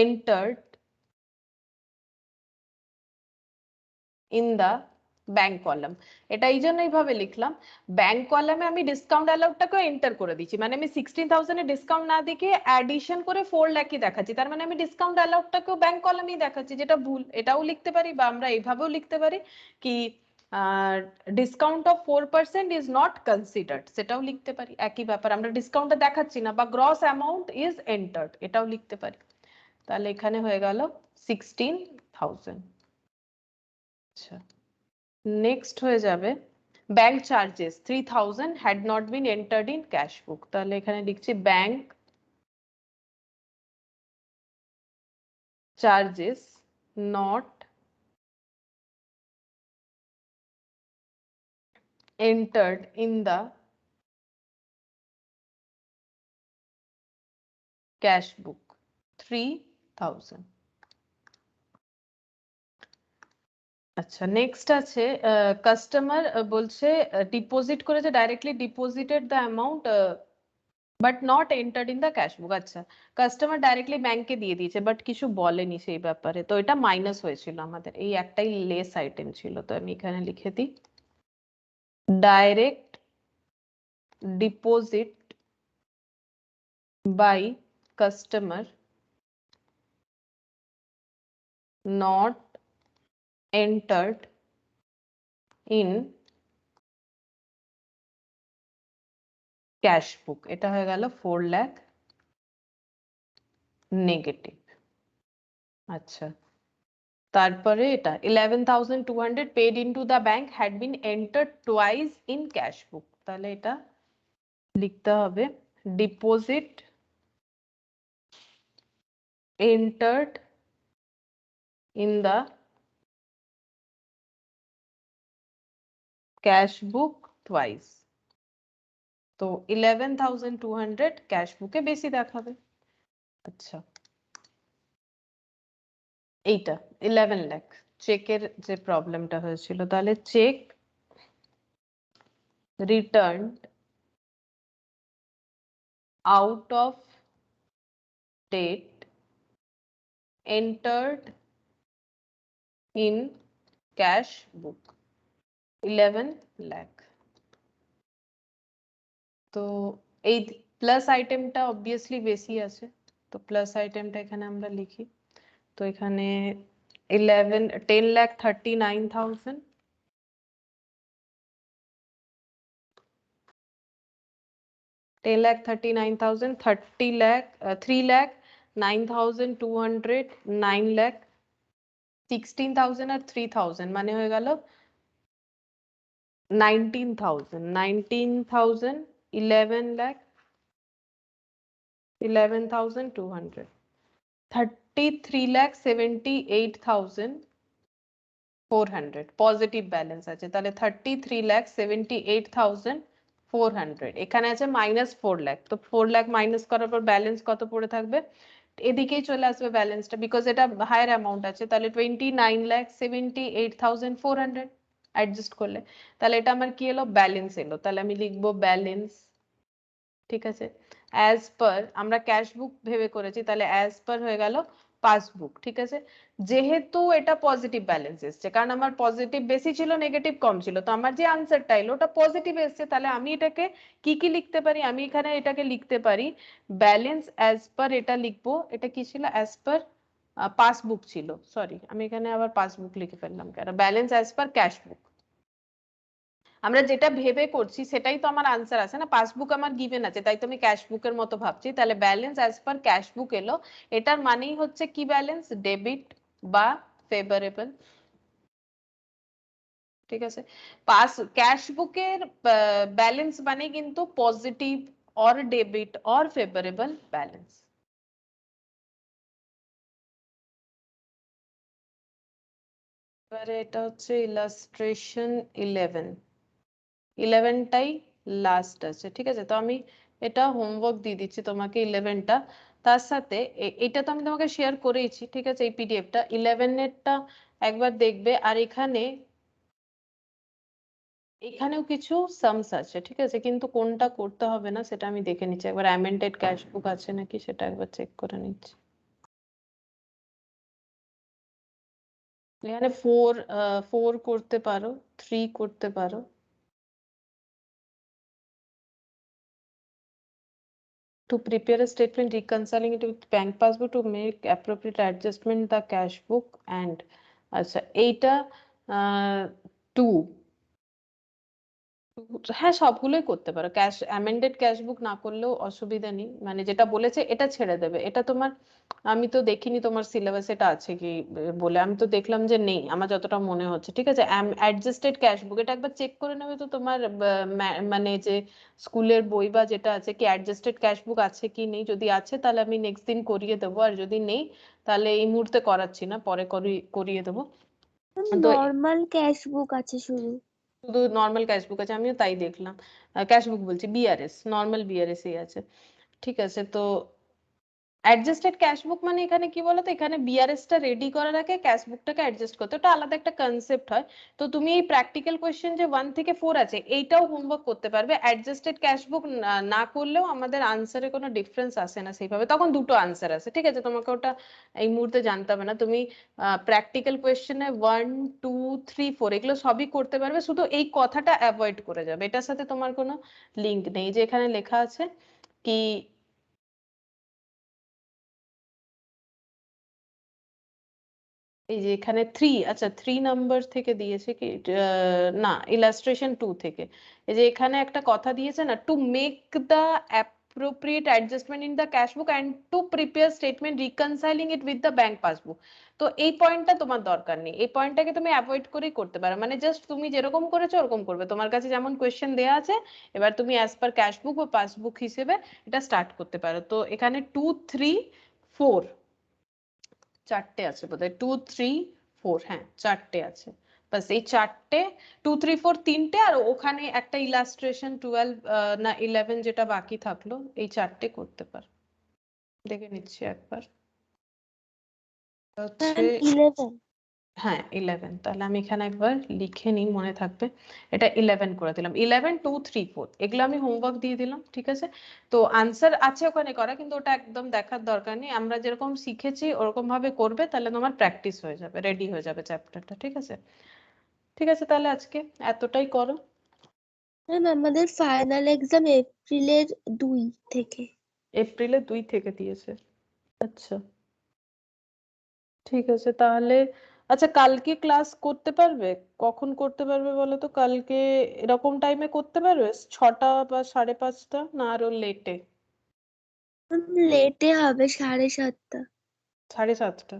entered in the bank column. এটা এই জন্য এইভাবে লিখলাম, ব্যাংক কলামে আমি ডিসকাউন্ট অ্যালাউডটাকে এন্টার করে দিচ্ছি, মানে আমি 16,000 এর ডিসকাউন্ট না দিয়ে অ্যাডিশন করে 4 লাখই দেখাচ্ছি, তার মানে আমি ডিসকাউন্ট অ্যালাউডটাকেও ব্যাংক কলামেই দেখাচ্ছি, যেটা ভুল। এটাও লিখতে পারি বা আমরা এইভাবেও লিখতে পারি কি discount of 4% is not considered, সেটাও লিখতে পারি, একই ব্যাপার, আমরা ডিসকাউন্টটা দেখাচ্ছি না, বা গ্রস অ্যামাউন্ট ইজ এন্টার্ড এটাও লিখতে পারি। তাহলে এখানে হয়ে গেল 16,000। আচ্ছা, নেক্সট হয়ে যাবে bank charges 3,000 had not been entered in cash book, তাহলে এখানে লিখছি bank charges not entered in the cash book 3,000। আচ্ছা, নেক্সট আছে কাস্টমার বলছে ডিপোজিট করেছে, directly deposited the amount but not entered in the cash বুক। আচ্ছা, কাস্টমার ডাইরেক্টলি ব্যাংকে দিয়ে দিয়েছে বাট কিছু বলেনি সেই ব্যাপারে, তো এটা মাইনাস হয়েছিল আমাদের, এই একটাই লেস আইটেম ছিল, তো আমি এখানে লিখে দিই direct deposit by customer not entered in cash book, এটা হয়ে গেল 4 লাখ নেগেটিভ। আচ্ছা, তারপরে এটা 11,200 paid into the bank had been entered twice in cash book, তাহলে এটা লিখতে হবে deposit entered in the cash book twice, তো 11,200 ক্যাশ বুকে বেশি দেখাবে। আচ্ছা, এইটা 11 লাখ চেকের যে প্রবলেমটা হয়েছিল, তাহলে cheque returned out of date entered in cash book 11 lakh। তো এই প্লাস আইটেমটা অবভিয়াসলি বেশি আছে, তো প্লাস আইটেমটা এখানে আমরা লিখি, তো এখানে 10,39,000 10,39,000 30 lakh 3,09,200 9 lakh 16,000 আর 3,000 মানে হয়ে গেল 19,000 11 lakh 11,200 33,78,400 পজিটিভ ব্যালেন্স আছে, তাহলে 33,78,400, এখানে আছে -4 লাখ, তো 4 লাখ মাইনাস করার পর ব্যালেন্স কত পড়ে থাকবে, এদিকেই চলে আসবে ব্যালেন্সটা, বিকজ এটা হায়ার অ্যামাউন্ট আছে, তাহলে 29,78,400 অ্যাডজাস্ট করলে, তাহলে এটা আমার কি এলো, ব্যালেন্স এলো, তাহলে আমি লিখবো ব্যালেন্স, ঠিক আছে, অ্যাজ পার, আমরা ক্যাশ বুক ভেবে করেছি, তাহলে অ্যাজ পার হয়ে গেল পাসবুক, ঠিক আছে, যেহেতু এটা পজিটিভ ব্যালেন্স এসছে, কারণ আমার পজিটিভ বেশি ছিল নেগেটিভ কম ছিল, তো আমার যে আনসারটা এলো ওটা পজিটিভ এসছে, তাহলে আমি এটাকে কি কি লিখতে পারি, আমি এখানে এটাকে লিখতে পারি ব্যালেন্স অ্যাজ পার, এটা লিখবো, এটা কি ছিল, অ্যাজ পার পাসবুক ছিল, সরি আমি এখানে আবার পাসবুক লিখে ফেললাম কেন, ব্যালেন্স অ্যাজ পার ক্যাশ বুক, আমরা যেটা ভেবে করছি সেটাই তো আমার আনসার আছে না, পাসবুক আমার গিভেন আছে, তাই তো আমি ক্যাশ বুকের মতো ভাবছি, তাহলে ব্যালেন্স অ্যাজ পার ক্যাশ বুক এলো, এটার মানেই হচ্ছে কি ব্যালেন্স, ডেবিট বা ফেভারেবল, ঠিক আছে, পাস ক্যাশ বুকের ব্যালেন্স মানে কিন্তু positive or debit or favourable balance. এবারে এটা হচ্ছে ইলাস্ট্রেশন 11টাই লাস্ট আছে, ঠিক আছে। তো আমি এটা হোমওয়ার্ক দিয়ে দিচ্ছি তোমাকে 11টা, তার সাথে এটা তো আমি তোমাকে শেয়ার করেইছি, ঠিক আছে, এই পিডিএফটা 11এরটা একবার দেখবে। আর এখানেও কিছু সামস আছে, ঠিক আছে, কিন্তু কোনটা করতে হবে না সেটা আমি দেখে নিচ্ছি একবার, অ্যামেন্ডেড ক্যাশ বুক আছে নাকি সেটা একবার চেক করে নিচ্ছি। এখানে 4 করতে পারো, 3 করতে পারো। To prepare a statement reconciling it with bank passbook to make appropriate adjustment the cash book and আচ্ছা এইটা 2, হ্যাঁ সবগুলোই করতে পারো, ক্যাশ অ্যামেন্ডেড ক্যাশ বুক না করলেও অসুবিধা নেই, মানে যেটা বলেছে এটা ছেড়ে দেবে। এটা তোমার, আমি তো দেখিনি তোমার সিলেবাস এটা আছে কি বলে, আমি তো দেখলাম যে নেই আমার যতটা মনে হচ্ছে, ঠিক আছে। অ্যাডজাস্টেড ক্যাশ বুক এটা একবার চেক করে নেবে তো তোমার মানে যে স্কুলের বই বা যেটা আছে কি অ্যাডজাস্টেড ক্যাশ বুক আছে কি নেই, যদি আছে তাহলে আমি নেক্সট দিন করিয়ে দেবো, আর যদি নেই তাহলে এই মুহূর্তে করাচ্ছি না, পরে করিয়ে দেবো। তো নর্মাল ক্যাশ বুক আছে শুধু। শুধু নর্মাল ক্যাশ বুক আছে, আমিও তাই দেখলাম, ক্যাশ বুক বলছি বিআরএস, নর্মাল বিআরএস এই আছে, ঠিক আছে। তো অ্যাডজাস্টেড ক্যাশ বুক মানে এখানে কি বলতো, এখানে বিআরএস টা রেডি করার আগে ক্যাশ বুকটাকে অ্যাডজাস্ট করতে, ওটা আলাদা একটা কনসেপ্ট হয়। তো তুমি এই প্র্যাকটিক্যাল কোয়েশ্চেন যে 1 থেকে 4 আছে এইটাও হোমওয়ার্ক করতে পারবে, অ্যাডজাস্টেড ক্যাশ বুক না করলেও আমাদের আনসারে কোনো ডিফারেন্স আসে না সেইভাবে, তখন দুটো আনসার আসে, ঠিক আছে। তোমাকে ওটা এই মুহূর্তে জানতে হবে না, তুমি প্র্যাকটিক্যাল কোয়েশ্চেনে 1 2 3 4 এগুলো সবই করতে পারবে, শুধু এই কথাটা অ্যাভয়েড করে যাবে, এটার সাথে তোমার কোনো লিঙ্ক নেই। যে এখানে লেখা আছে কি এই যে এখানে 3, আচ্ছা 3 নাম্বার থেকে দিয়েছে কি না ইলাস্ট্রেশন 2 থেকে, এই যে এখানে একটা কথা দিয়েছে না, to make the appropriate adjustment in the cash book and to prepare statement reconciling it with the bank passbook। তো এই পয়েন্টটা তোমার দরকার নেই, এই পয়েন্টটাকে তুমি অ্যাভয়েড করেই করতে পারো, মানে জাস্ট তুমি যেরকম করেছো ওরকম করবে, তোমার কাছে যেমন কোয়েশ্চেন দেয়া আছে এবার তুমি অ্যাজ পার ক্যাশ বুক বা পাসবুক হিসেবে এটা স্টার্ট করতে পারো। তো এখানে 2 3 4 চারটে আছে বোধহয়, 2 3 4, হ্যাঁ চারটে আছে, বাস এই চারটে 2 3 4 তিনটে, আর ওখানে একটা ইলাস্ট্রেশন 12 না 11 যেটা বাকি থাকলো, এই চারটে করতে পার, দেখে নিচ্ছি একবার হচ্ছে। 11। হ্যাঁ 11, তাহলে আমি এখানে একবার লিখে নিই মনে থাকবে, এটা 11 করে দিলাম, 11 2 3 4 এগুলো আমি হোমওয়ার্ক দিয়ে দিলাম, ঠিক আছে। তো আনসার আছে ওখানে করা, কিন্তু ওটা একদম দেখার দরকার নেই, আমরা যেরকম শিখেছি ওরকম ভাবে করবে, তাহলে তোমার প্র্যাকটিস হয়ে যাবে, রেডি হয়ে যাবে চ্যাপ্টারটা, ঠিক আছে। ঠিক আছে তাহলে আজকে এতটাই করো। ম্যাম আমাদের ফাইনাল এক্সাম এপ্রিলের 2 থেকে। এপ্রিলে 2 থেকে দিয়েছে, আচ্ছা ঠিক আছে তাহলে। আচ্ছা কালকে ক্লাস করতে পারবে, কখন করতে পারবে বলো তো, কালকে এরকম টাইমে করতে পারবে 6টা বা 5:30, না আরো লেটে? লেটে হবে 7:30। 7:30,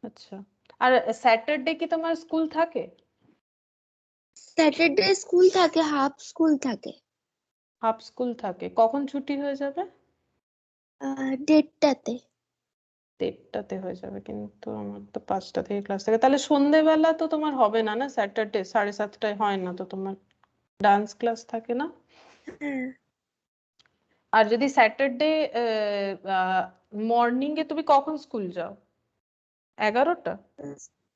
আচ্ছা। আর স্যাটারডে কি তোমার স্কুল থাকে? স্যাটারডে স্কুল থাকে, হাফ স্কুল থাকে। হাফ স্কুল থাকে, কখন ছুটি হয়ে যাবে? 1:30টাতে। 1:30টাতে হয়ে যাবে, কিন্তু আমার তো 5টা থেকে ক্লাস থাকে, তাহলে সন্ধেবেলা তো তোমার হবে না, না স্যাটারডে 7:30টায় হয় না তো তোমার, ডান্স ক্লাস থাকে না। হ্যাঁ। আর যদি স্যাটারডে মর্নিং এ তুমি কখন স্কুল যাও? 11টা?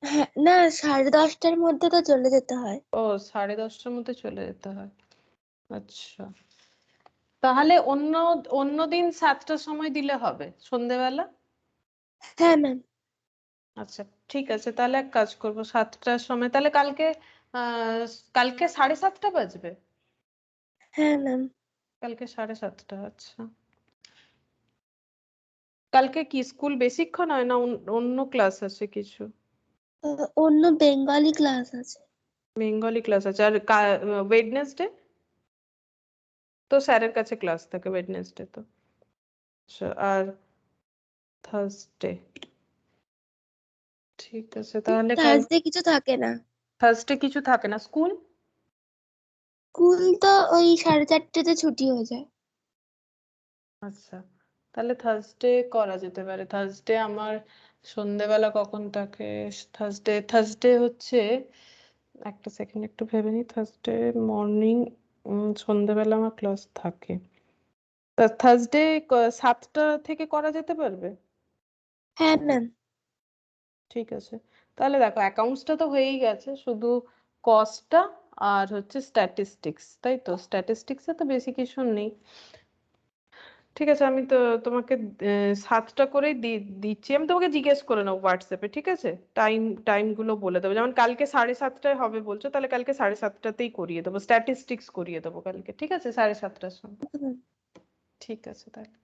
হ্যাঁ না, 10:30টার মধ্যে তো চলে যেতে হয়। ও 10:30টার মধ্যে চলে যেতে হয়, আচ্ছা। তাহলে অন্য অন্য দিন 7টার সময় দিলে হবে সন্ধেবেলা। হ্যাঁ ম্যাম। আচ্ছা ঠিক আছে, তাহলে এক কাজ করবো 7টার সময়, তাহলে কালকে কালকে 7:30 বাজবে, হ্যাঁ ম্যাম। কালকে 7:30, আচ্ছা। কালকে কি স্কুল বেশিক্ষণ হয় না অন্য ক্লাস আছে কিছু? অন্য বেঙ্গলি ক্লাস আছে। বেঙ্গলি ক্লাস আছে, আর ওয়েডনেসডে তো স্যারের কাছে ক্লাস থাকে ওয়েডনেসডে তো, আচ্ছা। আর থার্সডে, ঠিক আছে তাহলে কাল, থার্সডে কিছু থাকে না। থার্সডে কিছু থাকে না স্কুল? স্কুল তো ওই 4:30তে ছুটি হয়ে যায়। আচ্ছা, তাহলে থার্সডে করা যেতে পারে। থার্সডে আমার সন্ধেবেলা কখন থাকে? থার্সডে হচ্ছে, একটা সেকেন্ড একটু ভেবে নিই। থার্সডে মর্নিং, সন্ধেবেলা আমার ক্লাস থাকে। থার্সডে 7টা থেকে করা যেতে পারবে? হ্যাঁ ম্যাম। ঠিক আছে, তাহলে দেখো অ্যাকাউন্টসটা তো হয়েই গেছে, শুধু কস্টটা আর হচ্ছে স্ট্যাটিস্টিক্স, তাই তো? স্ট্যাটিস্টিক্সে তো বেশি কিছু নেই। ঠিক আছে, আমি তো তোমাকে 7টা করেই দিচ্ছি। আমি তোমাকে জিজ্ঞেস করে নেবো হোয়াটসঅ্যাপে, ঠিক আছে? টাইমগুলো বলে দেবো। যেমন কালকে 7:30টায় হবে বলছো, তাহলে কালকে 7:30টাতেই করিয়ে দেবো, স্ট্যাটিস্টিক্স করিয়ে দেবো কালকে, ঠিক আছে? 7:30টার সময়। ঠিক আছে তাহলে।